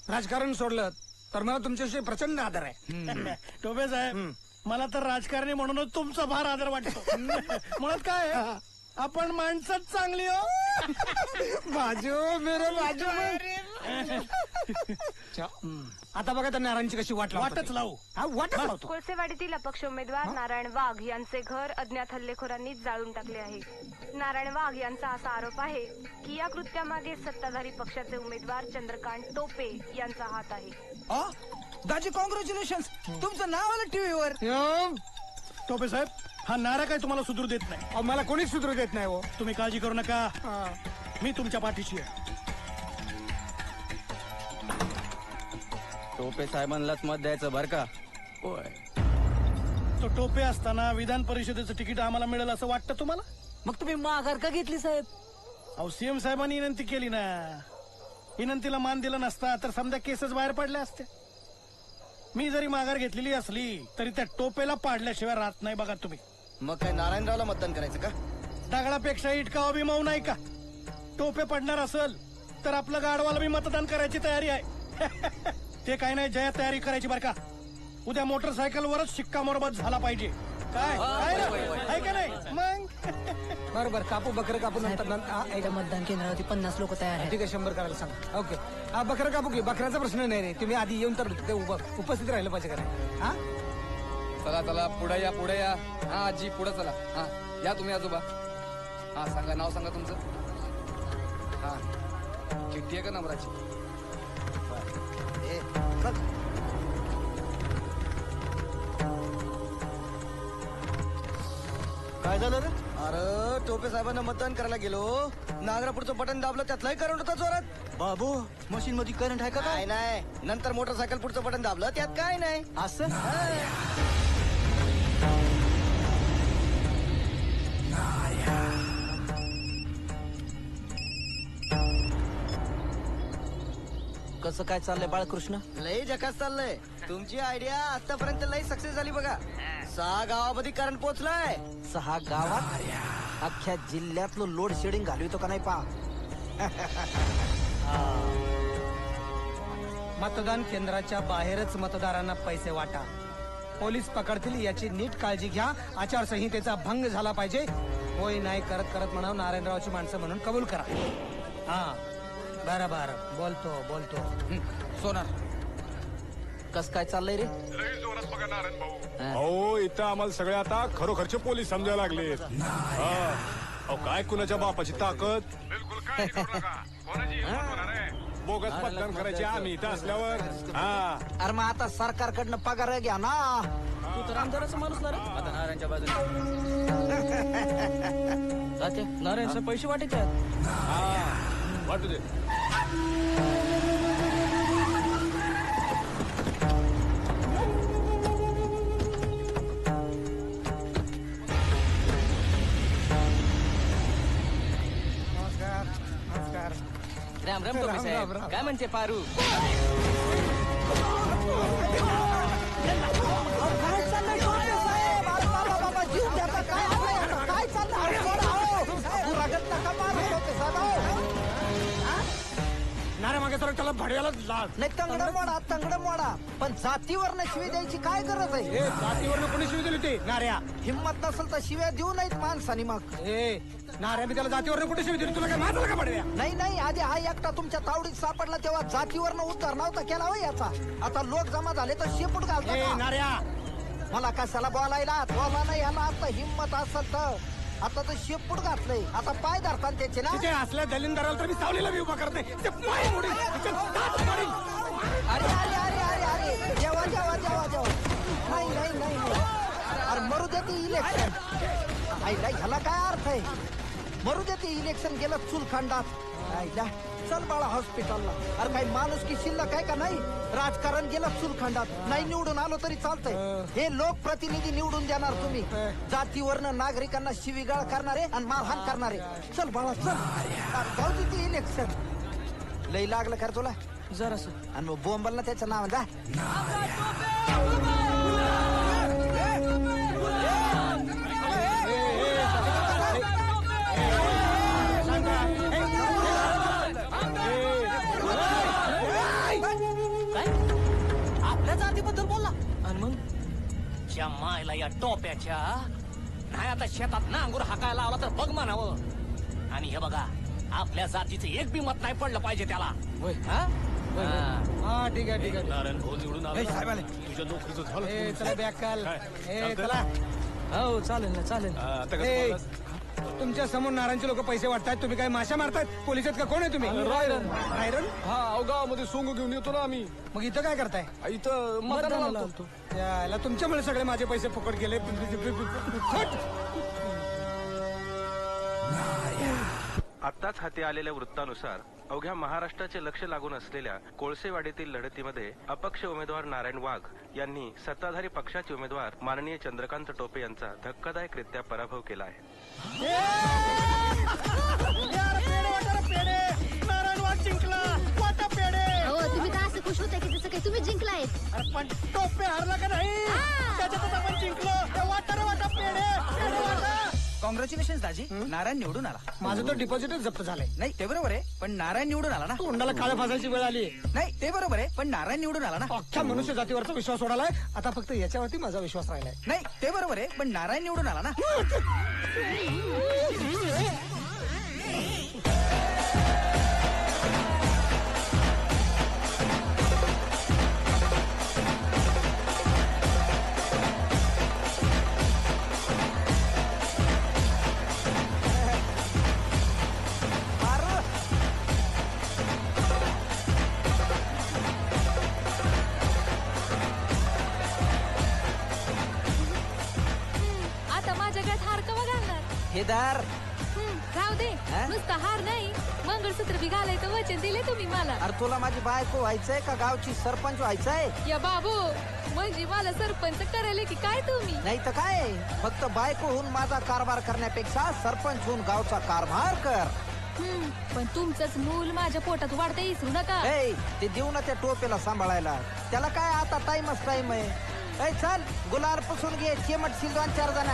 [SPEAKER 2] राजकारण सोडलं तर मला तुमच्याविषयी प्रचंड आदर आहे.
[SPEAKER 18] टोपे साहेब, मला तर राजकारणी म्हणूनच तुमचा फार आदर वाटतो. मुळात काय आहे, आपण माणसंच चांगली हो.
[SPEAKER 2] बाजू मेरो बाजू. आता बघा त्या नारायणची कशी वाटच लावू. वाटच लावतो.
[SPEAKER 17] कोळसेवाडीतील अपक्ष उमेदवार नारायण वाघ यांचे घर अज्ञात हल्लेखोरांनी जाळून टाकले आहे. नारायण वाघ यांचा असा आरोप आहे की या कृत्यामागे सत्ताधारी पक्षाचे उमेदवार चंद्रकांत टोपे यांचा हात आहे.
[SPEAKER 8] दाजी कॉंग्रॅच्युलेशन, तुमचं नाव आलं टीव्हीवर.
[SPEAKER 18] टोपे साहेब, हा नारा काय तुम्हाला सुधरू देत नाही?
[SPEAKER 2] मला कोणीच सुधरू देत नाही हो.
[SPEAKER 18] तुम्ही काळजी करू नका, मी तुमच्या पाठीशी आहे.
[SPEAKER 16] टोपे साहेबांनाच मत द्यायचं बर का?
[SPEAKER 18] तो टोपे असताना विधान परिषदेचं तिकीट आम्हाला मिळेल असं वाटतं तुम्हाला?
[SPEAKER 4] मग तुम्ही माघार का घेतली साहेब?
[SPEAKER 18] अहो, सीएम साहेबांनी विनंती केली ना. विनंतीला मान दिला नसता तर समजा केसच बाहेर पडले असते. मी जरी माघार घेतलेली असली तरी त्या टोपेला पाडल्याशिवाय राहत नाही बघा तुम्ही.
[SPEAKER 16] मग काय नारायणरावला मतदान करायचं का?
[SPEAKER 18] दगडापेक्षा इटका बी मऊ नाही का? टोपे पडणार असेल तर आपलं गाडवाला बी मतदान करायची तयारी आहे. ते काय नाही, जया तयारी करायची बरं का. उद्या मोटरसायकलवरच शिक्कामोर्तब झाला पाहिजे. काय आहे का नाही? मग
[SPEAKER 2] बरोबर. कापू बकरं कापू नंतर
[SPEAKER 12] मतदान केंद्रावरती 50 लोक तयार आहेत.
[SPEAKER 2] ठीक आहे, 100 करायला सांगा. ओके, हा बकरं कापू की. बकऱ्याचा प्रश्न नाही रे. तुम्ही आधी येऊन तर ते उपस्थित राहिलं पाहिजे का नाही? हा,
[SPEAKER 16] चला चला पुढे या, पुढे या. हा आजी पुढे चला. हा या तुम्ही आजोबा. हा सांगा, नाव सांगा तुमचं. हा चिठ्ठी आहे का नंबराची?
[SPEAKER 8] काय झालं रे? अरे टोपे साहेबांना मतदान करायला गेलो, नागरापूरचं बटन दाबलं, त्यातलाही करंट होता जोरात. बाबू, मशीन मध्ये करंट आहे का? काय नाही. नंतर मोटरसायकल पुढचं बटन दाबलं, त्यात काय नाही. असं
[SPEAKER 1] कसं काय चाललंय बाळकृष्ण?
[SPEAKER 8] लय जकास चाललंय. तुमची आयडिया आतापर्यंत लय सक्सेस झाली बघा. 6 गावामध्ये करंट पोहोचलाय.
[SPEAKER 1] 6 गावात? अख्ख्या जिल्ह्यातलं लोड शेडिंग घालवितो का नाही पा.
[SPEAKER 2] मतदान केंद्राच्या बाहेरच मतदारांना पैसे वाटा. पोलीस पकडतील याची नीट काळजी घ्या. आचारसंहितेचा भंग झाला पाहिजे. होय नाही करत करत म्हणाव नारायणरावची माणसं म्हणून कबूल करा. हा बरं बरं, बोलतो.
[SPEAKER 16] सोनार,
[SPEAKER 1] कस काय चाललंय रे?
[SPEAKER 19] अहो, इथं आम्हाला सगळे आता खरोखरचे पोलीस समजायला लागलेत. अहो, काय कुणाच्या बापाची ताकद. बोगस मतदान करायचे आम्ही इथं असल्यावर. हा,
[SPEAKER 1] अरे मग आता सरकारकडनं पगार घ्या ना.
[SPEAKER 4] तू तर आमदाराचा माणूस ना रे. आता नारायणच्या बाजूने
[SPEAKER 15] जाते नारायण पैसे वाटायचे आहेत.
[SPEAKER 19] वाटू दे.
[SPEAKER 15] राम राम टोपे साहेब. काय म्हणते पारू?
[SPEAKER 2] नारे मागे तर त्याला भड्याला लाग.
[SPEAKER 1] नाही तंगड मोडा पण जातीवर शिवी द्यायची काय गरज आहे?
[SPEAKER 2] जातीवर कोणी शिवी दिली ती नाऱ्या?
[SPEAKER 1] हिम्मत नसेल तर शिव्या देऊ नाहीत माणसानी मग.
[SPEAKER 2] नाऱ्या मी त्याला जातीवर कुठे शिवी दिली? तुला काय माझं का पडल्या?
[SPEAKER 1] नाही आधी हा एकटा तुमच्या तावडीत सापडला तेव्हा जातीवरनं उद्धार नव्हता केला होय याचा. आता लोक जमा झाले तर शेपूट घालतात.
[SPEAKER 2] नाऱ्या
[SPEAKER 1] मला कशाला बोलायला बोला नाही याला आता हिम्मत असेल तर. आता तर शेपूट घातलंय आता पाय धरतात त्याचे ना.
[SPEAKER 2] तिथे असल्या दलिंदराला तर मी सावलीला बी उभा करते. ते पाय मोडील, तिचे दात मोडील.
[SPEAKER 1] अरे अरे अरे अरे अरे जेवा नाही अरे मरू देते इलेक्शन. आईला ह्याला काय अर्थ आहे? मरू देते इलेक्शन गेलं चुलखंडात. आईला चल बाळा हॉस्पिटलला. अरे काही माणूस की शिल्लक आहे का नाही? राजकारण गेलं चुलखंडात. नाही निवडून आलो तरी चालतंय. हे लोकप्रतिनिधी निवडून देणार तुम्ही. जातीवरनं नागरिकांना शिवीगाळ करणारे आणि मारहाण करणारे. चल बाळा चल जाऊ दे इलेक्शन. लई लागलं कर तुला
[SPEAKER 6] जरास.
[SPEAKER 1] आणि मग बोंबल ना त्याचं नाव जा.
[SPEAKER 4] आपल्या जातीबद्दल बोलला
[SPEAKER 6] आणि मग
[SPEAKER 4] च्या मायला या टोप्याच्या. नाही आता शेतात नांगूर हाकायला लावला तर बघ म्हणावं. आणि हे बघा आपल्या जातीचं एक बी मत नाही पडलं पाहिजे त्याला.
[SPEAKER 2] हा ठीक आहे
[SPEAKER 19] नारायण भाऊ निवडून आला. तुझ्या नोकरीचं झालं.
[SPEAKER 2] चला बॅग काल. चला
[SPEAKER 6] हो चालेल ना चालेल.
[SPEAKER 19] आता कसं
[SPEAKER 2] तुमच्या समोर नारायणचे लोक पैसे वाटतायत. तुम्ही काय माशा मारतायत? पोलिसात का कोण आहे तुम्ही? रायरन.
[SPEAKER 19] हा गावामध्ये सोंग घेऊन येतो ना आम्ही.
[SPEAKER 2] मग इथं काय करताय?
[SPEAKER 19] इथं मतदानाला आलतो.
[SPEAKER 2] याला तुमच्यामुळे सगळे माझे पैसे फुकट गेले.
[SPEAKER 21] आत्ताच हाती आलेल्या वृत्तानुसार अवघ्या महाराष्ट्राचे लक्ष लागून असलेल्या कोळसेवाडीतील लढतीमध्ये अपक्ष उमेदवार नारायण वाघ यांनी सत्ताधारी पक्षाचे उमेदवार माननीय चंद्रकांत टोपे यांचा धक्कादायकरित्या पराभव केला आहे.
[SPEAKER 18] नारायण वाघ जिंकला. वाटा पेढे.
[SPEAKER 5] हो तुम्ही का असं खुश होता की जसं काही तुम्ही जिंकलाय?
[SPEAKER 18] अरे पण टोपे हारला का नाही? त्याच्यातच आपण जिंकलो. वाटा पेढे वाटा.
[SPEAKER 8] कॉंग्रॅच्युलेशन दाजी. नारायण निवडून आला.
[SPEAKER 2] माझं तर डिपॉझिटच जप्त झालंय.
[SPEAKER 8] नाही ते बरोबर आहे पण नारायण निवडून आला ना.
[SPEAKER 2] तोंडाला काळ्या फासायची वेळ आली.
[SPEAKER 8] नाही ते बरोबर आहे पण नारायण निवडून आला ना.
[SPEAKER 2] अख्ख्या मनुष्य जातीवरचा विश्वास सोडालाय. आता फक्त याच्यावरती माझा विश्वास राहिलाय.
[SPEAKER 8] नाही ते बरोबर आहे पण नारायण निवडून आला ना.
[SPEAKER 1] हेदार
[SPEAKER 20] राहू दे. नुसतं हार नाही मंगळसूत्र बी घालायचं वचन दिले तुम्ही मला.
[SPEAKER 1] अरे तुला माझी बायको व्हायचंय का गावची सरपंच व्हायचंय?
[SPEAKER 20] या बाबू म्हणजे मला सरपंच करायला की काय तुम्ही?
[SPEAKER 1] नाही तर काय फक्त बायको होऊन माझा कारभार करण्यापेक्षा सरपंच होऊन गावचा कारभार कर.
[SPEAKER 20] पण तुमचंच मूल माझ्या पोटात वाढता इसरू नका.
[SPEAKER 1] ते देऊ ना त्या टोपेला सांभाळायला. त्याला काय आता टाइमच टाइम आहे. चल गुलाल पुसून घे. चिमटशील 2-4 जण.